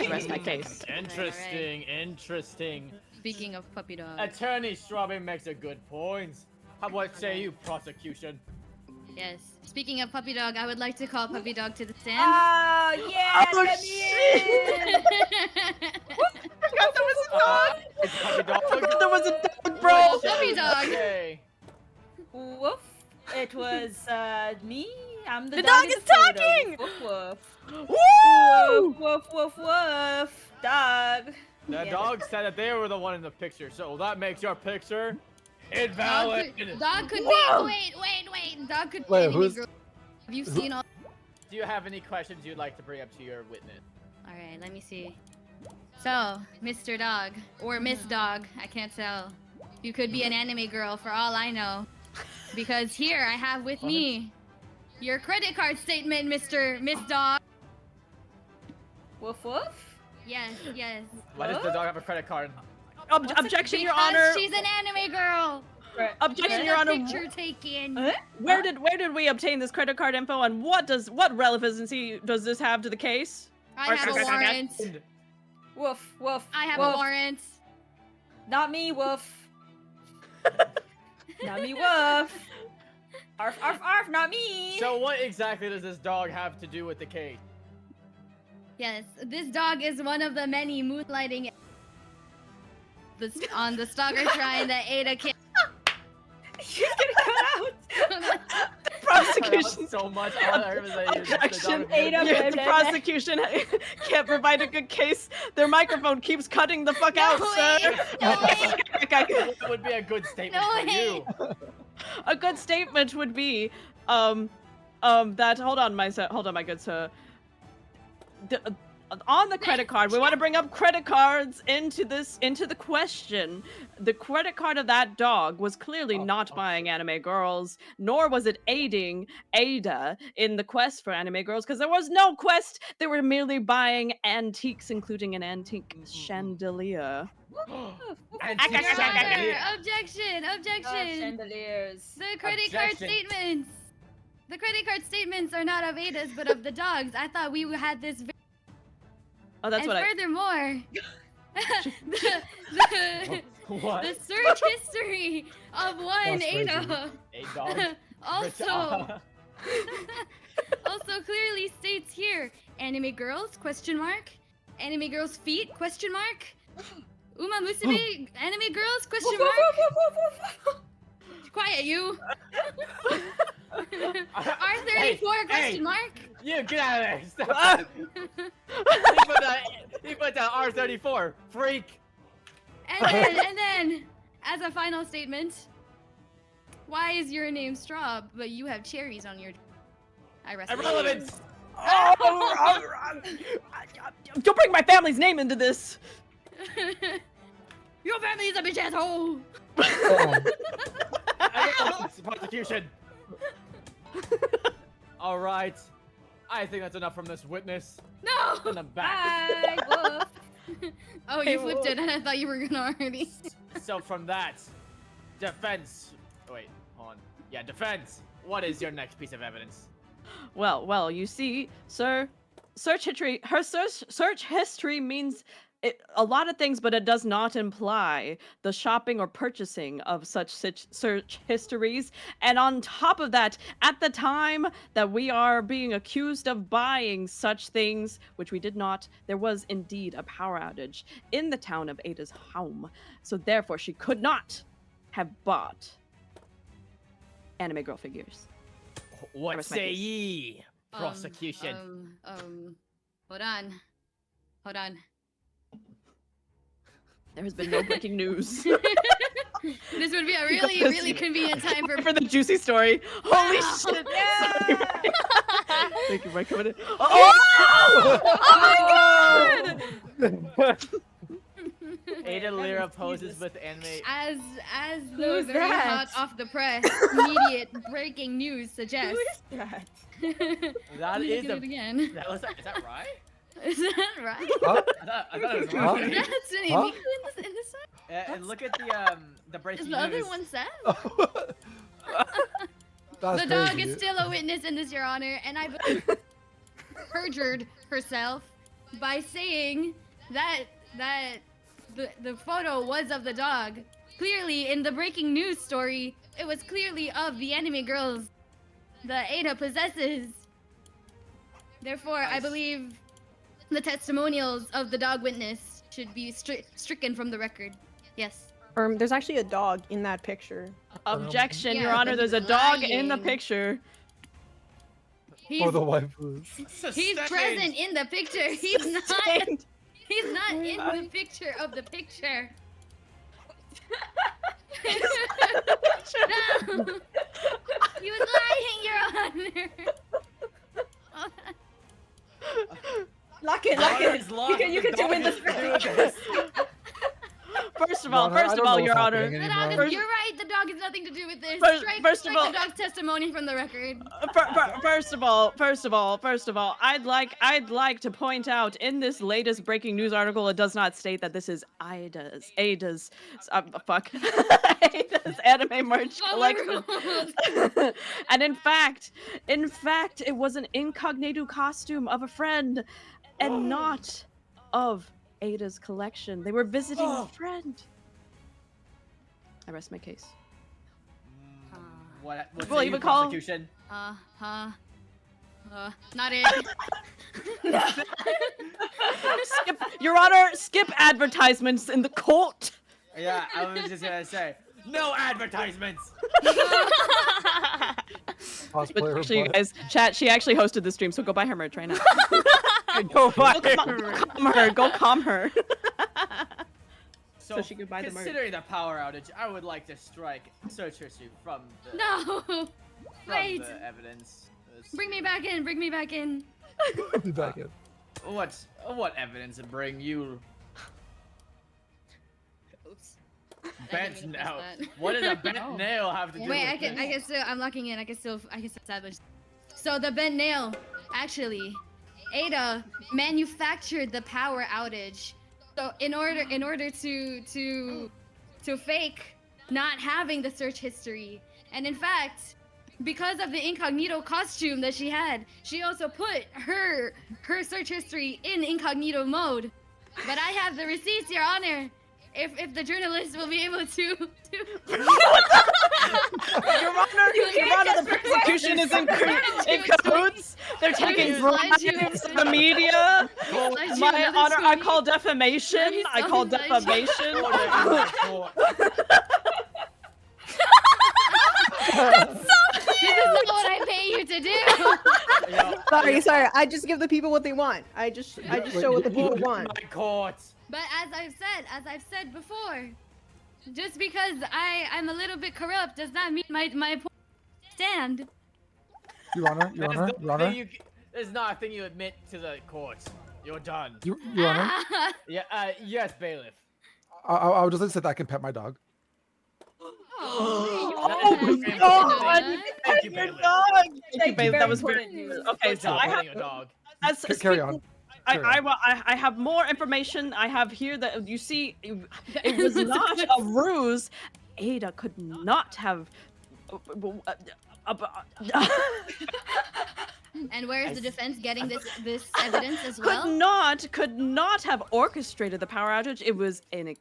Rest my case. Interesting, interesting. Speaking of puppy dog. Attorney Strawberry makes a good point. How about say you, prosecution? Yes. Speaking of puppy dog, I would like to call puppy dog to the stand. Oh, yeah, Oh, let me in. forgot there was a dog. It's puppy dog. There was a dog, bro. Puppy dog. Okay. Woof. It was me. I'm the The dog dog in is the photo. talking! Woof woof. Woo! Woof woof woof. Dog. The Yeah. dog said that they were the one in the picture, so that makes your picture invalid. Dog could Whoa! be. Wait. Dog could be. Wait, enemy who's- girl. Have you seen all? Do you have any questions you'd like to bring up to your witness? All right. Let me see. So, Mr. Dog or Miss Dog, I can't tell. You could be an anime girl for all I know, because here I have with me your credit card statement, Miss Dog. Woof woof. Yes. Why does the dog have a credit card? Objection, Your Because Honor. she's an anime girl. Objection, Get Your a Honor. picture taken. Where did we obtain this credit card info, and what relevancy does this have to the case? I have a warrant. Woof woof. I have woof. a warrant. Not me, woof. Not me, woof. Arf, arf, arf, not me. So what exactly does this dog have to do with the case? Yes, this dog is one of the many moonlighting on the stalker shrine that Ada can't. She's gonna cut out. Prosecution. So much. All I heard was that Objection. the dog Ada, Yeah, the prosecution can't provide a good case. Their microphone keeps cutting the fuck out, sir. What would be a good statement No for way. you? A good statement would be, that hold on, my good sir. On the credit card, we want to bring up credit cards into the question. The credit card of that dog was clearly not buying anime girls, nor was it aiding Ada in the quest for anime girls, because there was no quest. They were merely buying antiques, including an antique chandelier. Antique Your Honor, chandelier. objection. Chandeliers. The credit card Objection. statements. The credit card statements are not of Ada's, but of the dogs. I thought we had this. Oh, that's and what I. furthermore, What? the search history of one That's Ada A dog. also clearly states here anime girls question mark, anime girls feet question mark, Uma Musume anime girls question mark. Quiet, you. R34 question mark. You get out of there! Stop! Ah! He put that R34, freak. And then, as a final statement, why is your name Straw, but you have cherries on your? I rest. my Irrelevant. Don't bring my family's name into this. case. Your family is a bitch asshole. Irrelevant. Prosecution. All right. I think that's enough from this witness. No. In the back. Bye, woof. Oh, you flipped it, and I thought you were gonna already. So from that, defense. Wait, hold on. Yeah, defense. What is your next piece of evidence? Well, you see, sir, search history means a lot of things, but it does not imply the shopping or purchasing of such search histories. And on top of that, at the time that we are being accused of buying such things, which we did not, there was indeed a power outage in the town of Ada's home. So therefore, she could not have bought anime girl figures. What rest my say case. ye, prosecution? Hold on. There has been no breaking news. This would be a really convenient time for. For the juicy story. Holy shit! Thank you for coming in. Oh my god! Ada Lyra poses with anime. As Who's the very that? hot off the press, immediate breaking news suggests. Who is that? That Let me is get a. it again. Is that right? Is that right? Huh? I thought it was Huh? wrong. That's an Huh? Amiku in this side? And look at the breaking Is the other news. one Seth? That's The dog crazy. is still a witness in this, Your Honor, and I believe perjured herself by saying that the photo was of the dog. Clearly, in the breaking news story, it was clearly of the anime girls that Ada possesses. Therefore, I believe the testimonials of the dog witness should be stricken from the record. Yes. There's actually a dog in that picture. Objection, Yeah, Your Honor. but There's a he's dog in the lying. picture. He's, For the waifus. he's present in the picture. He's not. Sustained. He's not in the picture of the picture. No. He was lying, Your Honor. Lock it, You can do this. First of all, Your Honor, I don't know Your what's Honor. happening The dog anymore. is, you're right. The dog has nothing to do with this. First of Strike all- the dog's testimony from the record. First of all, I'd like to point out in this latest breaking news article, it does not state that this is Ada's Ada's anime merch collection. And in fact, it was an incognito costume of a friend, and not of Ada's collection. They were visiting a friend. I rest my case. What Well, say you you, would call- prosecution? Not it. Skip, Your Honor, skip advertisements in the court. Yeah, I was just gonna say, no advertisements. Cosplayer Actually, you butt. guys, chat. She actually hosted the stream, so go buy her merch right now. Go buy Go calm her. So, So she could buy the merch. considering the power outage, I would like to strike search history from the No. Wait. the evidence. Bring me back in. Bring me back in. Be back in. What evidence to bring you? Oops. Bent didn't nail. press that. What does a bent nail have to do Wait, with this? I can still. I'm locking in. I can still establish. So the bent nail, actually, Ada manufactured the power outage. So in order to fake not having the search history, and in fact, because of the incognito costume that she had, she also put her search history in incognito mode. But I have the receipts, Your Honor. If the journalist will be able to. Your Honor, the prosecution is in cahoots. They're taking bribes from the media. My Honor, I call defamation. I call defamation. This is not what I pay you to do. Sorry. I just give the people what they want. I just show what the people want. My court. But as I've said before, just because I'm a little bit corrupt does not mean my point stand. Your Honor, Your Honor, Your Honor. There's not a thing you admit to the courts. You're done. Your Honor. Yeah. Yes, bailiff. I would just like to say that I can pet my dog. God! Thank you, bailiff. Thank you, babe. That was very. Okay, so I have. Petting a dog. Carry on. I have more information. I have here that you see, it was not a ruse. Ada could not have. And where is the defense getting this evidence as well? Could not have orchestrated the power outage. It was an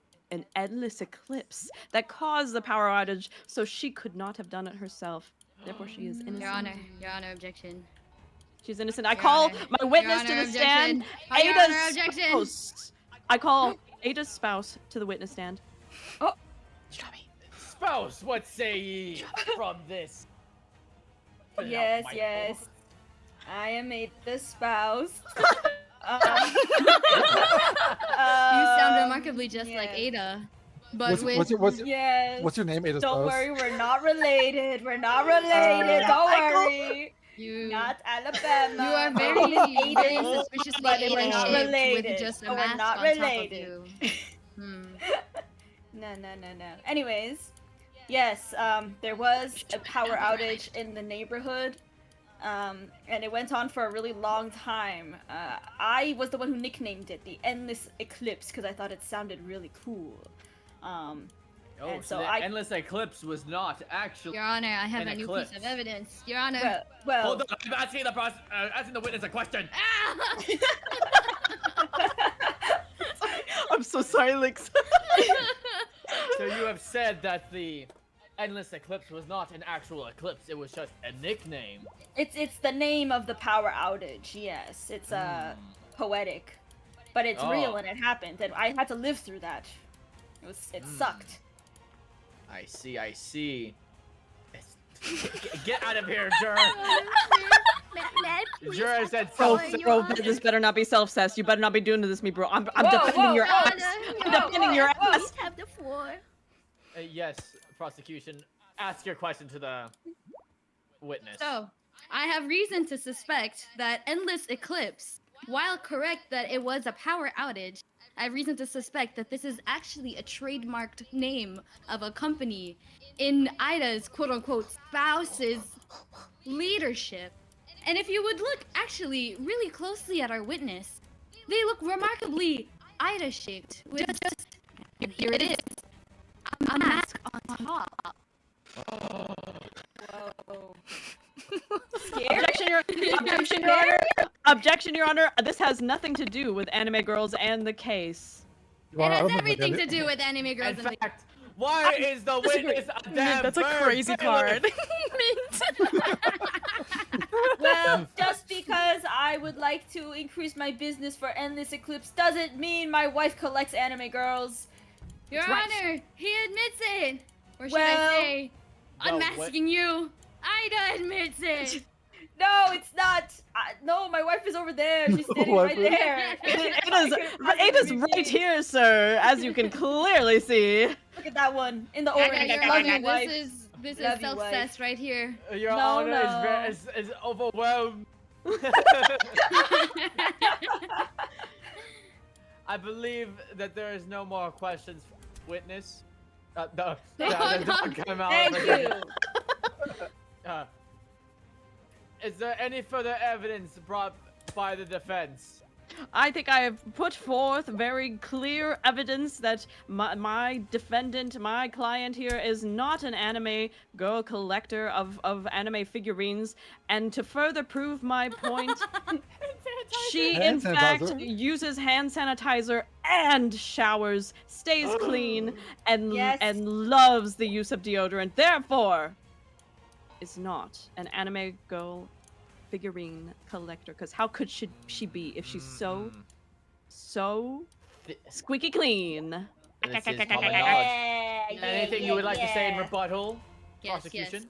endless eclipse that caused the power outage, so she could not have done it herself. Therefore, she is innocent. Your Honor, objection. She's innocent. I call my witness to the stand. Ada's spouse. I call Ada's spouse to the witness stand. Oh, spouse, what say ye from this? Yes. I am the spouse. You sound remarkably just like Ada, but What's your name, Ada's Don't spouse? worry, we're not related. Don't worry. You not Alabama. You are very, very suspiciously but we're not shaped related. with just a We're mask not on top of related. you. No. Anyways, yes, there was a power outage in the neighborhood, and it went on for a really long time. I was the one who nicknamed it the Endless Eclipse because I thought it sounded really cool. And so the Endless Eclipse was not actually. Your Honor, I have an a new eclipse. piece of evidence. Your Honor. Well. Hold on, I'm asking the witness a question. I'm so sorry, Lix. So you have said that the Endless Eclipse was not an actual eclipse; it was just a nickname. It's the name of the power outage. Yes, it's poetic, but it's real and it happened, and I had to live through that. It sucked. I see. Get out of here, Jur. Jur said Bro, this better not be self-cessed. You better not be doing this to me, bro. I'm defending your ass. I'm defending your ass. Have the floor. Yes, prosecution. Ask your question to the witness. So, I have reason to suspect that Endless Eclipse, while correct that it was a power outage, I have reason to suspect that this is actually a trademarked name of a company in Ida's quote-unquote spouse's leadership. And if you would look actually really closely at our witness, they look remarkably Ida-shaped with just, and here it is, a mask on top. Whoa. Objection, Your Honor. Objection, Your Honor. This has nothing to do with anime girls and the case. It has everything to do with anime girls In and fact, why is the witness a damn That's a crazy card. Well, just because I would like to increase my business for Endless Eclipse doesn't mean my wife collects anime girls. Your Honor, he admits it. Or should Well, I say, unmasking you. Ida admits it. No, it's not. No, my wife is over there. She's standing right there. Ada's right here, sir, as you can clearly see. Look at that one in the orange. Your Love you, Honor, wife. this Love is you, self-cess right here. Your Honor is overwhelmed. I believe that there is no more questions, witness. No, come out. Thank you. Is there any further evidence brought by the defense? I think I have put forth very clear evidence that my defendant, my client here, is not an anime girl collector of anime figurines. And to further prove my point, she in fact uses hand sanitizer and showers, stays clean, and loves the use of deodorant. Therefore, is not an anime girl figurine collector, because how could she be if she's so squeaky clean? This is anything you would like to say in rebuttal, prosecution?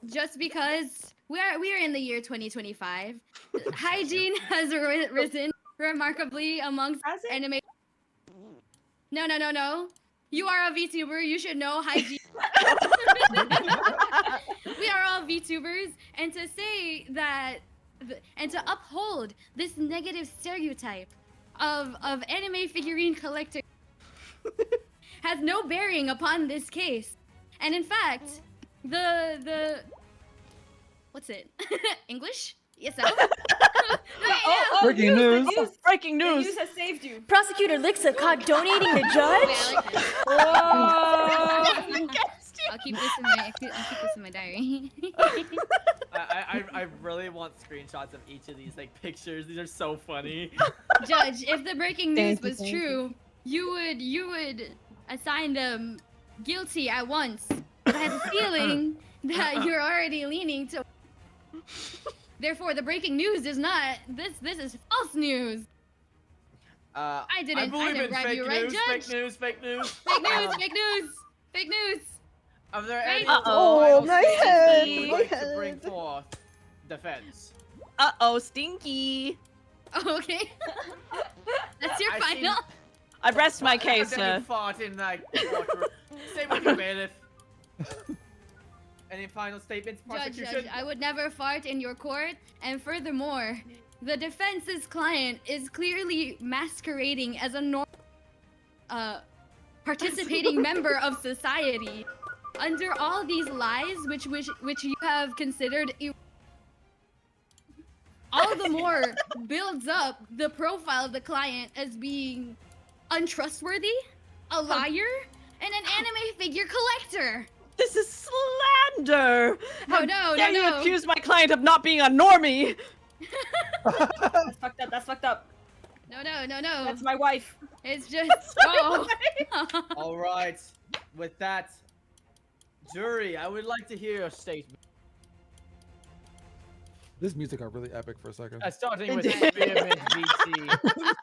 Just because we are in the year 2025, hygiene has risen remarkably amongst anime. No. You are a VTuber. You should know hygiene. We are all VTubers, and to say that, and to uphold this negative stereotype of anime figurine collector has no bearing upon this case. And in fact, the what's it? English? Yes, sir. Breaking news. Breaking news. The news has saved you. Prosecutor Lixa caught donating the judge. I'll keep this in my diary. I really want screenshots of each of these pictures. These are so funny. Judge, if the breaking news was true, you would assign them guilty at once. But I have a feeling that you're already leaning to. Therefore, the breaking news is not this. This is false news. I didn't bribe you, right, Judge? Fake news. Fake news. Are there any my head. you would like to bring forth defense? Stinky. Oh, okay. That's your final. I rest my case, sir. You fought in courtroom. Same with you, bailiff. Any final statements, Judge, prosecution? I would never fart in your court. And furthermore, the defense's client is clearly masquerading as a participating member of society. Under all these lies, which you have considered, all the more builds up the profile of the client as being untrustworthy, a liar, and an anime figure collector. This is slander! How No, dare you no. accuse my client of not being a normie? That's fucked up. That's fucked up. No. That's my wife. It's just All right. With that, jury, I would like to hear your statement. This music got really epic for a second. Starting with Spearmint VT.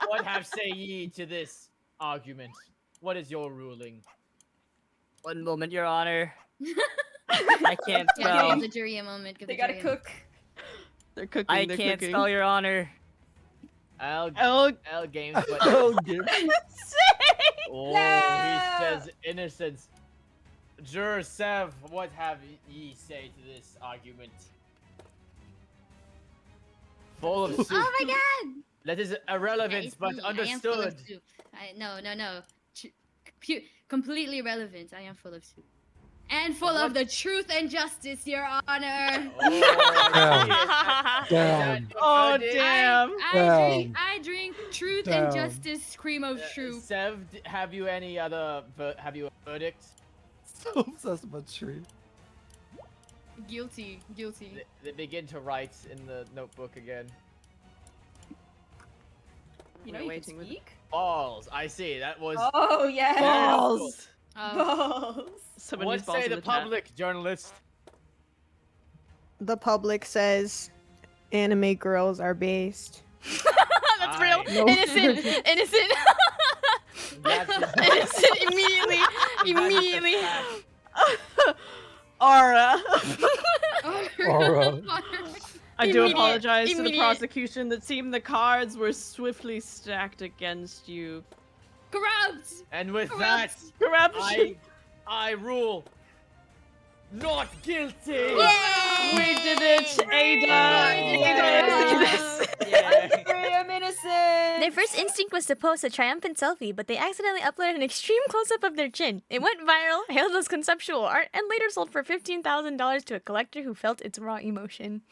What have say ye to this argument? What is your ruling? One moment, Your Honor. I can't Yeah, spell. give the jury a moment. Give They the gotta jury a moment. cook. They're cooking. I they're can't cooking. spell, Your Honor. L Oh, games, but Oh, good. oh, No! he says innocence. Juror Sev, what have ye say to this argument? Full of soup. Oh my god! That is irrelevant, It's but me. I am full of understood. soup. No. Completely irrelevant. I am full of soup. And full of the truth and justice, Your Honor. Oh, Damn. Oh, damn. I drink truth and Damn. justice, cream of truth. Sev, have you any other? Have you a verdict? So obsessed with tree. Guilty. They begin to write in the notebook again. You know We're you waiting can with- speak? Balls. I see. That was. Oh, yeah. Balls! Balls. Someone What use balls say in the the chat. public, journalist? The public says anime girls are based. That's real. Aye. No. Innocent. Innocent. Innocent. Immediately. Aura. Aura. I do Immediate- apologize to the immediate- prosecution. It seemed the cards were swiftly stacked against you. Corrupt. And with that, Corruption. I rule. Not guilty. We did it, Ada. I'm free, I'm innocent. Their first instinct was to post a triumphant selfie, but they accidentally uploaded an extreme close-up of their chin. It went viral, hailed as conceptual art, and later sold for $15,000 to a collector who felt its raw emotion.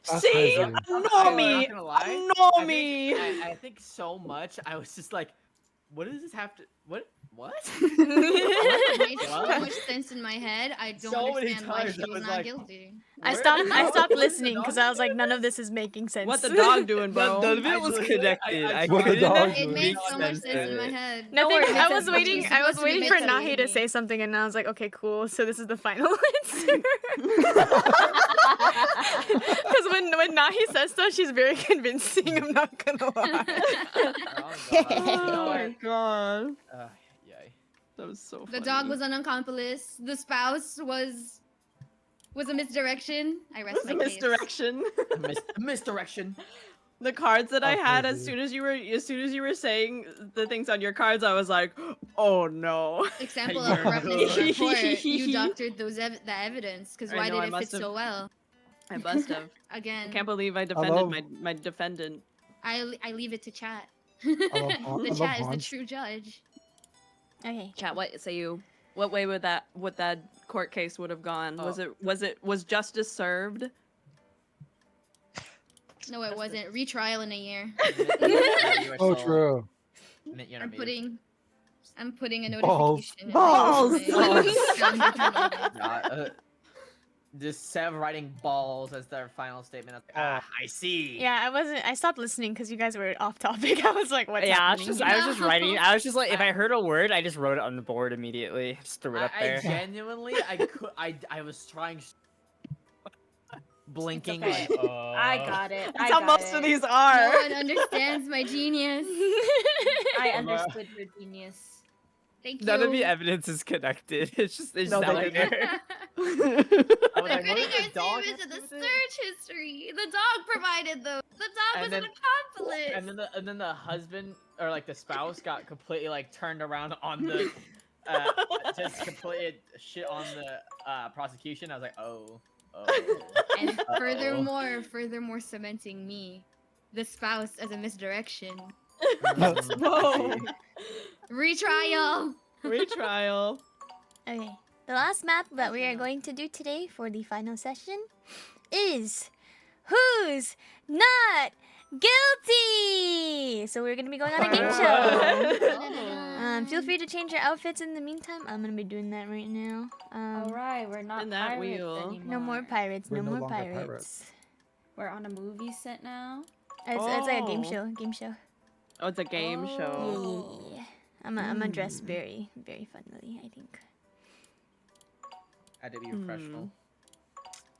That's See? crazy. A normie. I'm not gonna lie. A normie. I think so much. I was just like, what does this have to? What? It made so What? much sense in my head. I don't So many understand why times she I was was not like, guilty. I Where- stopped listening because I was like, none of this is making sense. What the dog doing, bro? None of it was I- connected. I- I What the couldn't dog It doing? made make so much sense in of my it. head. Nothing. worry, I it's was a- waiting. it's I was supposed to be waiting for mentally Nahi to me. say something, and I was like, okay, cool. So this is the final answer. Because when Nahi says stuff, she's very convincing. I'm not gonna lie. Oh my god. Yay. That was so funny. The dog was an accomplice. The spouse was a misdirection. I rest was my a case. misdirection. Misdirection. The cards that I That's had crazy. as soon as you were saying the things on your cards, I was like, oh no. Example You're of corruptness in good. report. You doctored the evidence. Because I why know, I did it fit must have- so well? I must have. I Again, can't believe I defended love- my defendant. I leave it to chat. love The love chat is the Hans. true judge. Okay. Chat, what say you? What way would that court case would have gone? Was justice served? No, it wasn't. Retrial in a year. Oh, true. I'm putting a Balls. notification. Balls. Just Sev writing balls as their final statement. I see. Yeah, I stopped listening because you guys were off topic. I was like, what's Yeah, happening? I was just writing. I was just like, if I heard a word, I just wrote it on the board immediately. Just threw it up I there. genuinely, I was trying. Blinking. okay. Like, I got it. That's how most of these are. No one understands my genius. I understood your genius. Thank you. None of the evidence is connected. It's just No, out they there. I was They're like, what putting does our the dog savings have in to the do with it? search history. The dog provided those. The dog And was then- an accomplice. And then the husband or like the spouse got completely like turned around on the just completed shit on the prosecution. I was like, oh. And furthermore cementing me, the spouse, as a misdirection. Whoa. Retrial. Retrial. Okay. The last map that we are going to do today for the final session is Who's Not Guilty? So we're gonna be going on a game show. Feel free to change your outfits in the meantime. I'm gonna be doing that right now. Alright, we're not In that pirates wheel. anymore. No more pirates. We're No no more longer pirates. pirates. We're on a movie set now. It's like a game Oh. show. Game show. Oh, it's a game show. Yeah. I'm gonna dress very, very funnily, I think. I had to be professional.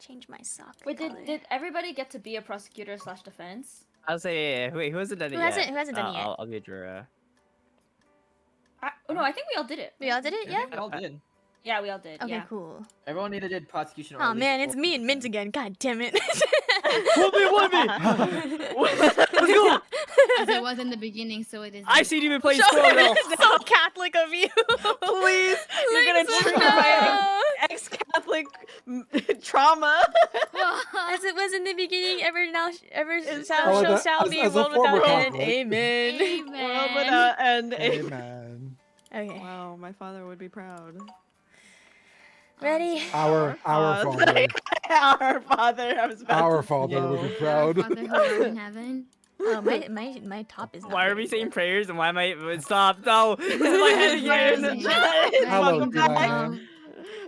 Change my sock. Wait, color. did everybody get to be a prosecutor / defense? I'll say, wait, who hasn't done it Who yet? hasn't done it yet? I'll be a juror. Oh no, I think we all did it. We all did it, yeah? We all did. Yeah, we all did. Okay, yeah. cool. Everyone either did prosecution or Oh at least man, it's me and Mint again. God damn it. 1v1 Let's go! As it was in the beginning, so it is. I've seen you been playing Squirrel Girl. So Catholic of you. Please, you're gonna Lisa, trigger no. my ex-Catholic trauma. As it was in the beginning, ever Oh, shall be, as a world former without end. Catholic. Amen. World without end. Amen. Okay. Wow, my father would be proud. Ready? Our father. Our father. I was about Our to father say. would be proud. Father who art in heaven. Oh, my top is not Why are very we saying good. prayers and why am I... Stop, no! This is my head again! Hallowed be thy Welcome name.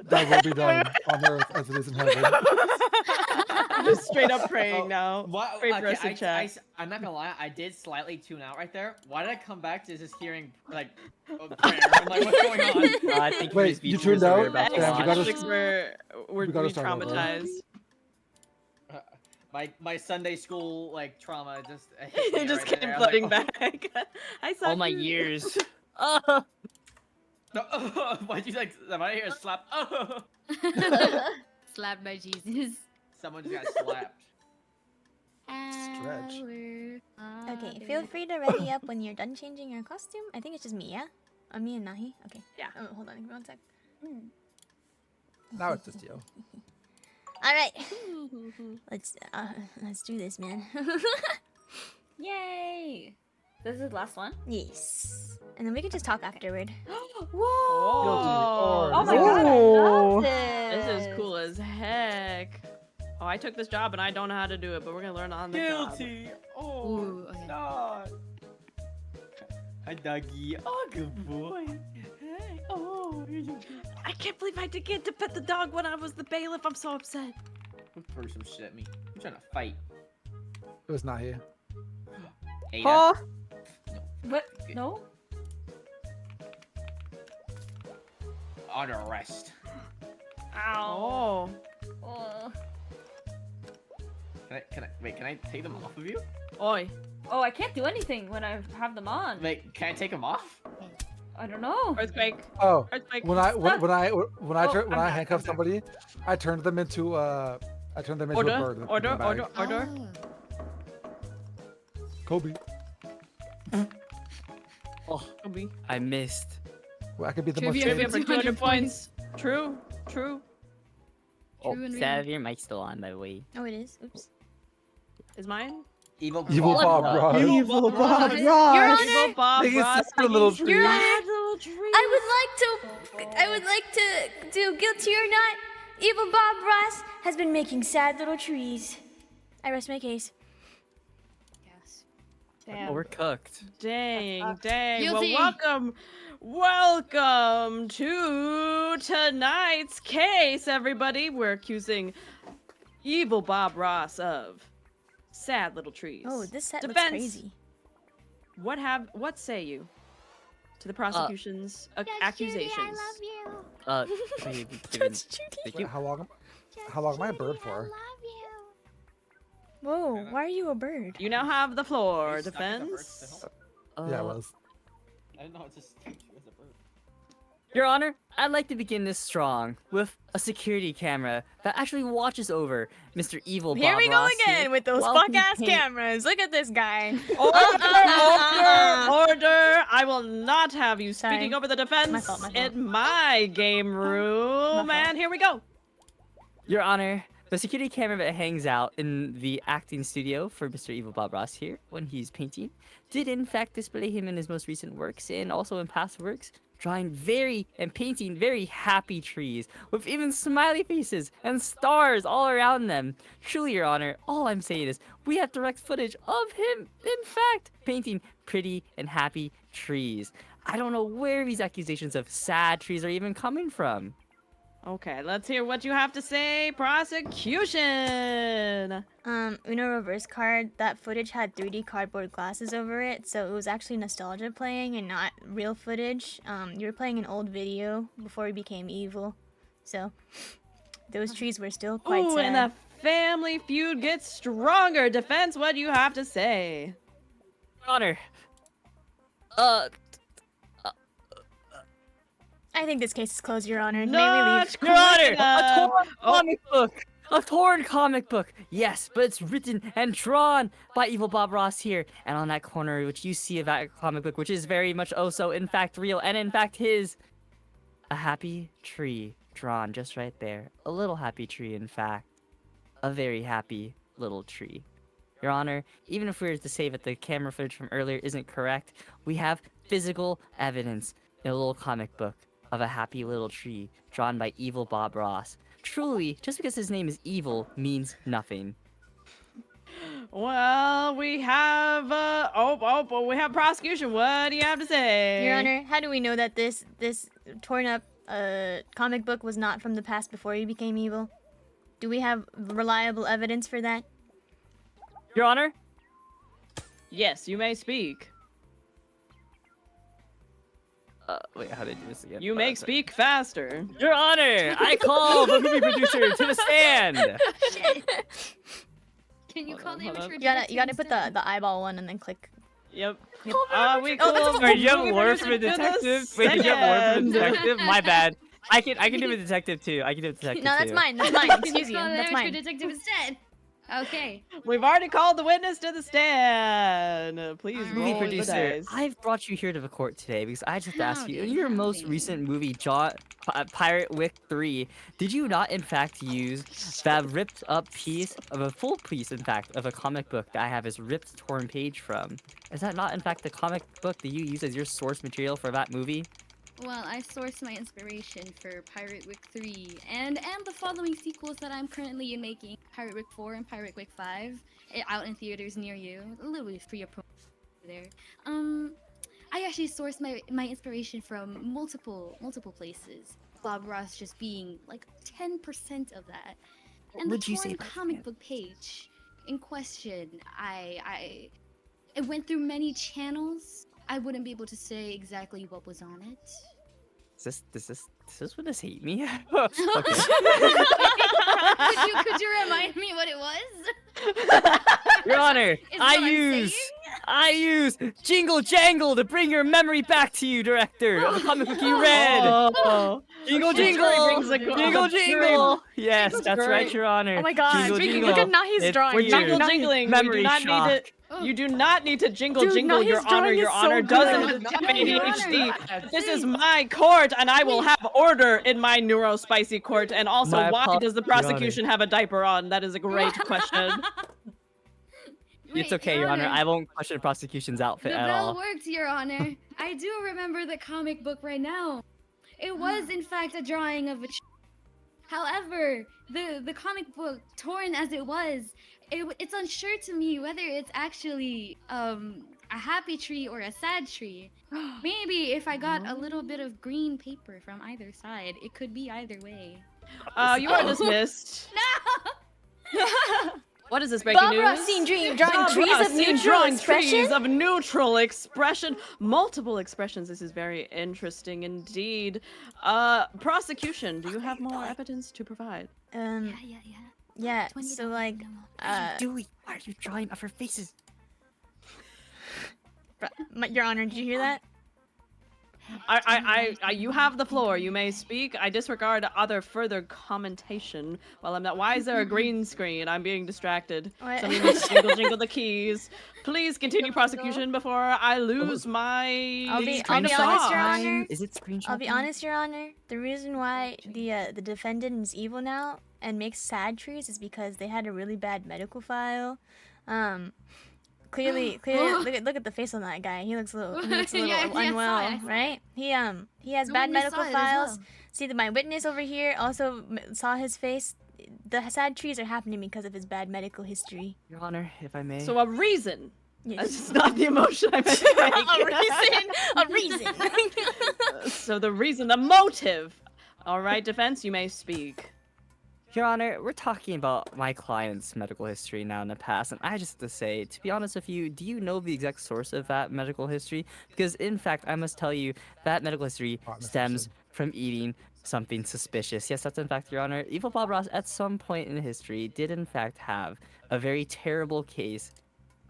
Thy will be done on earth as it is in heaven. Just straight up praying now. What? Pray for us in chat. I'm not gonna lie, I did slightly tune out right there. Why did I come back to just hearing like a prayer? I'm like, what's going on? I think Wait, you tuned out? The Yeah, we gotta- ex-Catholics were we gotta start over. re-traumatized. My Sunday school like trauma just hit me It just right came there. I was flooding like, back. I saw All my you. years. No, why'd you like? Am I hear a slap? Slapped by Jesus. Someone just got slapped. Stretch. Okay, feel free to ready up when you're done changing your costume. I think it's just me, yeah? Me and Nahi? Okay. Yeah. Oh, hold on, give me 1 sec. Now it's just you. Alright. Let's do this, man. Yay! This is the last one. Yes. And then we can just talk afterward. Whoa! Oh my Ooh. god, I love this. This is cool as heck. Oh, I took this job and I don't know how to do it, but we're gonna learn on the job. Guilty. Oh, Ooh, okay. God. Hi, Dougie. Oh, good boy. Hey. Oh, I can't believe I didn't get to pet the dog when I was the bailiff. I'm so upset. don't throw some shit at me. I'm trying to fight. It was not here. Ada. Oh, What? No? On arrest. Ow. Oh. Oh. Can I take them off of you? Oi. Oh, I can't do anything when I have them on. Wait, can I take them off? I don't know. Earthquake. Oh, Earthquake. when I I'm back, handcuff somebody, I turned them into a bird. Order. Kobe. Oh, Kobe. I missed. Well, I could be the Trivia most Trivia famous. for 200 points. True. Oh, True and real. Sav, your mic's still on, by the way. Oh, it is? Oops. Is mine? Evil Bob Ross. evil Bob Your Ross. Honor, Evil Bob Biggest Ross. sad little making tree. sad little tree. I would like to do guilty or not. Evil Bob Ross has been making sad little trees. I rest my case. Yes. Damn. Oh, we're cooked. Dang. Guilty. Well, welcome to tonight's case, everybody. We're accusing Evil Bob Ross of sad little trees. Oh, this set looks Defense. crazy. What say you to the prosecution's accusations? Maybe given... Thank Wait, you. how long am I a bird for? Whoa, why are you a bird? You now have the floor, You stuck as a bird defense. still? Yeah, it was. I didn't know it just stuck you as a bird. Your Honor, I'd like to begin this strong with a security camera that actually watches over Mr. Evil Here Bob we go Ross again here with those while fuck he ass paint- cameras. Look at this guy. Order! I will not have you Sorry. speaking over the defense My fault. in my game room. My fault. And here we go. Your Honor, the security camera that hangs out in the acting studio for Mr. Evil Bob Ross here when he's painting did in fact display him in his most recent works and also in past works, drawing and painting very happy trees with even smiley faces and stars all around them. Truly, Your Honor, all I'm saying is we have direct footage of him, in fact, painting pretty and happy trees. I don't know where these accusations of sad trees are even coming from. Okay, let's hear what you have to say, prosecution. Uno reverse card, that footage had 3D cardboard glasses over it, so it was actually nostalgia playing and not real footage. You were playing an old video before he became evil, so those trees were still quite Ooh, sad. and the family feud gets stronger. Defense, what do you have to say? Your Honor, I think this case is closed, Your Honor. May we Not leave? Your Honor, a enough. torn comic book! A torn comic book! Yes, but it's written and drawn by Evil Bob Ross here. And on that corner, which you see of that comic book, which is very much also in fact real, and in fact his, a happy tree drawn just right there. A little happy tree, in fact. A very happy little tree. Your Honor, even if we were to say that the camera footage from earlier isn't correct, we have physical evidence in a little comic book of a happy little tree drawn by Evil Bob Ross. Truly, just because his name is Evil means nothing. Well, we have we have prosecution. What do you have to say? Your Honor, how do we know that this torn up comic book was not from the past before he became evil? Do we have reliable evidence for that? Your Honor? Yes, you may speak. Wait, how did I do this again? You Hold on may a sec. speak faster. Your Honor, I call the movie producer to the stand. Can you Hold call on, the hold on. amateur You gotta put the eyeball one and then click. Yep. Yep. We Oh, call Wait, you have movie more from a producer to the detective? Wait, did you have more from a stand. detective? My bad. I can do a detective too. I can do a detective No, that's too. mine. That's mine. Excuse you. Call the That's amateur mine. detective instead. Okay. We've already called the witness to the stand. Please Movie roll the producer, dice. I've brought you here to the court today because I just have to ask you, in Howdy, your most howdy. recent movie, Pirate Wick 3, did you not in fact use that ripped up piece of a full piece, in fact, of a comic book that I have this ripped, torn page from? Is that not in fact the comic book that you use as your source material for that movie? Well, I sourced my inspiration for Pirate Wick 3 and the following sequels that I'm currently making, Pirate Wick 4 and Pirate Wick 5, out in theaters near you. A little bit for your promo there. I actually sourced my inspiration from multiple places. Bob Ross just being like 10% of that. And Would the you say torn that's comic it? book page in question, I went through many channels. I wouldn't be able to say exactly what was on it. Does this witness hate me? Okay. could you remind me what it was? Your Honor, Is what I'm I use Jingle Jangle to bring your memory back to you, director, of the comic book you read. Oh. Jingle The jury Jingle! brings the- Jingle the jury- Jingle! Yes, that's jury- right, Your Honor. Oh my God! Jingle Jingle. Look at Nahi's It's drawing. for We're jingle you. jingling. Memory We do not shock. need to. You do not need to jingle Dude, jingle, Nahi's Your Honor. drawing Your is so Honor good. doesn't No, have Your ADHD. Honor. This is my court, and I will have order in my neurospicy court. And also, My why apo- does the Your Honor. prosecution have a diaper on? That is a great question. It's okay, Your Honor. I won't question the prosecution's outfit The at bell all. worked, Your Honor. I do remember the comic book right now. It was, in fact, a drawing of a. However, the comic book, torn as it was, it's unsure to me whether it's actually a happy tree or a sad tree. Maybe if I got a little bit of green paper from either side, it could be either way. You are dismissed. No! What is this breaking Bob news? Ross seen drawing trees Ross of seen neutral drawing expression. trees of neutral expression, multiple expressions. This is very interesting indeed. Prosecution, do you have more evidence to provide? Yeah. So like, Dewey, why are you drawing of her faces? Your Honor, did you hear that? You have the floor. You may speak. I disregard other further commentation while I'm not. Why is there a green screen? I'm being distracted. What? Somebody needs to jingle the keys. Please continue prosecution before I lose my. I'll be train of honest, Your thought. Honor. Is it screenshot? I'll be honest, Your Honor. The reason why the defendant is evil now and makes sad trees is because they had a really bad medical file. Clearly, look at the face on that guy. He looks a little Yeah, unwell, I saw it. right? He has The bad witness medical saw it as files. well. See, my witness over here also saw his face. The sad trees are happening because of his bad medical history. Your Honor, if I may. So a reason. Yes. That's just not the emotion I meant to make. A reason. So the reason, the motive. All right, defense, you may speak. Your Honor, we're talking about my client's medical history now in the past, and I just have to say, to be honest with you, do you know the exact source of that medical history? Because, in fact, I must tell you, that medical history stems from eating something suspicious. Yes, that's in fact, Your Honor. Evil Bob Ross, at some point in history, did in fact have a very terrible case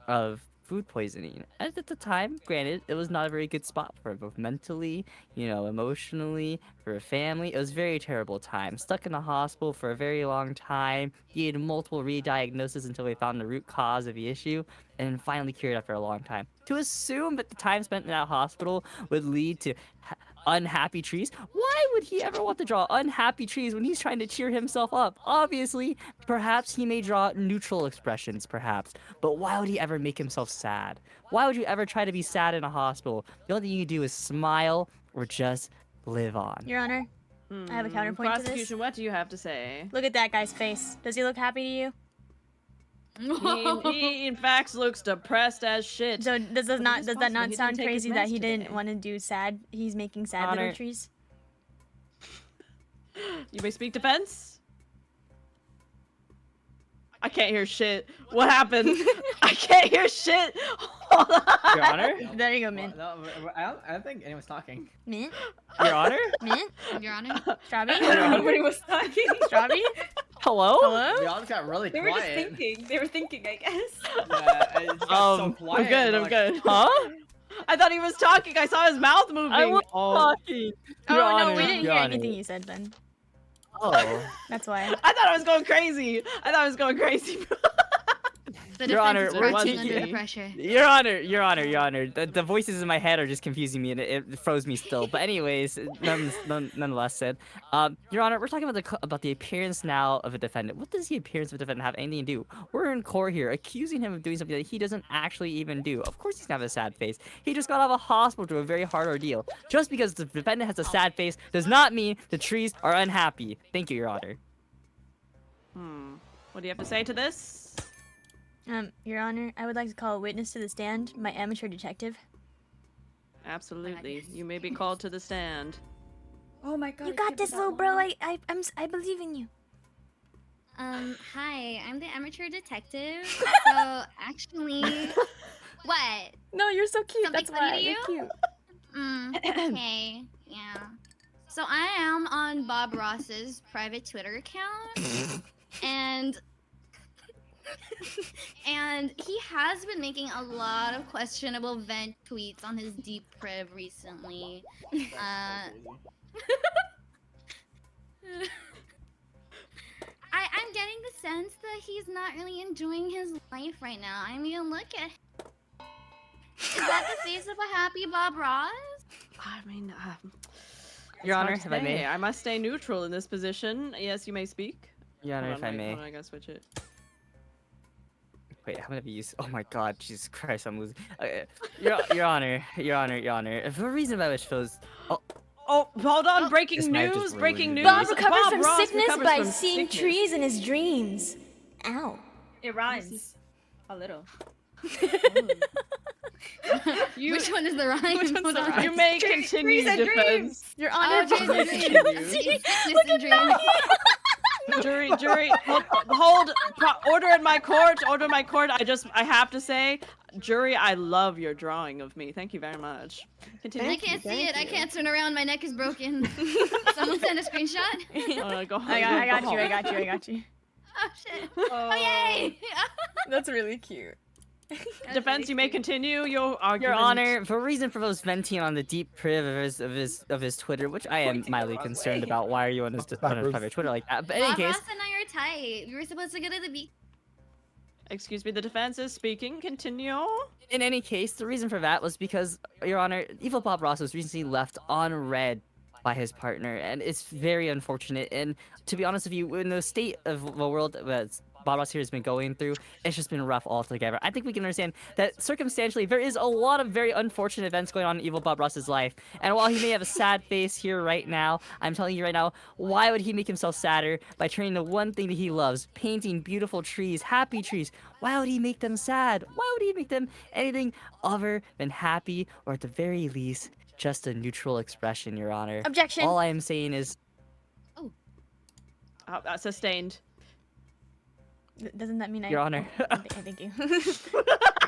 of food poisoning. And at the time, granted, it was not a very good spot for him, both mentally, emotionally, for a family. It was a very terrible time. Stuck in the hospital for a very long time. He had multiple re-diagnoses until they found the root cause of the issue, and finally cured after a long time. To assume that the time spent in that hospital would lead to unhappy trees? Why would he ever want to draw unhappy trees when he's trying to cheer himself up? Obviously, perhaps he may draw neutral expressions, perhaps. But why would he ever make himself sad? Why would you ever try to be sad in a hospital? The only thing you do is smile or just live on. Your Honor, I have a counterpoint to this. Prosecution, what do you have to say? Look at that guy's face. Does he look happy to you? He in fact looks depressed as shit. So does that not He sound didn't take his crazy that meds he didn't today. want to do sad? He's making sad Honor. little trees. You may speak defense. I can't hear shit. What happened? I can't hear shit. Hold on. Your Honor? There you go, Mint. No, I don't think anyone's talking. Mint? Your Honor? Mint? Your Honor. Strawberry? Nobody was talking. Strawberry? Hello? Hello? They all just got really They were just quiet. thinking. They were thinking, I guess. Yeah, it just got so quiet. I'm good. and I'm like, good. Huh? I thought he was talking. I saw his mouth moving. I was Oh. talking. Oh Your no, Honor, we didn't Your hear Honor. anything you said then. Oh. That's why. I thought I was going crazy. The Your Honor, defense is we're crouching taking- under the pressure. Your Honor. The voices in my head are just confusing me, and it froze me still. But anyways, nonetheless said, Your Honor, we're talking about the appearance now of a defendant. What does the appearance of a defendant have anything to do? We're in court here, accusing him of doing something that he doesn't actually even do. Of course he's gonna have a sad face. He just got out of a hospital through a very hard ordeal. Just because the defendant has a sad face does not mean the trees are unhappy. Thank you, Your Honor. What do you have to say to this? Your Honor, I would like to call a witness to the stand, my amateur detective. Absolutely. You may be called to the stand. Oh my god. You I got can't this, be that little bro. long. I believe in you. Hi, I'm the amateur detective. So actually, what? No, you're so cute. Something That's funny why to you're you? cute. Okay, yeah. So I am on Bob Ross's private Twitter account, and he has been making a lot of questionable vent tweets on his deep crib recently. I'm getting the sense that he's not really enjoying his life right now. I mean, look at him. Is that the face of a happy Bob Ross? I mean, Your Honor, hard to if I may. say. I must stay neutral in this position. Yes, you may speak. Your Honor, Hold if on, I wait, may. hold on, I gotta switch it. Wait, how many of you? Oh my God, Jesus Christ, I'm losing. Your Honor. For a reason by which shows. Oh, hold on! Breaking This might have news! just Breaking ruined news! it. Bob recovers Bob from Ross sickness recovers by from seeing sickness. trees in his dreams. Ow. It rhymes. A little. Which one is the rhyme? Which one's Hold the on. rhyme? You may Trees continue and defense. dreams. Your Oh, Honor, trees and dreams. Sickness and dreams. Jury, hold, order in my court, order in my court. I have to say, jury, I love your drawing of me. Thank you very much. Continue. I can't see it. I can't turn around. My neck is broken. Someone send a screenshot. Go I got you. Oh shit. Oh yay! That's really cute. Defense, you may continue your argument. Your Honor, for reason for those venting on the deep priv of his Twitter, which I am mildly concerned about. Why are you on his private Twitter like that? But in any case, Ross and I are tight. We were supposed to go to the beach. Excuse me, the defense is speaking. Continue. in any case, the reason for that was because, Your Honor, Evil Bob Ross was recently left on red by his partner, and it's very unfortunate. And to be honest with you, in the state of the world that Bob Ross here has been going through, it's just been rough altogether. I think we can understand that circumstantially, there is a lot of very unfortunate events going on in Evil Bob Ross's life. And while he may have a sad face here right now, I'm telling you right now, why would he make himself sadder by turning the one thing that he loves, painting beautiful trees, happy trees? Why would he make them sad? Why would he make them anything other than happy, or at the very least, just a neutral expression, Your Honor? Objection. All I am saying is... Sustained. Doesn't that mean Your Honor. Thank you.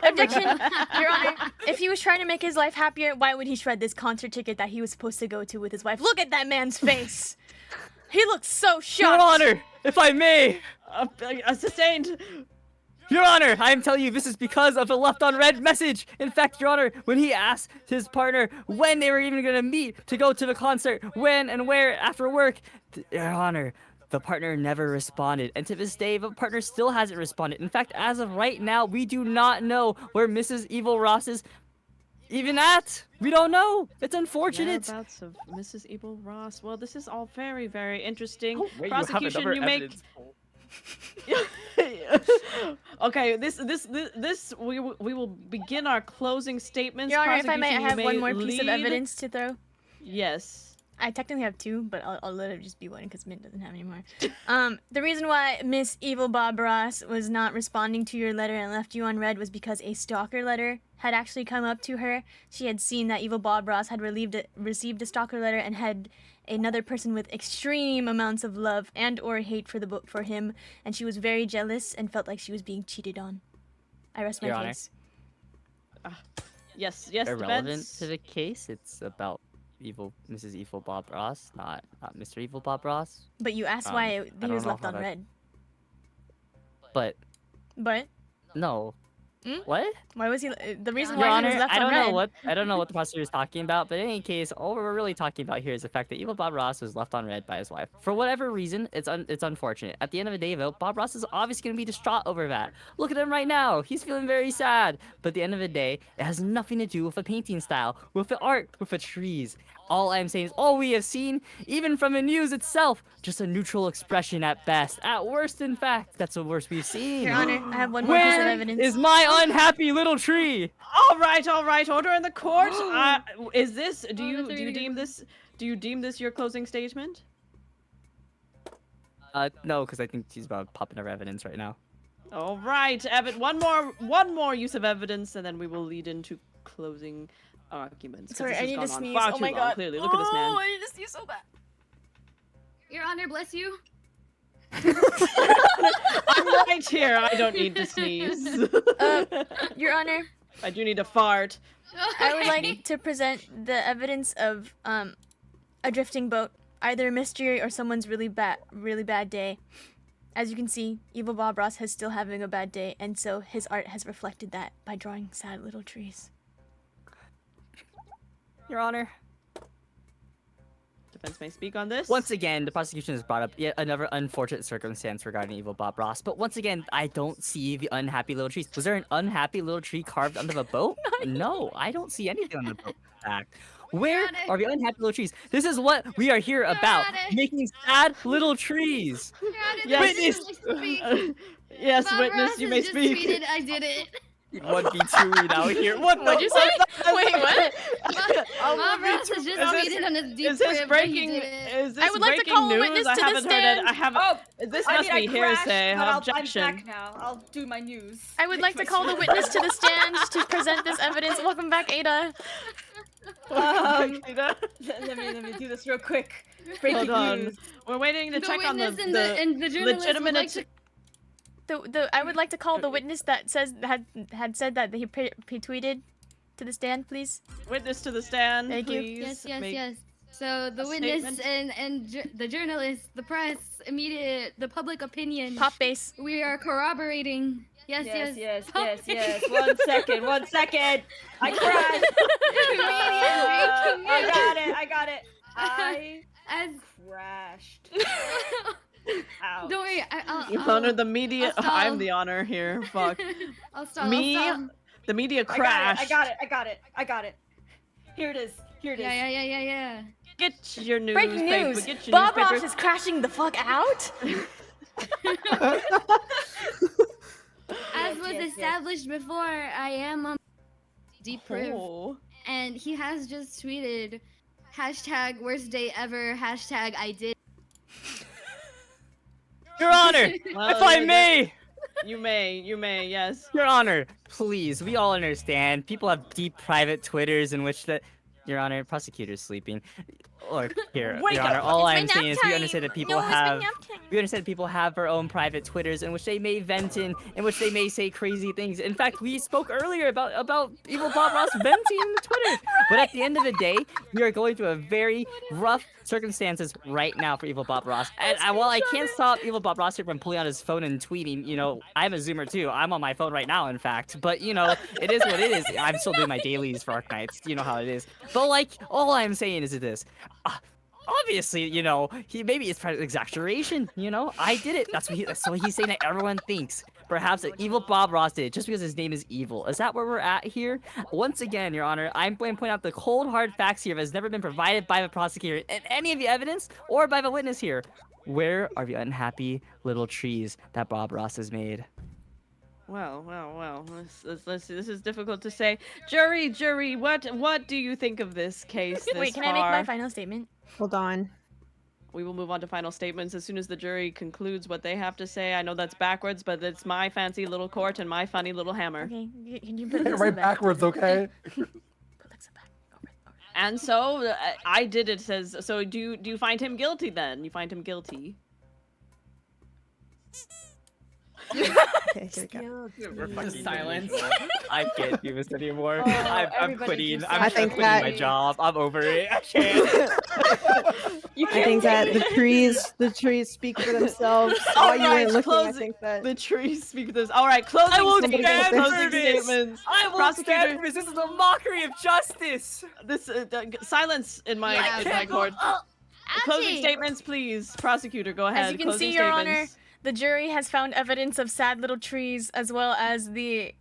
Objection, Your Honor. If he was trying to make his life happier, why would he shred this concert ticket that he was supposed to go to with his wife? Look at that man's face. He looks so shocked. Your Honor, if I may. Sustained. Your Honor, I am telling you, this is because of a left on red message. In fact, Your Honor, when he asked his partner when they were even going to meet to go to the concert, when and where after work, Your Honor, the partner never responded. And to this day, the partner still hasn't responded. In fact, as of right now, we do not know where Mrs. Evil Ross is even at. We don't know. It's unfortunate. Whereabouts of Mrs. Evil Ross. Well, this is all very, very interesting. Oh, wait, Prosecution, you make... Okay, we will begin our closing statements. Your Honor, if I may, I have one more lead. piece of evidence to throw. Yes. I technically have two, but I'll let it just be one because Mint doesn't have any more. The reason why Miss Evil Bob Ross was not responding to your letter and left you on red was because a stalker letter had actually come up to her. She had seen that Evil Bob Ross had received a stalker letter and had another person with extreme amounts of love and or hate for him, and she was very jealous and felt like she was being cheated on. I rest my Your Honor. case. Yes, Irrelevant defense. to the case. It's about Mrs. Evil Bob Ross, not Mr. Evil Bob Ross. But you asked why he was left on red. But no. What? Why was he? The reason Your why Honor, he was left I on don't red. I don't know what the prosecutor is talking about, but in any case, all we're really talking about here is the fact that Evil Bob Ross was left on red by his wife. For whatever reason, it's unfortunate. At the end of the day, though, Bob Ross is obviously going to be distraught over that. Look at him right now. He's feeling very sad. But at the end of the day, it has nothing to do with the painting style, with the art, with the trees. All I'm saying is all we have seen, even from the news itself, just a neutral expression at best. At worst, in fact, that's the worst we've seen. Your Honor, I have one more piece of evidence. Where is my unhappy little tree? All right. Order in the court. Is this? Do you deem this your closing statement? No, because I think she's about popping her evidence right now. All right, Evan. One more use of evidence, and then we will lead into closing arguments. Sorry, I need to sneeze. Far Oh too my long, god. Clearly, look at this man. Oh, I need to sneeze so bad. Your Honor, bless you. I'm right here. I don't need to sneeze. Your Honor, I do need a fart. I would like to present the evidence of a drifting boat, either a mystery or someone's really bad day. As you can see, Evil Bob Ross is still having a bad day, and so his art has reflected that by drawing sad little trees. Your Honor. Defense may speak on this. Once again, the prosecution has brought up yet another unfortunate circumstance regarding Evil Bob Ross. But once again, I don't see the unhappy little trees. Was there an unhappy little tree carved under the boat? No, I don't see anything on the boat. In fact, where are the unhappy little trees? This is what we are here about, making sad little trees. Yes. Witness. Yes, Bob witness, Ross you has may just speak. tweeted, I did it. 1v2 out here. What'd you say? Wait, what? Bob Ross has just tweeted on his deep Is this crib, breaking? but he did it. Is this I would like to breaking call a news? witness I to the haven't heard it. stand. I haven't. This must be hearsay. Objection. I'm back now. I'll do my news. I would like to call the witness to the stand to present this evidence. Welcome back, Ada. Let me do this real quick. Breaking Hold on. news. We're waiting to The check on the witness and the journalist would legitimate. like to... I would like to call the witness that had said that he tweeted to the stand, please. Witness to the stand, Thank you. please. Yes. So the A witness statement? and the journalist, the press, the public opinion. Pop base. We are corroborating. Yes, yes. Yes. Pop Yes. base. 1 second. 1 second. I crashed. I got it. I As crashed. Ouch. don't worry, You I'll honor the media. I'll I'm stall. the honor here. Fuck. I'll stall. Me, I'll stall. the media I crashed. got it. Here it is. Yeah. Get your Breaking newspaper. news. Get your Bob newspaper. Ross is crashing the fuck out. As was established before, I am deep proof. Oh. And he has just tweeted hashtag worst day ever, hashtag I did. Your Honor, Well, if I you're may. You may, yes. Your Honor, please, we all understand. People have deep private Twitters in which that, Your Honor, prosecutor's sleeping. Or here, Wake Your up. Honor, all It's I'm my saying nap is we time. understand that people No, it's my have nap time. we understand that people have their own private Twitters in which they may vent in which they may say crazy things. In fact, we spoke earlier about evil Bob Ross venting in Twitter. But at the end of the day, we are going through a very rough circumstances right now for evil Bob Ross. And while I can't stop evil Bob Ross here from pulling out his phone and tweeting, you know, I'm a Zoomer too. I'm on my phone right now, in fact. But you know, it is what it is. I'm still doing my dailies for Arc Knights. You know how it is. But like, all I'm saying is this. Obviously, you know, maybe it's private exaggeration, you know? I did it. That's what he's saying that everyone thinks. Perhaps that evil Bob Ross did it just because his name is evil. Is that where we're at here? Once again, Your Honor, I'm going to point out the cold, hard facts here that has never been provided by the prosecutor in any of the evidence or by the witness here. Where are the unhappy little trees that Bob Ross has made? Well. This is difficult to say. Jury, what do you think of this case? Wait, can I make my final statement? Hold on. We will move on to final statements as soon as the jury concludes what they have to say. I know that's backwards, but it's my fancy little court and my funny little hammer. Okay, can you put Hey, this right back? backwards, okay? Put Alexa back. Over. And so I did it. Says so. Do you find him guilty then? You find him guilty. Okay, here we go. Just silence. I can't do this anymore. Oh, I'm everybody quitting. keeps I'm I think quitting that- my job. I'm over it. I can't. I think that the trees speak for themselves. While you Alright, weren't looking, I closing. think that The trees speak for this. All right, closing I won't statements. stand for Closing this. statements. I will Prosecutor- stand for this. This is a mockery of justice. This silence in my court. Closing Ouchie. statements, please. Prosecutor, go ahead. As you can Closing see, Your Honor, statements. the jury has found evidence of sad little trees, as well as the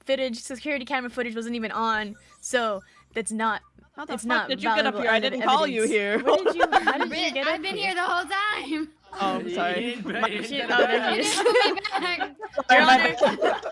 footage, security camera footage wasn't even on, so that's not. How the It's fuck not did you get up valuable here? I didn't call you evidence. here. How did you get up I've been here the whole time. Oh, I'm sorry. Shit, oh, there he is. Put me back.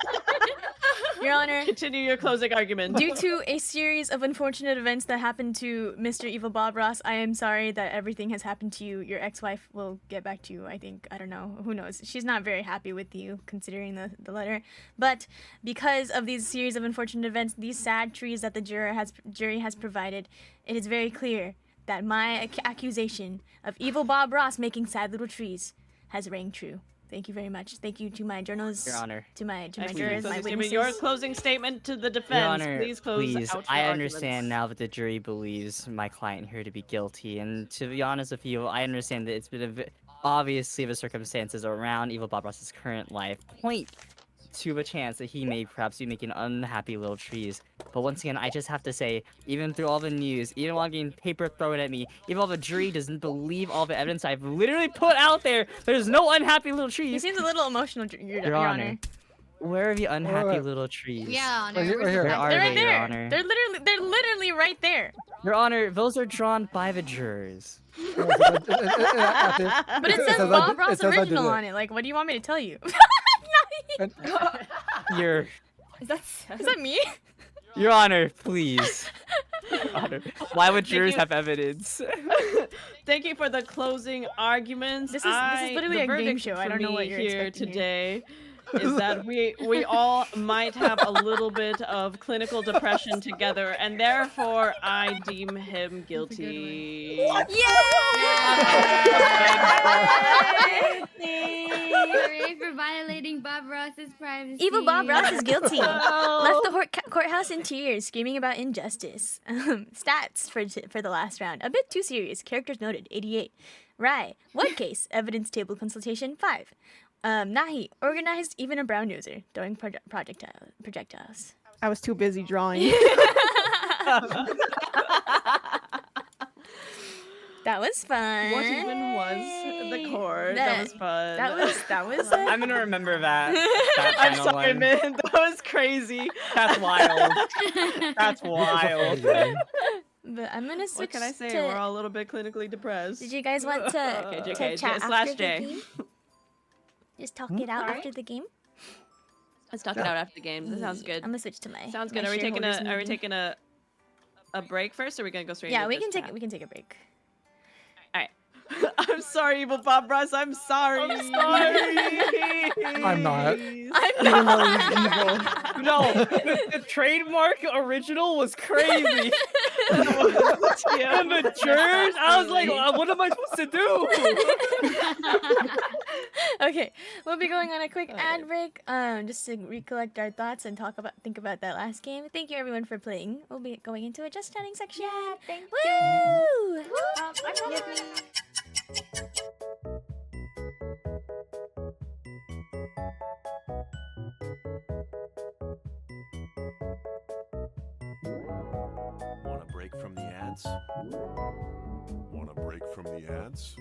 Your Honor, Continue your closing argument. due to a series of unfortunate events that happened to Mr. Evil Bob Ross, I am sorry that everything has happened to you. Your ex-wife will get back to you, I think. I don't know. Who knows? She's not very happy with you, considering the letter. But because of these series of unfortunate events, these sad trees that the jury has provided, it is very clear that my accusation of Evil Bob Ross making sad little trees has rang true. Thank you very much. Thank you to my journalists, Your Honor. to my Excellent. jurors, my Closing statement. witnesses. Your closing statement to the defense. Your Honor, please close please, out your I arguments. understand now that the jury believes my client here to be guilty, and to be honest with you, I understand that it's been obviously the circumstances around Evil Bob Ross's current life point to a chance that he may perhaps be making unhappy little trees. But once again, I just have to say, even through all the news, even while I'm getting paper thrown at me, even while the jury doesn't believe all the evidence I've literally put out there, there's no unhappy little He trees. seems a little emotional, Your Honor. Where are the unhappy Wait. little trees? Yeah, Honor. Right here, where's right here. the Where fact? are They're right they, Your there. Honor? They're literally right there. Your Honor, those are drawn by the jurors. But it says Bob Ross says I did original it. on it. Like, what do you want me to tell you? And- Your Is that Is that me? Your Honor, please. Your Honor, why would jurors you. have evidence? Thank you for the closing arguments. This is literally the a game verdict show. I for don't know me what you're here expecting today. is that we all might have a little bit of clinical depression together, and therefore I deem him guilty. Hooray for violating Bob Ross's privacy. Evil Bob Ross is guilty. No. Left the courthouse in tears, screaming about injustice. Stats for the last round. A bit too serious. Characters noted, 88. Rai, what case? Evidence table consultation, 5. Nahi, organized, even a brown user, throwing projectiles. I was too busy drawing. That was fun. What even was the chord? That was fun. That was. I'm gonna remember that. I'm final sorry, one. man. That was crazy. That's wild. That's wild. But I'm gonna switch. What can I say? to... We're all a little bit clinically depressed. Did you guys want to, Okay, to JK, chat slash after J. the game? Just talk it out after the game. Let's talk it out after the game. That sounds good. I'm gonna switch to my. Sounds my good. Are we taking shareholders a meeting. a break first, or are we gonna go straight? Yeah, into we this can take chat? we can take a break. All right. I'm sorry, evil Bob Ross. I'm sorry. I'm sorry. I'm not. I'm Even not. though he's evil. No, the trademark original was crazy. And the jurors, I was like, what am I supposed to do? Okay, we'll be going on a quick ad break, just to recollect our thoughts and think about that last game. Thank you everyone for playing. We'll be going into a just chatting section. Thank Woo! Want a break from the ads? Want a break from the ads?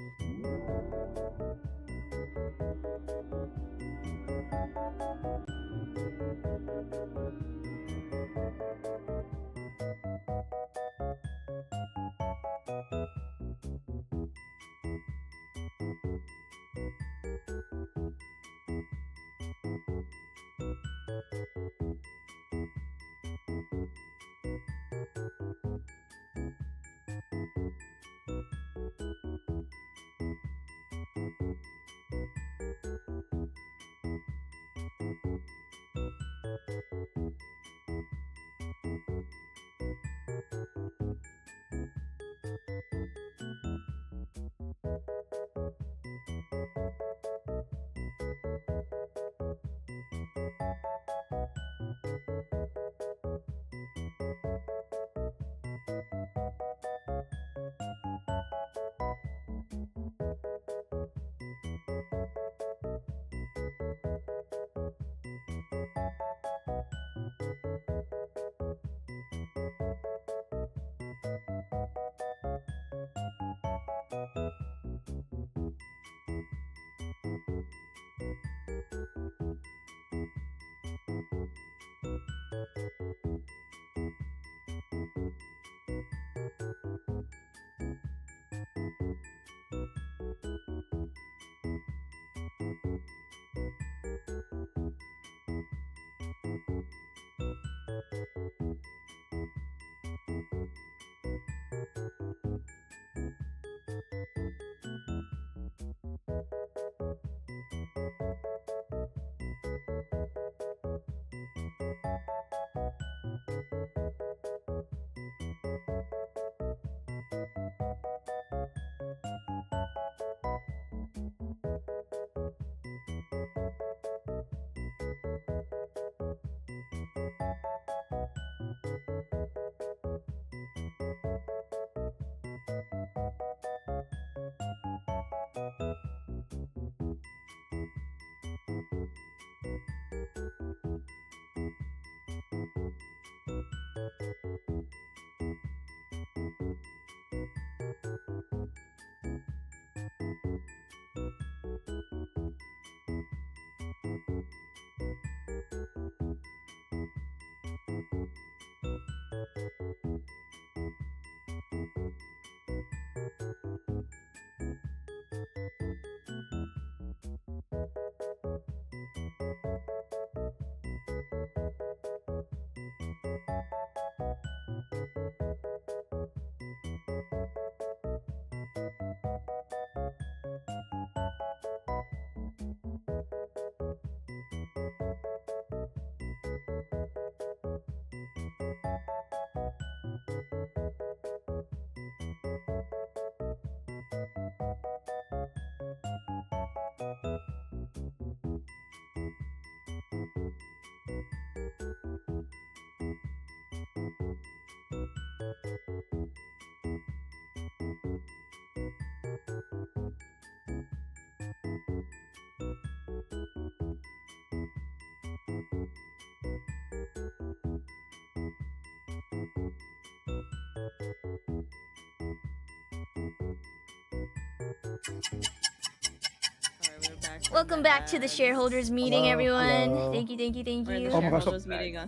Welcome back to the shareholders meeting, Hello, everyone. hello. Thank you. We're in the Oh my gosh, shareholders meeting.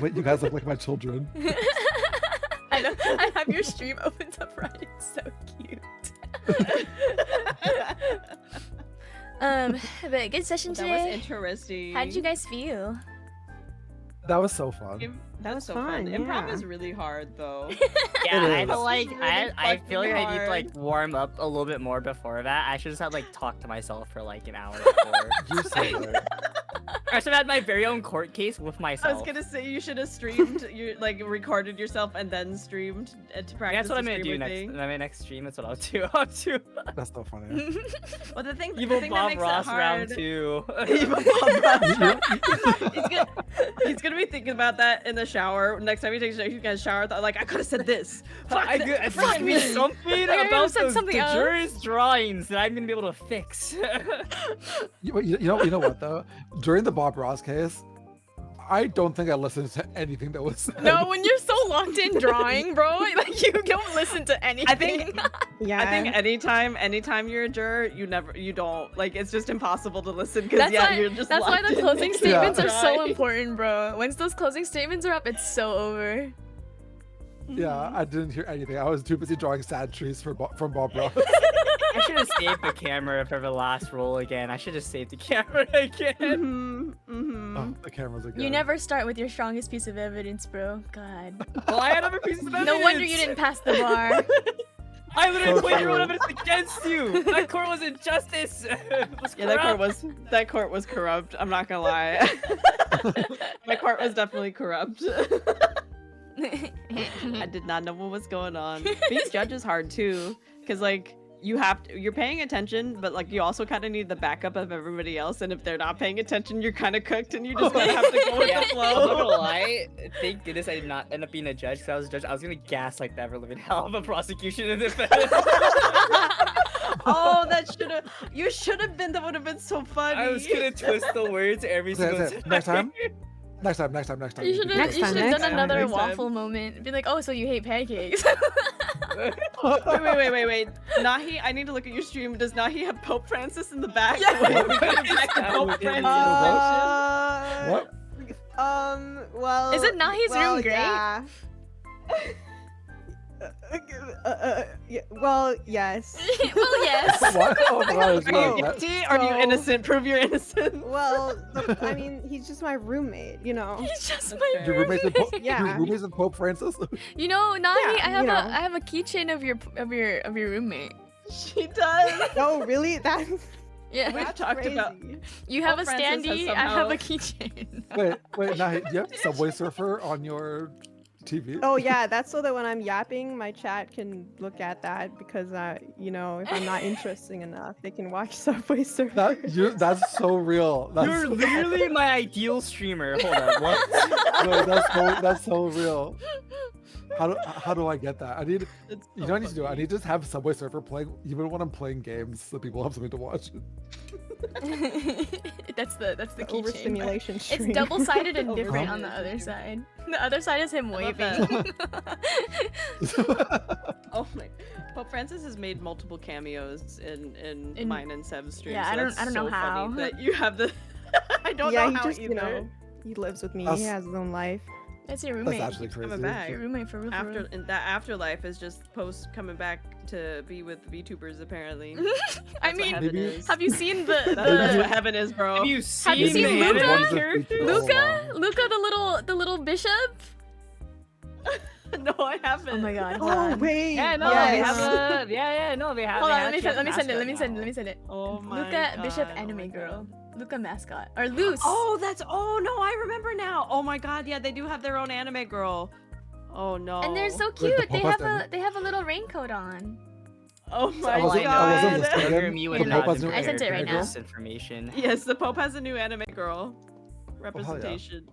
Wait, you guys look like my children. I know. I have your stream opened up right. It's so cute. But good session That today. was interesting. How did you guys feel? That was so fun. That was so fun, fun. Improv yeah. is really hard though. Yeah, It I is. feel like This is I really feel like I need to fucking like warm up a little bit more before that. I should just have like talked to myself for like an hour before. You said it. I should have had my very own court case with I myself. was gonna say you should have streamed, you like recorded yourself and then streamed to practice. That's what I'm the gonna do streamer next. thing. My next stream. That's what I'll do. I'll do. That's so funny. Well, the thing Evil that Bob makes Ross it hard. round 2. Evil Bob Ross. He's gonna be thinking about that in the shower next time he takes a shower. Like I could have said this. Fuck, I that, could fuck me me. something I about said those something else. jurors' drawings that I'm gonna be able to fix. You know what though? During the Bob Ross case, I don't think I listened to anything that was said. No, when you're so locked in drawing, bro, like you don't listen to anything. I think Yeah. I think anytime you're a juror, you don't like. It's just impossible to listen because that's why, you're just. that's why locked the in closing there. statements are so Right. important, bro. Once those closing statements are up, it's so over. Yeah, I didn't hear anything. I was too busy drawing sad trees from Bob Ross. I should have saved the camera for the last roll again. I should have saved the camera again. Oh, the cameras again. You never start with your strongest piece of evidence, bro. God. Well, I had other pieces of evidence. No wonder you didn't pass the bar. I literally So put your own true. evidence against you. That court was injustice. It was Yeah, corrupt. that court was corrupt. I'm not gonna lie. My court was definitely corrupt. I did not know what was going on. Being judge is hard too, because like you're paying attention, but like you also kind of need the backup of everybody else, and if they're not paying attention, you're kind of cooked, and you just kind of have to go with Yeah, the I'm not gonna flow. lie. Thank goodness I did not end up being a judge. Because I was a judge. I was gonna gaslight the ever living hell of a prosecution and defense. Oh, you should have been. That would have been so funny. I was gonna twist the words every single That's time. it. Next time. Next time. You should Next time, have next done time, another next time. waffle moment. Be like, oh, so you hate pancakes? Wait. Nahi, I need to look at your stream. Does Nahi have Pope Francis in the back? Yeah. We gotta back the Pope Francis. What? Well. Is it Nahi's room great? Yeah. Yeah, well, yes. Well, yes. What? Oh my gosh, Are no, you that- guilty? Are you So- innocent? Prove you're innocent. Well, I mean, he's just my roommate, you know. He's just That's my fair. Your roommate's with Yeah. your roommate's with Pope Francis? You know, Nahi, Yeah, you know. I have a keychain of your roommate. She does. Oh, really? That's Yeah. We've talked about. crazy. You have a Pope Francis has standee. I have a somehow- keychain. Wait, Nahi, do you have Subway Surfer on your TV? Oh yeah, that's so that when I'm yapping, my chat can look at that because you know, if I'm not interesting enough, they can watch Subway Surfer. That's so real. That's You're so, literally my ideal streamer. Hold on, what? wait, that's so real. How do I get that? I need It's you so know what I need to do? I funny. need to just have Subway Surfer playing even when I'm playing games so people have something to watch. That's the The keychain. overstimulation It's stream. double-sided and different on the other Overstimulation. side. The other side is him I love waving. Oh my. Pope Francis has made multiple cameos in In- mine and Sev's stream. Yeah, so I don't- that's I don't know so funny how. that you have the. I don't yeah, know he how just, either. you know, he lives with me. That's- He has his own life. That's your That's roommate. actually Coming crazy. back. Your roommate for real. for After real. in that afterlife is just post coming back to be with VTubers apparently. I That's what mean, heaven Maybe- is. have you seen the That's what heaven is, bro. Have you seen, you seen the Luca? anime character? Luca, the little bishop? No, I haven't. Oh my god. Hold Oh on. wait. Yeah, no, yes. they have a, yeah, no, they have. Hold they on, have let me she has send a it. Let me mascot send it. now. Let me send it. Oh my Luca god. Bishop oh anime my girl. God. Luca mascot or Loose. Oh, no, I remember now. Oh my god, yeah, they do have their own anime girl. Oh no. And they're so Wait, cute. the They Pope have has they have a little raincoat on. Oh my I wasn't- I god. wasn't listening. You're me when The not Pope has I sent it right prepared now. for this information. Yes, the Pope has a new anime girl Oh, hell yeah. representation.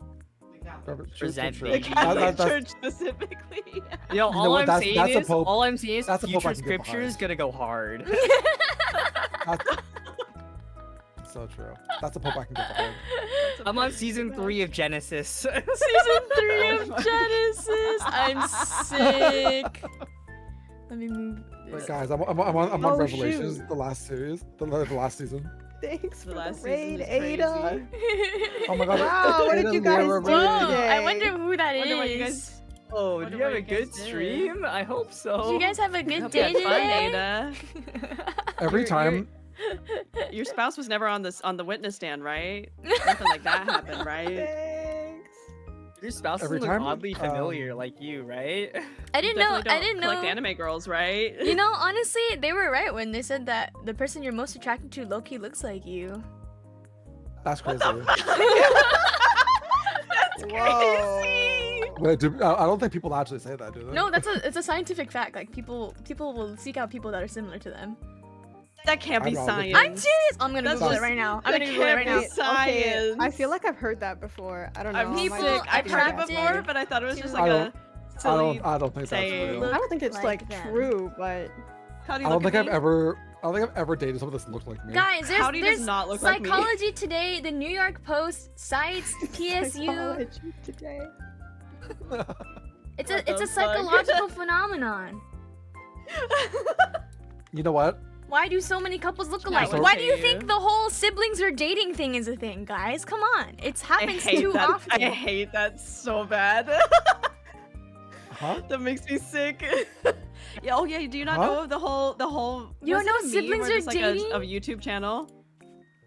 Present The baby. Catholic That's- Church specifically. Yo, know all what, I'm that's- saying that's a is, Pope- all I'm saying is, that's a Pope I future can get scripture is behind. gonna go hard. That's so true. That's a Pope I can get behind. I'm on season 3 of Genesis. Season 3 of Genesis. I'm sick. Let me move. Wait, This. guys, I'm on Oh, Revelations, shoot. the last series, the last season. Thanks The for last the raid, season is Ada. crazy. Oh my god. Wow, what did Ada you guys Lira do raid. today? I wonder who that Wonder what you is. guys- Oh, Wonder did you have what a you guys good did. stream? I hope so. Did you guys have a good Hope you day had fun, today? Ada. Every You're- time. Your spouse was never on the witness stand, right? Nothing like that happened, right? Thanks. Your spouse Every look time, oddly familiar, like you, right? I didn't You know. definitely I don't didn't collect know. anime girls, right? You know, honestly, they were right when they said that the person you're most attracted to low-key looks like you. That's crazy. That's crazy. Wait, I don't think people actually say that, do they? No, it's a scientific fact. Like people will seek out people that are similar to them. That can't be I'm wrong. science. I'm serious. I'm gonna That's Google it just- right now. I'm that gonna Google it right can't now. be science. I feel like I've heard that before. I don't know. I'm I sick. might- I've heard it attracted before, but I thought it was just to- like I a don't- silly I don't think that's saying. real. I don't think it's like like them. true, but How do I you don't look think at I've me? ever. I don't think I've ever dated someone that looked like me. Guys, there's, Howdy does there's not look like me. Psychology Today, the New York Post, Sites, PSU. Psychology today. It's What a the fuck? psychological phenomenon. You know what? Why do so many couples look Should alike? I Why do you say think you? the whole siblings are dating thing is a thing, guys? Come on, it I happens hate too that. often. I hate that so bad. Huh? That makes me sick. Yeah, oh yeah, do you not Huh? know of the whole? You don't was it know a meme siblings where are there's, like, dating? a YouTube channel,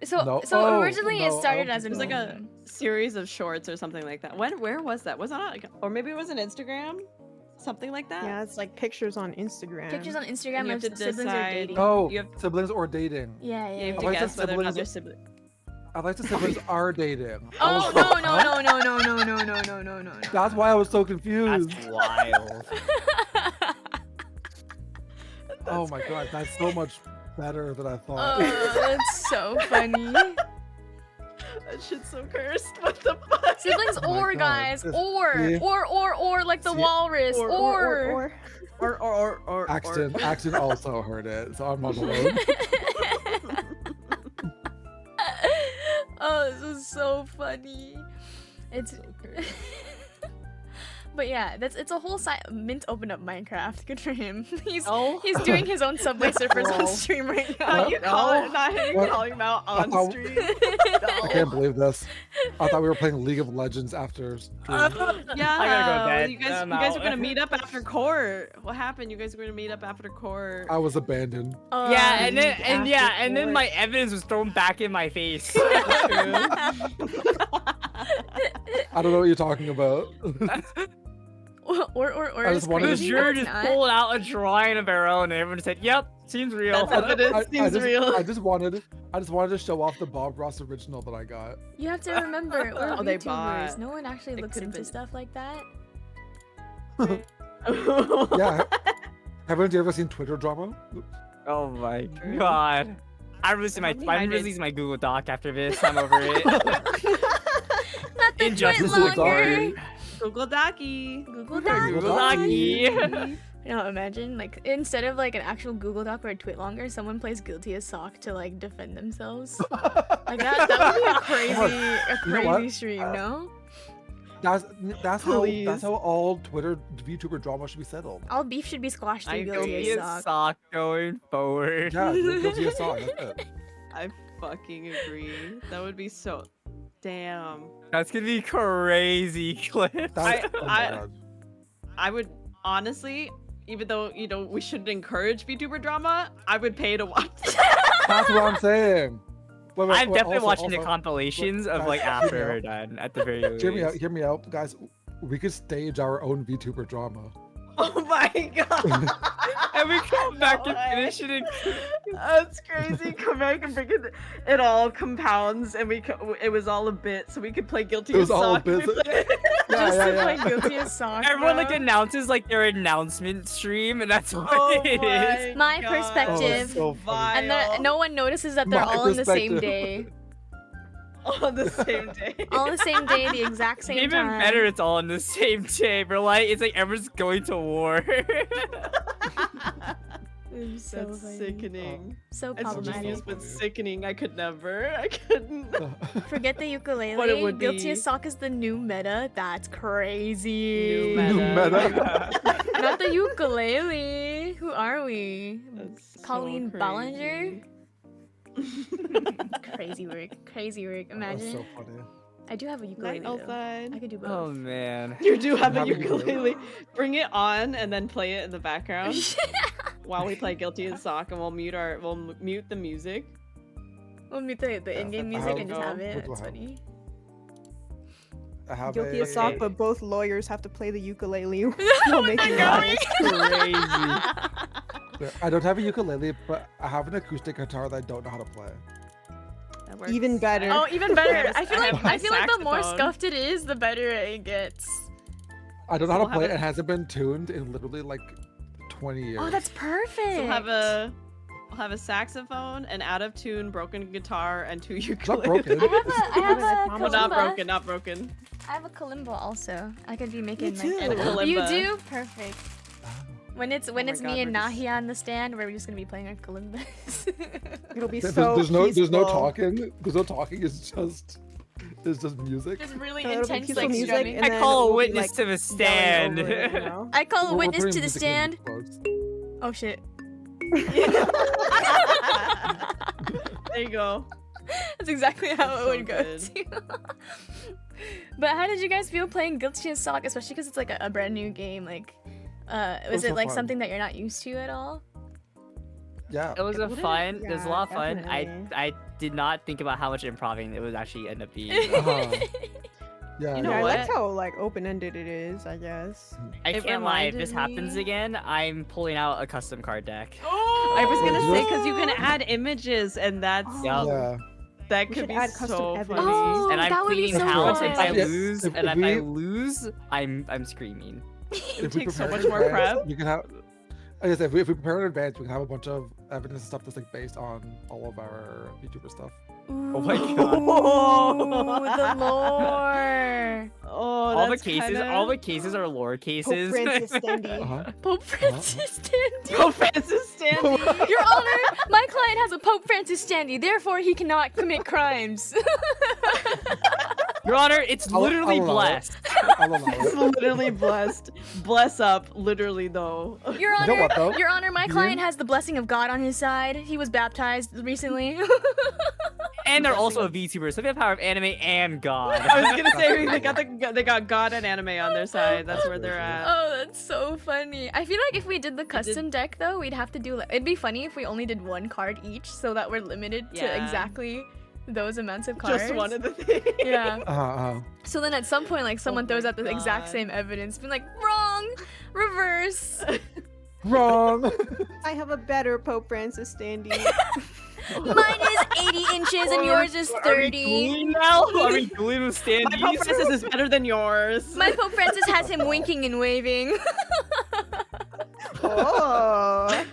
So No. so Oh, originally no, it I started don't as a it was like a meme. series of shorts or something like that. Where was that? Was that on, or maybe it was an Instagram, something like that. Yeah, it's like pictures on Instagram. Pictures on And Instagram you of have to siblings are decide- dating. Oh, You have- siblings or dating. Yeah, You yeah. have yeah. to I like guess the whether or not siblings- they're siblings. I like the siblings are dating. I Oh was no like, no huh? no no no no no no no no no no. That's why I was so confused. That's wild. Oh my god, that's so much better than I thought. Oh, that's so funny. That shit's so cursed. What the fuck? Siblings Oh my or God, guys this- or like the See- walrus or. Axton also heard it, so I'm not alone. Oh, this is so funny. It's But yeah, it's a whole site. Mint opened up Minecraft. Good for him. He's doing his own Subway Surfers on stream right now. Not you calling, not him What? calling him out I on thought- stream. I can't believe this. I thought we were playing League of Legends after stream. Yeah, I gotta go to bed. you guys I'm were out. gonna meet up after court. What happened? You guys were gonna meet up after court. I was abandoned. Yeah, and then after court. my evidence was thrown back in my face. I don't know what you're talking about. or I it's just wanted The crazy, juror but it's just not. pulled out a drawing of their own, and everyone said, "Yep, seems real." That's evidence. I Seems just, real. I just wanted to show off the Bob Ross original that I got. You have to remember, we're Oh, they VTubers. bought. No one actually It looks could've into been- stuff like that. Yeah. Haven't you ever seen Twitter drama? Oh my god. I'm behind it. releasing my Google Doc after this. I'm over it. Not the Injustice twit is longer. sorry. Google Docky. Google Google Doc. Docky. No, imagine like instead of like an actual Google Doc or a twit longer, someone plays guilty as sock to like defend themselves. Like that would be a You know what? crazy stream, no? That's Please. how all Twitter VTuber drama should be settled. All beef should be squashed I through go guilty Be as a sock. sock going forward. Yeah, you're guilty as song. That's it. I fucking agree. That would be so. Damn. That's gonna be crazy, Cliff. That's, oh my I- God. I would honestly, even though we shouldn't encourage VTuber drama, I would pay to watch. That's what I'm saying. Wait, I'm definitely also- watching the also, compilations of guys, like hear me after out. we're done at the very least. Hear me out, guys. We could stage our own VTuber drama. Oh my god. And we come back and No finish it in That's crazy. Come back and freaking it all compounds, and it was all a bit, so we could play guilty It was as all a sock. and we bit. play- Just Yeah, to yeah, play yeah. guilty as sock. Everyone like bro. announces like their announcement stream, and that's what Oh it is. My God. perspective. so funny. And then no one notices that they're My all on the same perspective. day. on the same day. All the same day, the exact same Even time. better, it's all on the same day. But like, it's like everyone's going to war. It's so That's funny. sickening. So It's problematic. genius, but sickening. I could never. I couldn't. Forget the ukulele. What it would Guilty be. as sock is the new meta. That's crazy. New New meta. Not the ukulele. Who are we? That's so Colleen crazy. Ballinger? Crazy work. Crazy work. That's Imagine. so funny. I do have a ukulele. Night Though. I outside. could do both. Oh man. You do have a Have a ukulele? ukulele. Bring it on and then play it in the background while we play Guilty as Sock, and we'll mute the music. We'll mute the in-game I music have- and just have it. what do It's I have? funny. I have Guilty a. as sock, but both lawyers have to play the ukulele while making God. Crazy. I don't have a ukulele, but I have an acoustic guitar that I don't know how to play. That works. Even better. Oh, even better. I feel I like have my the more saxophone. scuffed it is, the better it gets. I don't know how We'll to play have it. a- It hasn't been tuned in literally like 20 years. Oh, that's perfect. So we'll have a saxophone, an out of tune broken guitar, and 2 It's not ukuleles. broken. I have a Well, not kalimba. broken, not broken. I have a kalimba also. I could be making too. like And a kalimba. You do? Perfect. When it's my me God, and we're just- Nahia on the stand, we're just gonna be playing our kalimbas. It'll be There's, so there's no peaceful. talking. There's no talking. It's just music. Just really It'll be intense peaceful like music, strumming. and I then call a it will be, witness like, to the yelling stand. over it, you know? I call a We're witness putting to the music in stand. folks. Oh shit. There you go. That's exactly how That's it so would go good. too. But how did you guys feel playing Guilty as Sock, especially because it's like a brand new game? Like, was was it so like fun. something that you're not used to at all? Yeah. It was a fun. It was a lot of fun. definitely. I did not think about how much improving it would actually end up being. Uh-huh. Yeah. You know Yeah, I what? liked how like open-ended it is, I guess. I It can't lie. If reminded this happens me- again, I'm pulling out a custom card deck. I was gonna Oh, say because you can add images, and that's Yeah. Yeah. that We could should be add custom so evidence. funny. Oh, And I'm that would be pleading so house fun. if I Yeah, lose, if and if we- I lose, I'm screaming. It If we takes so prepare much in more advance, prep. We can have. I guess if we prepare in advance, we can have a bunch of evidence and stuff that's like based on all of our VTuber stuff. Oh my the lore. Oh, All the that's cases, kinda... all the cases are lore Pope cases. Francis Standy. Uh-huh. Pope Francis Standy. Pope Francis standing. Your Honor, my client has a Pope Francis Standy, therefore he cannot commit crimes. Your Honor, it's I'll literally allow it. blessed. I'll allow It's it. literally blessed. Bless up, literally though. Your You know Honor, what, though? Your Honor, my Being- client has the blessing of God on his side. He was baptized recently. And they're also a VTuber, so they have power of anime and God. I was gonna say they got God and anime on their side. That's where they're at. Oh, that's so funny. I feel like if we did the custom deck though, we'd have to do like, it'd be funny if we only did one card each so that we're limited to Yeah. exactly those amounts of cards. Just one of the things. Yeah. Uh-huh. So then at some point like someone Oh throws my out the exact God. same evidence, being like, wrong, reverse. Wrong. I have a better Pope Francis Standy. Mine is 80 inches and yours is 30. Dueling now? Are we dueling with My Pope standees? Francis is better than yours. My Pope Francis has him winking and waving. Oh.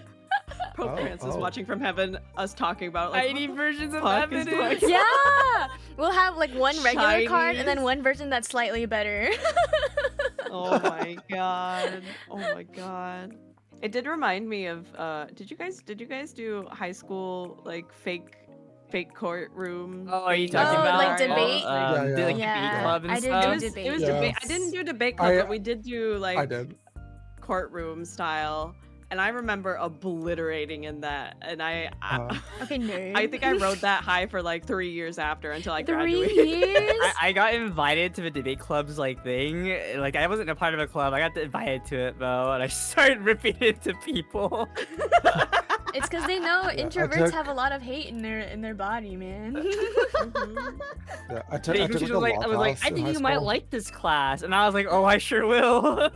Pope Oh, Francis oh. watching from heaven, us talking about like I need versions of fuck is evidence. going Yeah, we'll have like one regular card and then Chinese. one version that's slightly better. Oh my god. Oh my god. It did remind me of did you guys do high school like fake courtroom? Oh, are you things? talking Oh, about like debate? Yeah, Did like yeah. debate club and I did stuff? do It was, debate. it was Yeah. debate. I didn't do debate club, I- but we did do like I did. courtroom style, and I remember obliterating in that. And Okay, nerd. I think I rode that high for like 3 years after until I 3 graduated. years. I got invited to the debate club's like thing. Like I wasn't a part of a club. I got invited to it though, and I started ripping into people. It's because they know Yeah, I introverts took- have a lot of hate in their body, man. Yeah, I took, She I took was like, like, a I law was like, class I in think high you might school. like this class, and I was like, oh, I sure will.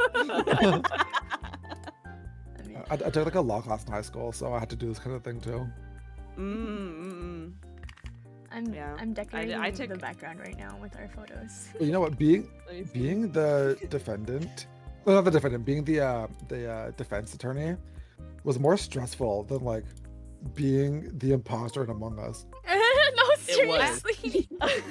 I took like a law class in high school, so I had to do this kind of thing too. Yeah. I'm decorating I the took- background right now with our photos. But you know what? Being the defendant, well, not the defendant, being the defense attorney, was more stressful than like being the imposter in Among Us. No, It was. seriously.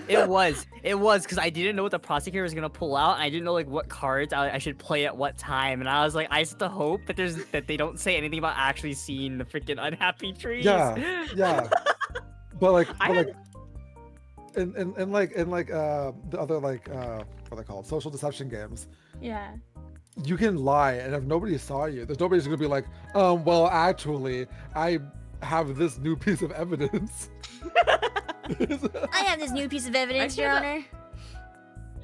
It was, because I didn't know what the prosecutor was gonna pull out, and I didn't know like what cards I should play at what time, and I was like, I just have to hope that they don't say anything about actually seeing the freaking unhappy trees. Yeah, yeah. But like, I but had- like, in like the other like what are they called, social deception games, Yeah. you can lie, and if nobody saw you, there's nobody's gonna be like, well, actually, I have this new piece of evidence. I have this new piece of evidence, Your Actually, Honor.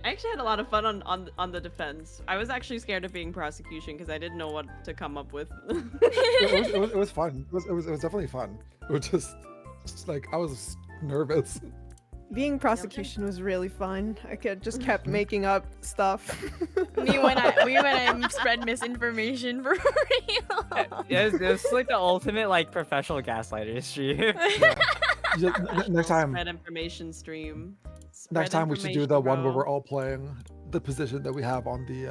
I actually had a lot of fun on the defense. I was actually scared of being prosecution because I didn't know what to come up with. It was fun. It was definitely fun. It was just like I was nervous. Being prosecution was really fun. I just kept making up stuff. Me when I spread misinformation for real. It's like the ultimate like professional gaslighter stream. Next time. Spread information stream. Next time we should do the one where bro. we're all playing the position that we have on the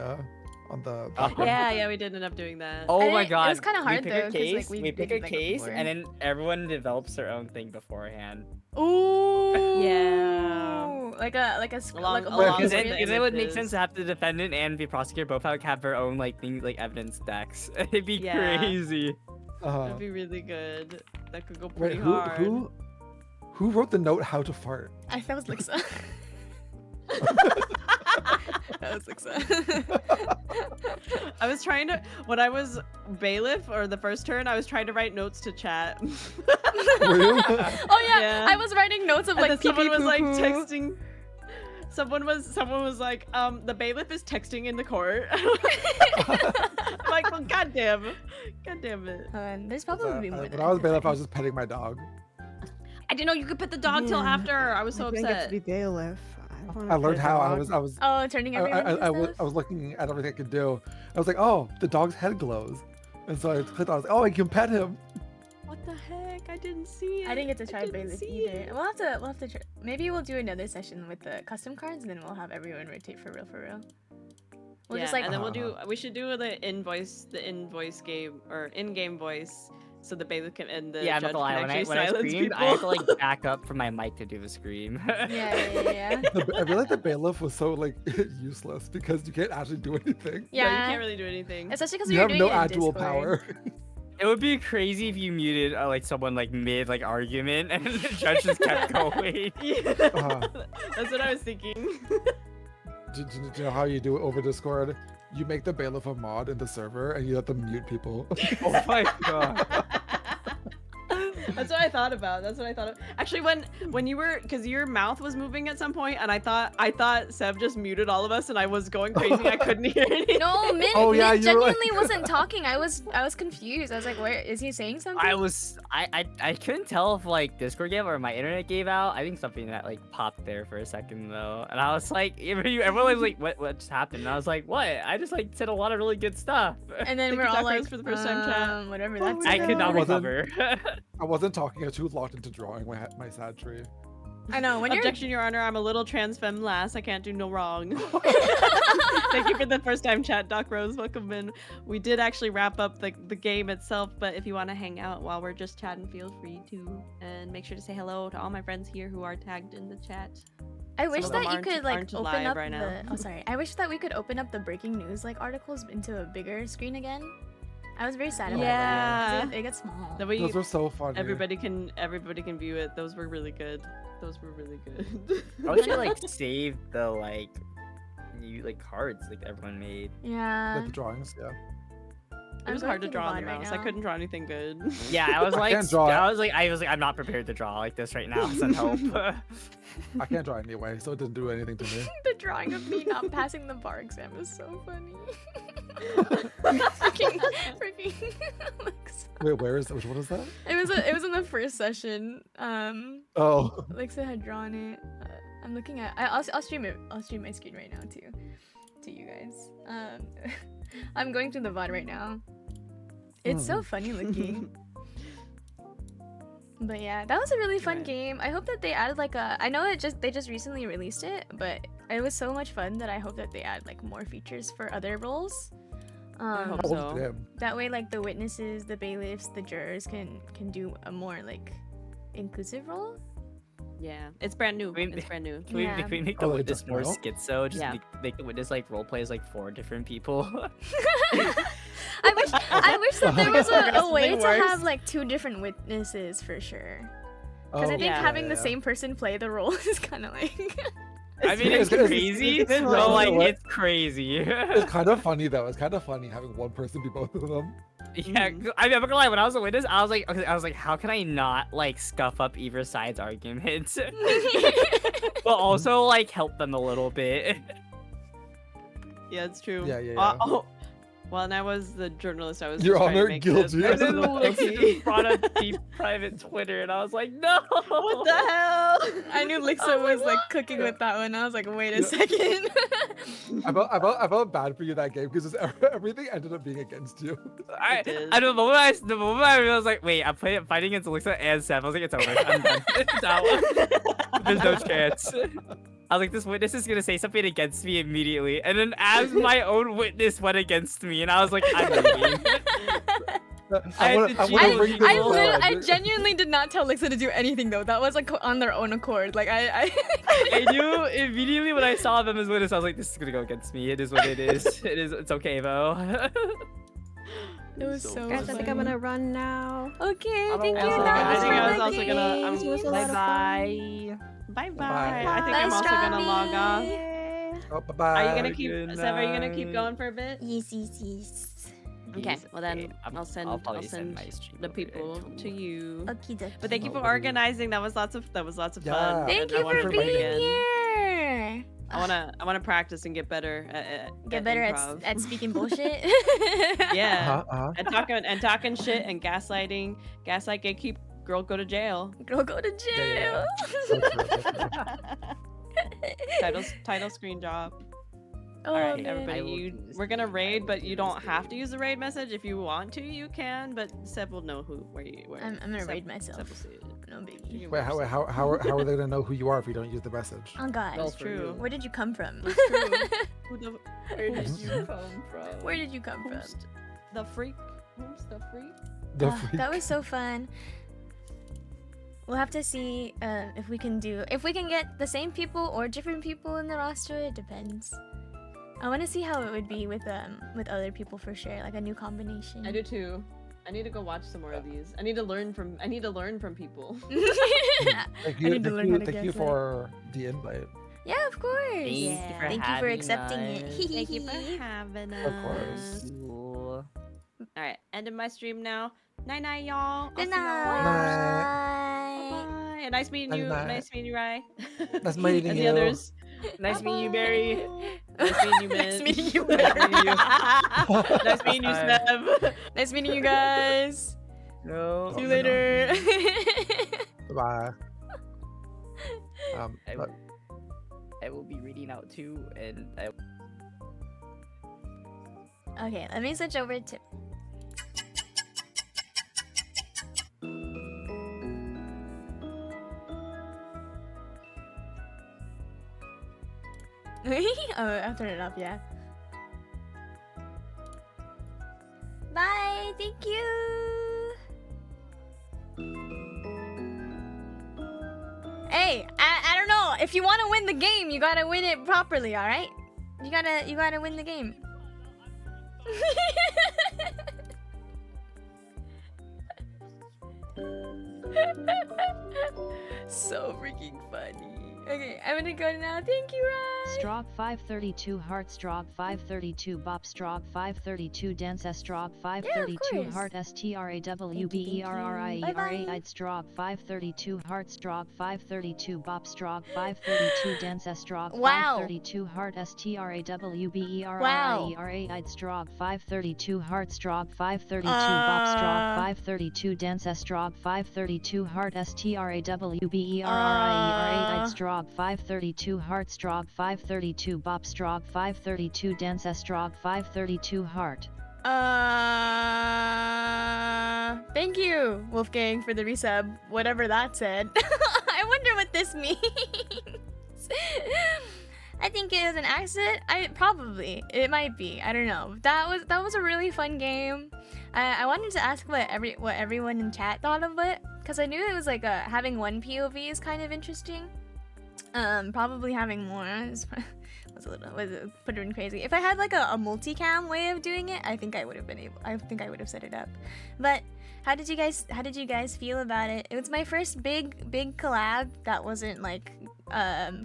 background. Yeah, we did end up doing that. Oh my god. It was kind of hard we though, pick a 'cause, case, like, we we pick did a like case, before. and then everyone develops their own thing beforehand. Ooh. Yeah. Like a Along- like a along Because with movie. the it would make images. sense to have the defendant and the prosecutor both have their own like thing, like evidence decks. It'd be Yeah. crazy. That'd be really good. That could go Wait, pretty hard. who wrote the note how to fart? I thought it was Lixa. That was Lixa. I was trying to, when I was bailiff or the first turn, I was trying to write notes to chat. Were you? Oh yeah, I was wrining notes of And like then someone was like pee-pee, poo-poo. texting. Someone was like, the bailiff is texting in the court. I'm like, well, goddamn it. There's probably more. When I was bailiff, I was just petting my dog. I didn't know you could put the dog till Yeah. after. I was so I didn't get to upset. be bailiff. I learned how. I was. Oh, turning everyone into I stuff? was looking at everything I could do. I was like, oh, the dog's head glows, and so I clicked on. I was like, oh, I can pet him. What the heck? I didn't see it. I didn't get to try didn't bailiff see either. it. We'll have to try. Maybe we'll do another session with the custom cards, and then we'll have everyone rotate for real. We'll Yeah, just like and then we should do the invoice game or in-game voice, so the bailiff can and the Yeah, I'm judge not gonna lie. can When I actually silence screamed, people. I had to like back up from my mic to do the scream. yeah. I feel like the bailiff was so like useless because you can't actually do anything. Yeah, you Yeah. can't really do anything. Especially because we You were have doing no it in actual Discord. power. It would be crazy if you muted like someone like mid like argument and the judge just kept going. That's what I was thinking. Do you know how you do it over Discord? You make the bailiff a mod in the server and you let them mute people. Oh my god. That's what I thought about. Actually, when you were, because your mouth was moving at some point, and I thought Seb just muted all of us, and I was going crazy. I couldn't hear anything. No, Min, Oh, yeah, Min you were like- genuinely wasn't talking. I was confused. I was like, where is he saying something? I couldn't tell if like Discord gave or my internet gave out. I think something that like popped there for a second though, and I was like, everyone was like, what just happened? And I was like, what? I just like said a lot of really good stuff. And then Thank we're you, all Doc like, Rose, for the first time chat. whatever Oh, that's. I could not Wasn't- recover. I wasn't talking. I was too locked into drawing my sad tree. I know when you're. Objection, Your Honor. I'm a little trans femme lass. I can't do no wrong. Thank you for the first time chat, Doc Rose. Welcome in. We did actually wrap up the game itself, but if you want to hang out while we're just chatting, feel free to. And make sure to say hello to all my friends here who are tagged in the chat. I wish of them that you aren't- could like aren't open alive up right now. the. Oh, sorry. I wish that we could open up the breaking news like articles into a bigger screen again. I was very sad about that. 'cause It gets small. That way Those were so funny. everybody can view it. Those were really good. I wish you like saved the like new like cards like everyone made. Yeah. Like the drawings, yeah. It was I'm hard to going draw on the VOD right mouse. I now. couldn't draw anything good. Yeah, I was I like, can't draw I was like, I'm not prepared to draw like this right now. Send help. I can't draw anyway, so it didn't do anything to me. The drawing of me not passing the bar exam is so funny. freaking. Wait, where is which one is that? It was in the first session. Oh. Lixa had drawn it. I'm looking at. I'll stream it. I'll stream my screen right now too, to you guys. I'm going through the VOD right now. It's so funny looking. But yeah, that was a really fun game. I hope that they added like a. I know they just recently released it, but it was so much fun that I hope that they add like more features for other roles. I hope Oh, so. damn. That way, like the witnesses, the bailiffs, the jurors can do a more like inclusive role. Yeah, it's brand new. Can we- It's brand new. Can we, Yeah. can we make the Oh, they witness just more know? schizo? Just Yeah. make the witness like role plays like 4 different people. I wish that there was a way Something to worse. have like 2 different witnesses for sure. Because I Oh, think yeah. having the yeah. same person play the role is kind of like. I mean, it's crazy, it's but like, funny. it's crazy. It's kind of funny though. It's kind of funny having one person be both of them. Yeah, I mean, I'm not gonna lie. When I was a witness, I was like, okay, how can I not like scuff up either side's arguments, but also like help them a little bit? Yeah, it's true. Yeah. Well, and I was the journalist. I was Your just trying to Honor, make guilty. this- And then Lixa brought up deep private Twitter, and I was like, no. What the hell? I knew Lixa was like cooking with that one. I was like, wait a second. I felt bad for you that game because everything ended up being against you. I did. the moment I realized, like, wait, I'm fighting against Lixa and Seth. I was like, it's over. I'm done. It's out. There's no chance. I was like, this witness is gonna say something against me immediately, and then as my own witness went against me, and I was like, I'm leaving. I genuinely did not tell Lixa to do anything though. That was like on their own accord. Like I knew immediately when I saw them as witness, I was like, this is gonna go against me. It is what it is. It's okay though. It was so Guys, I think I'm gonna run now. Okay, thank you. I think I was also gonna. This was a lot of Bye. Bye bye. Bye. I think I'm also gonna log off. Oh, bye-bye. Are you gonna keep? Seb, are you gonna keep going for a bit? Yes. Okay. Well then, I'll send probably send my stream the over there, people too. to you. Okie But thank you for organizing. That was lots of fun. Yeah. Thank and I you wanna for do it being again. here. I wanna practice and get better Get better improv. at speaking bullshit. Yeah. Uh-huh. And talking shit and gaslighting. Gaslight, gatekeep, girl go to jail. Girl, go to jail. So true. Title screen job. Oh, All right, man. everybody, we're gonna raid, but you don't have to use the raid message. If you want to, you can. But Seb will know where. I'm gonna Seb- raid myself. Seb will see it. No biggie. Wait, how are they gonna know who you are if you don't use the message? Oh God. That's true. Where did you come from? Who the? Where did who's- you come from? Where did you come from? who's the freak? Who's the freak? The Ah, freak. that was so fun. We'll have to see if we can get the same people or different people in the roster. It depends. I want to see how it would be with other people for sure, like a new combination. I do too. I need to go watch some more of these. I need to learn from people. Thank I need to learn how to thank you gaslight. for the invite. Yeah, of course. Thank Thank you for accepting it. Thank you for having us. Of course. Cool. All right, ending my stream now. Night night, y'all. I'll see Good y'all later. night. Bye. And nice meeting you. Night-night. Nice meeting you, Rai. Nice meeting and you. the others. Nice meeting you, Barry. Nice meeting you, Nice Min. meeting you. Nice meeting you, Seb. Nice meeting you guys. No. See you later. Bye. I will be reading out too, and Okay, let me switch over to. Oh, I'll turn it off, yeah. Bye, thank you. Hey, I don't know. If you want to win the game, you gotta win it properly, all right? You gotta win the game. So freaking funny. Okay, I'm gonna go now. Thank you, Ryan. Strog 532 Heart Strog 532 Bop Strog 532 Dance Strog 532 course. Heart STRAWBERRIERRIE Strog 532 Heart Strog 532 Bop Strog 532 Dance Strog Wow. 532 Heart STRAWBERRIERRIE Strog 532 Heart Strog 532 Bop Strog 532 Dance Strog 532 Heart STRAWBERRIERRIE Strog 532 Heart Strog 532 Bop Strog 532 Dance Strog 532 Heart. Thank you, Wolfgang, for the resub. Whatever that said. I wonder what this means. I think it was an accident. It might be. I don't know. That was a really fun game. I wanted to ask what everyone in chat thought of it, because I knew it was like having one POV is kind of interesting. Probably having more was would have been crazy. If I had like a multicam way of doing it, I think I would have been able. I think I would have set it up. But how did you guys feel about it? It was my first big collab that wasn't like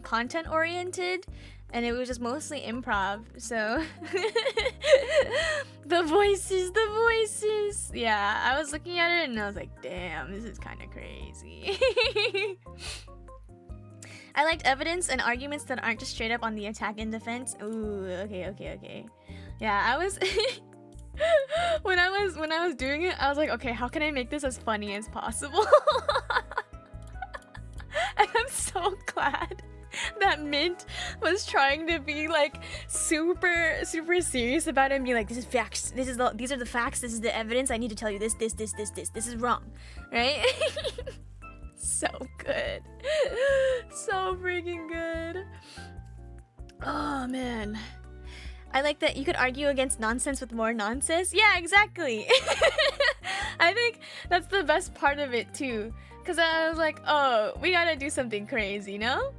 content oriented, and it was just mostly improv. So the voices. Yeah, I was looking at it and I was like, damn, this is kind of crazy. I liked evidence and arguments that aren't just straight up on the attack and defense. Ooh, okay. Yeah, I was when I was doing it, I was like, okay, how can I make this as funny as possible? And I'm so glad that Mint was trying to be like super serious about it and be like, this is facts, these are the facts, this is the evidence, I need to tell you this is wrong, right? So good. So freaking good. Oh man, I like that you could argue against nonsense with more nonsense. Yeah, exactly. I think that's the best part of it too, because I was like, oh, we gotta do something crazy, no?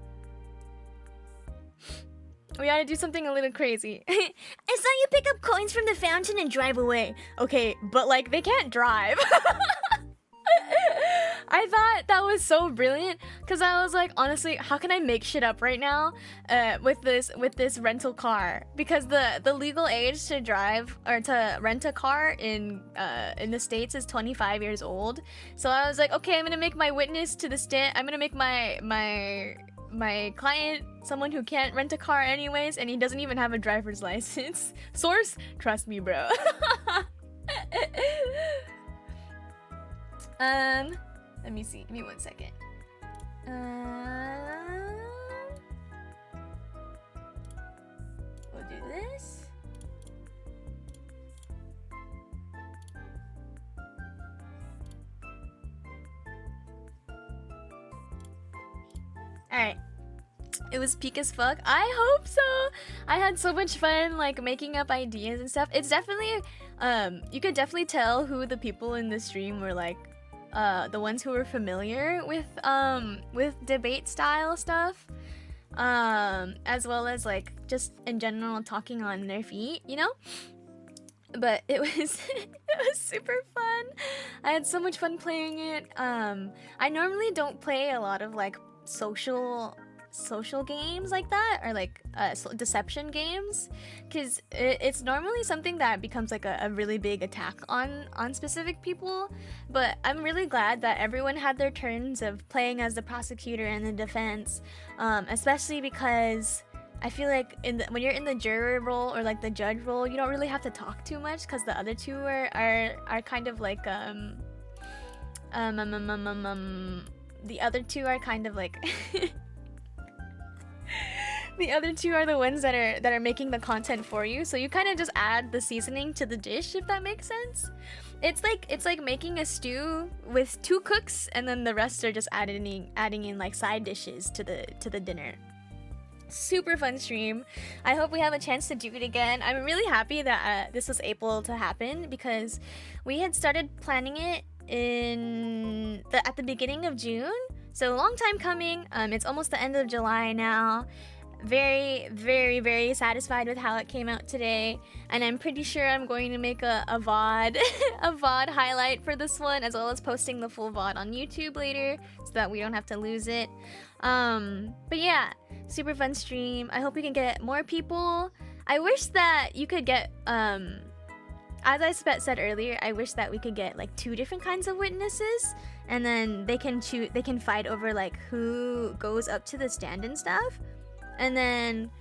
We gotta do something a little crazy. I saw you pick up coins from the fountain and drive away. Okay, but like they can't drive. I thought that was so brilliant because I was like, honestly, how can I make shit up right now with this rental car? Because the legal age to drive or to rent a car in the States is 25 years old. So I was like, okay, I'm gonna make my witness to the stand. I'm gonna make my client someone who can't rent a car anyways, and he doesn't even have a driver's license. Source, trust me, bro. Let me see. Give me 1 second. We'll do this. Alright. It was peak as fuck. I hope so. I had so much fun like making up ideas and stuff. It's definitely you could definitely tell who the people in the stream were like the ones who were familiar with debate style stuff, as well as like just in general talking on their feet, you know. But it was it was super fun. I had so much fun playing it. I normally don't play a lot of like social games like that, or like deception games, because it's normally something that becomes like a really big attack on specific people. But I'm really glad that everyone had their turns of playing as the prosecutor and the defense, especially because I feel like when you're in the juror role or like the judge role, you don't really have to talk too much because the other two are kind of like the other two are kind of like the other two are the ones that are making the content for you, so you kind of just add the seasoning to the dish, if that makes sense. It's like making a stew with 2 cooks and then the rest are just adding in like side dishes to the dinner. Super fun stream. I hope we have a chance to do it again. I'm really happy that this was able to happen because we had started planning it at the beginning of June, so a long time coming. It's almost the end of July now. Very, very, very satisfied with how it came out today, and I'm pretty sure I'm going to make a VOD a VOD highlight for this one, as well as posting the full VOD on YouTube later so that we don't have to lose it. But yeah, super fun stream. I hope we can get more people. I wish that you could get as I said earlier, I wish that we could get like 2 different kinds of witnesses, and then they can fight over like who goes up to the stand and stuff. And then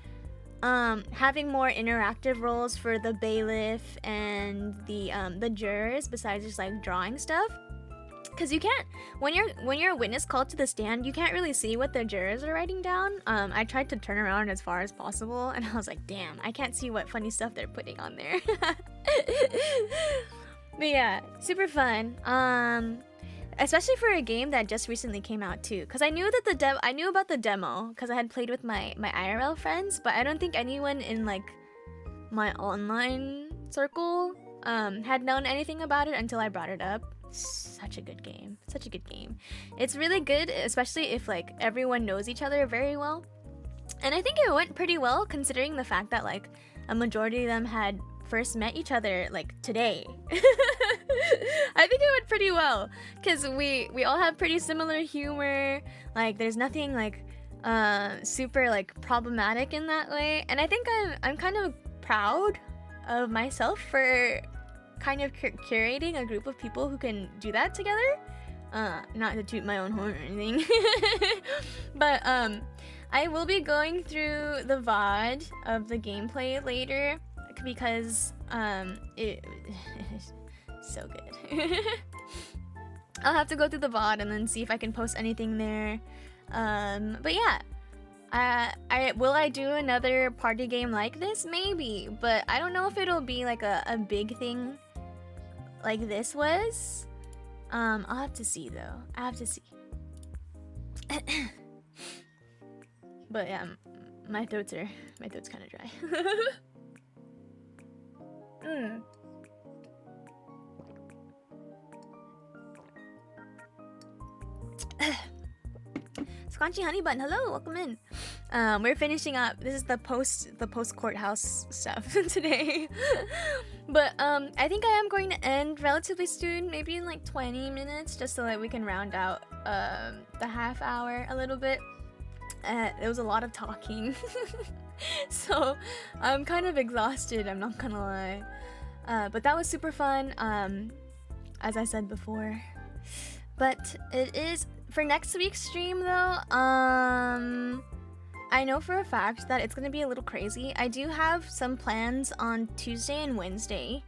having more interactive roles for the bailiff and the jurors besides just like drawing stuff, because you can't, when you're a witness called to the stand, you can't really see what the jurors are writing down. I tried to turn around as far as possible and I was like, damn, I can't see what funny stuff they're putting on there. But yeah, super fun. Especially for a game that just recently came out too, because I knew that I knew about the demo because I had played with my IRL friends, but I don't think anyone in like my online circle had known anything about it until I brought it up. Such a good game. It's really good, especially if like everyone knows each other very well. And I think it went pretty well considering the fact that like a majority of them had first met each other like today. I think it went pretty well because we all have pretty similar humor. Like there's nothing like super like problematic in that way, and I think I'm kind of proud of myself for kind of curating a group of people who can do that together. Not to toot my own horn or anything, but I will be going through the VOD of the gameplay later because it is so good. I'll have to go through the VOD and then see if I can post anything there. But yeah, will I do another party game like this? Maybe, but I don't know if it'll be like a big thing like this was. I'll have to see though. I have to see. But yeah, my throat's kind of dry. Scrunchy Honey Bun, hello, welcome in. We're finishing up. This is the post courthouse stuff today. But I think I am going to end relatively soon, maybe in like 20 minutes, just so that we can round out the half hour a little bit. There was a lot of talking, so I'm kind of exhausted, I'm not gonna lie. But that was super fun, as I said before. But it is for next week's stream though. I know for a fact that it's gonna be a little crazy. I do have some plans on Tuesday and Wednesday,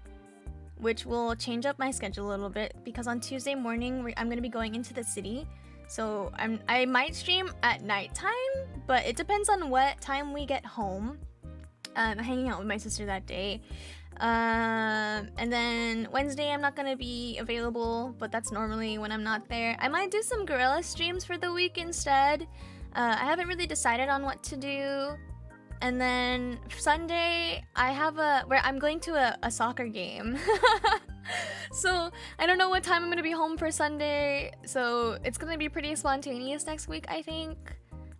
which will change up my schedule a little bit because on Tuesday morning I'm gonna be going into the city. So I might stream at nighttime, but it depends on what time we get home. I'm hanging out with my sister that day. And then Wednesday I'm not gonna be available, but that's normally when I'm not there. I might do some gorilla streams for the week instead. I haven't really decided on what to do. And then Sunday where I'm going to a soccer game. So I don't know what time I'm gonna be home for Sunday, so it's gonna be pretty spontaneous next week, I think.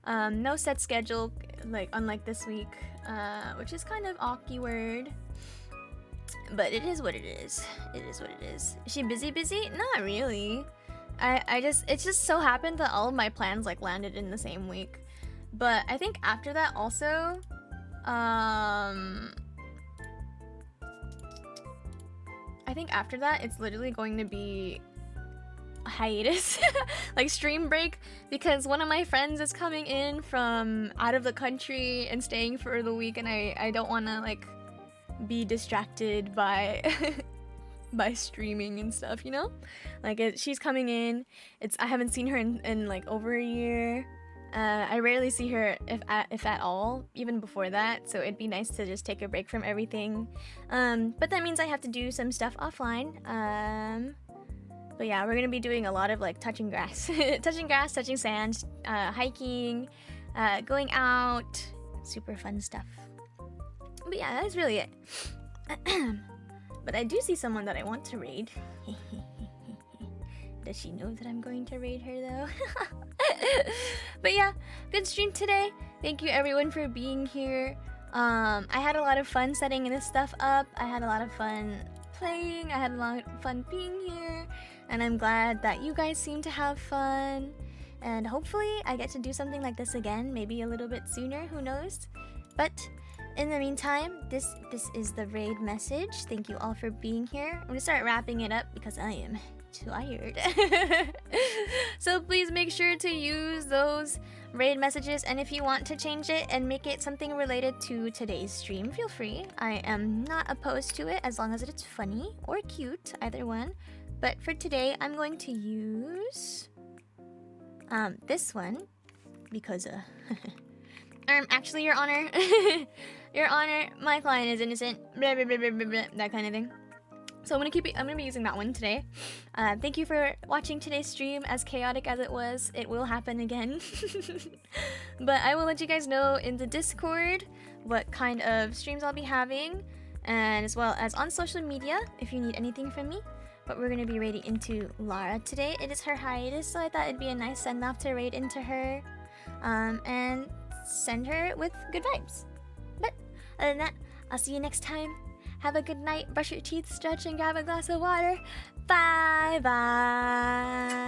No set schedule, like unlike this week, which is kind of awkward. But it is what it is. It is what it is. Is she busy? Not really. It just so happened that all of my plans like landed in the same week. But I think after that also, I think after that it's literally going to be a hiatus, like stream break, because one of my friends is coming in from out of the country and staying for the week, and I don't want to like be distracted by by streaming and stuff, you know? Like she's coming in. I haven't seen her in like over a year. I rarely see her if at all, even before that, so it'd be nice to just take a break from everything. But that means I have to do some stuff offline. But yeah, we're gonna be doing a lot of like touching grass, touching sand, hiking, going out, super fun stuff. But yeah, that's really it. But I do see someone that I want to raid. Does she know that I'm going to raid her though? But yeah, good stream today. Thank you everyone for being here. I had a lot of fun setting this stuff up. I had a lot of fun playing. I had a lot of fun being here. And I'm glad that you guys seem to have fun. And hopefully I get to do something like this again, maybe a little bit sooner, who knows? But in the meantime, this is the raid message. Thank you all for being here. I'm gonna start wrapping it up because I am tired. So please make sure to use those raid messages, and if you want to change it and make it something related to today's stream, feel free. I am not opposed to it as long as it's funny or cute, either one. But for today, I'm going to use this one because actually, Your Honor, Your Honor, my client is innocent, blah, blah, blah, blah, blah, blah, that kind of thing. So I'm gonna be using that one today. Thank you for watching today's stream. As chaotic as it was, it will happen again. But I will let you guys know in the Discord what kind of streams I'll be having, and as well as on social media if you need anything from me. But we're gonna be raiding into Lara today. It is her hiatus, so I thought it'd be a nice send-off to raid into her. And send her with good vibes. But other than that, I'll see you next time. Have a good night, brush your teeth, stretch, and grab a glass of water. Bye bye.